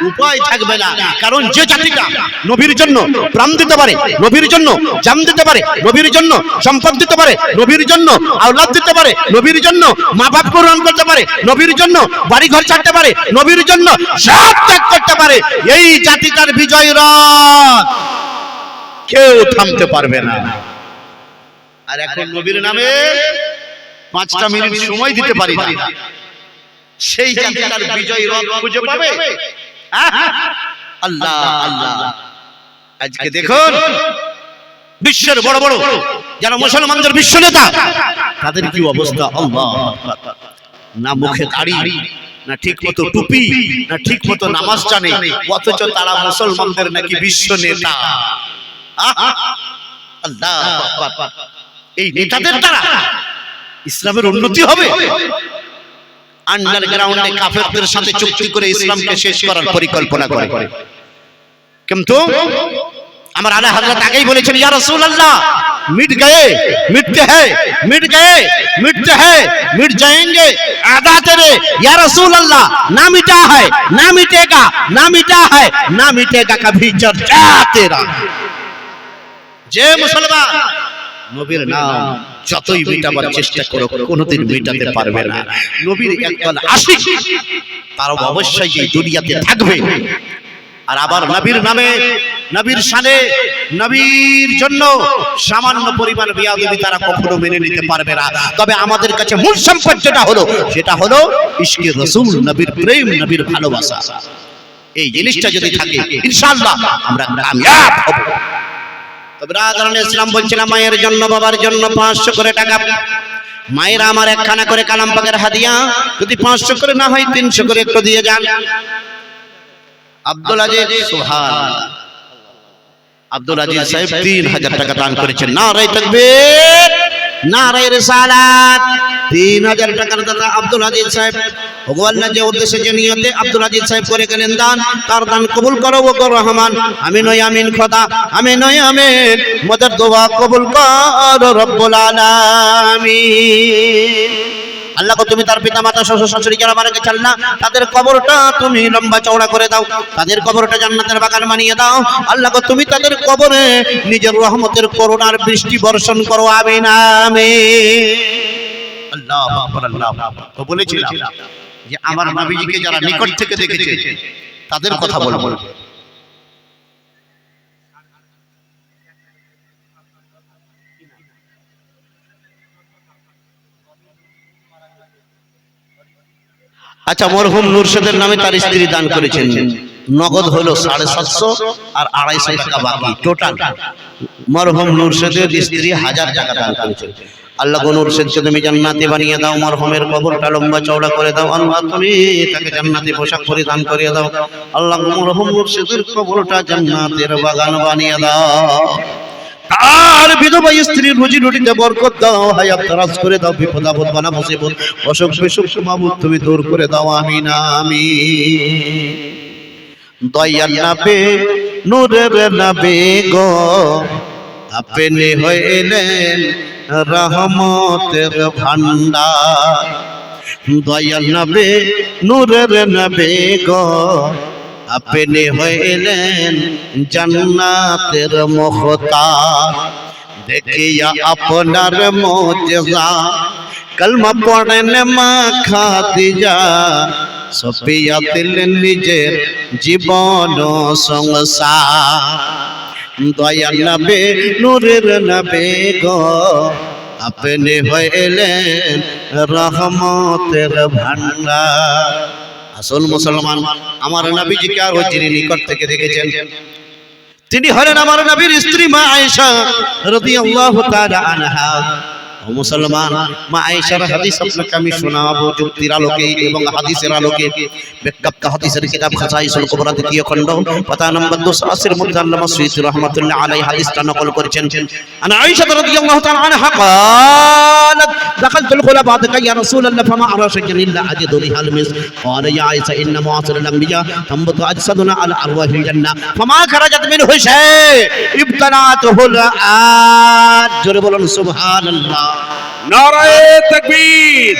উপায় থাকবে না। কারণ যে জাতিটা নবীর জন্য প্রাণ দিতে পারে, নবীর জন্য জান দিতে পারে, নবীর জন্য সম্পদ দিতে পারে, নবীর জন্য আওলাদ দিতে পারে, নবীর জন্য মা বাপ গ্রহণ করতে পারে, নবীর জন্য বাড়ি ঘর ছাড়তে পারে, নবীর জন্য সব ত্যাগ করতে পারে, এই জাতিটার বিজয় রথ কেউ থামতে পারবে না। আর এখন নবীর নামে 5টা মিনিট সময় দিতে পারি না, সেই জাতিটার বিজয় রথ খুঁজে পাবে? আল্লাহ আল্লাহ। আজকে দেখুন বিশ্বের বড় বড় যারা মুসলমানদের বিশ্ব নেতা, তাদের কি অবস্থা! আল্লাহ, না মুখে দাড়ি, না ঠিক মতো টুপি, না ঠিক মতো নামাজ জানে, অথচ তারা মুসলমানদের নাকি বিশ্ব নেতা। আল্লাহ, এই নেতাদের দ্বারা ইসলামের উন্নতি হবে? আন্ডারগ্রাউন্ডে কাফেরদের সাথে চুক্তি করে ইসলামকে শেষ করার পরিকল্পনা করে। কিন্তু আমার আলা হযরত আগেই বলেছেন, ইয়া রাসূলুল্লাহ মিট গয়ে, মিটতে হ্যায়, মিট গয়ে, মিটতে হ্যায়, মিট जाएंगे आधा तेरे, या রাসূলুল্লাহ না মিটা है, ना मिटेगा, ना मिटा है, ना मिटेगा कभी चर्चा तेरा। যে মুসলমান নবীর নাম যতই মিটাবার চেষ্টা করো, কোনোদিন মিটাতে পারবে না। নবীর একদল আশিক তারা অবশ্যই এই দুনিয়াতে থাকবে। আর আবার নবীর নামে, নবীর শানে, নবীর জন্য সামান্য পরিমাণ বেয়াদবি তারা কখনো মেনে নিতে পারবে না। তবে আমাদের কাছে মূল সম্পদ যেটা হলো, সেটা হলো ইশকে রাসূল, নবীর প্রেম, নবীর ভালোবাসা। এই জিনিসটা যদি থাকে ইনশাআল্লাহ আমরা কামিয়াব হব। তবে রাজান ইসলাম বলছিলাম মায়ের জন্য বাবার জন্য 500 করে টাকা, মায়েরা আমার একখানা করে কালাম পাকের হাদিয়া, যদি 500 করে না হয় 300 করে একটু দিয়ে যান। আব্দুল আজিজ, সুবহানাল্লাহ, আব্দুল আজিজ সাহেব 3000 টাকা দান করেছেন। নারায়ে তাকবীর, নারায়ে রিসালাত। 3000 টাকার দাতা আব্দুল আজিজ সাহেব, ভগবান যে উদ্দেশ্যে যে নিয়তে আব্দুল আজিজ সাহেব করে গেলেন দান, তার দান কবুল করো ও রহমান। আমিন ওয়া আমিন খোদা, আমিন ওয়া আমিন। মদর দোয়া কবুল করো রব্বুল আলামিন। আল্লাহ গো তুমি তার পিতা মাতা শ্বশুর শাশুড়ি যারা মারা গেছে আল্লাহ তাদের কবরটা তুমি লম্বা চওড়া করে দাও, তাদের কবরটা জান্নাতের বাগান বানিয়ে দাও। আল্লাহ গো তুমি তাদের কবরে নিজের রহমতের করুণার বৃষ্টি বর্ষণ করো, আমিন আমিন। আল্লাহু আকবার, আল্লাহু আকবার। তো বলেছিলাম যে আমার নবীজিকে যারা নিকট থেকে দেখেছে তাদের কথা বলবো। আচ্ছা, মরহুম নুরশেদের নামে তার স্ত্রী দান করেছেন, নগদ হলো 750 আর 250 টাকা বাকি, টোটাল মরহুম নুরশেদের স্ত্রী 1000 টাকা দান করেছেন। আল্লাহ গো নুরশেদকে তুমি জান্নাতে বানিয়ে দাও, মরহুমের কবরটা লম্বা চওড়া করে দাও। আল্লাহ তুমি তাকে জান্নাতে পোশাক পরিধান করিয়ে দাও। আল্লাহ মরহুম নুরশেদের কবরটা জান্নাতের বাগান বানিয়ে দাও। আর বিধবা স্ত্রীর রুজি রুটিতে বরকত দাও, হায়াত দারাজ করে দাও, বিপদ আপদ বালা মুসিবত অসুখ বিসুখ মাবুদ তুমি দূর করে দাও, আমিন আমিন। দয়াল নবী নূরের নবী গো আপনি হইলেন রহমতের ভান্ডার। দয়াল নবী নূরের নবী গো আপনি হইলেন জান্নাতের মুখতার। দেখিয়া আপনার মুজিজা কলমা পড়েন মা খাদিজা, সফিয়া দিলেন নিজের জীবন সংসার। দয়াল নবী নূরের নবী গো আপনি হইলেন রহমতের ভান্ডার। আসল মুসলমান আমার নবীজিকে আর যিনি নিকট থেকে দেখেছেন তিনি হলেন আমার নবীর স্ত্রী মা আয়েশা রাদিয়াল্লাহু তাআলা আনহা। ও মুসলমান, মা আয়েশার হাদিস আপনাকে আমি শোনাবো যুক্তির আলোকে এবং হাদিসের আলোকে। বিখ্যাত হাদিসের কিতাব খাসাইসুল কুবরা দ্বিতীয় খণ্ড পাতা নম্বর 280 এর মধ্যে আল্লামা সুয়ুতী রাহমাতুল্লাহ আলাইহি হাদিসটা নকল করেছেন। আনা আয়েশা রাদিয়াল্লাহু তাআলা আনহা قالت دخلت الخلا بعدك يا رسول الله فما أرى شيئا إلا أجد ريح المسك قال يا عائشة إن معاشر الأنبياء تنبت أجسادنا على أرواح الجنة فما خرجت منه شيء ابتلعته الآن। জোরে বলুন সুবহানাল্লাহ। নারায়ে তাকবীর।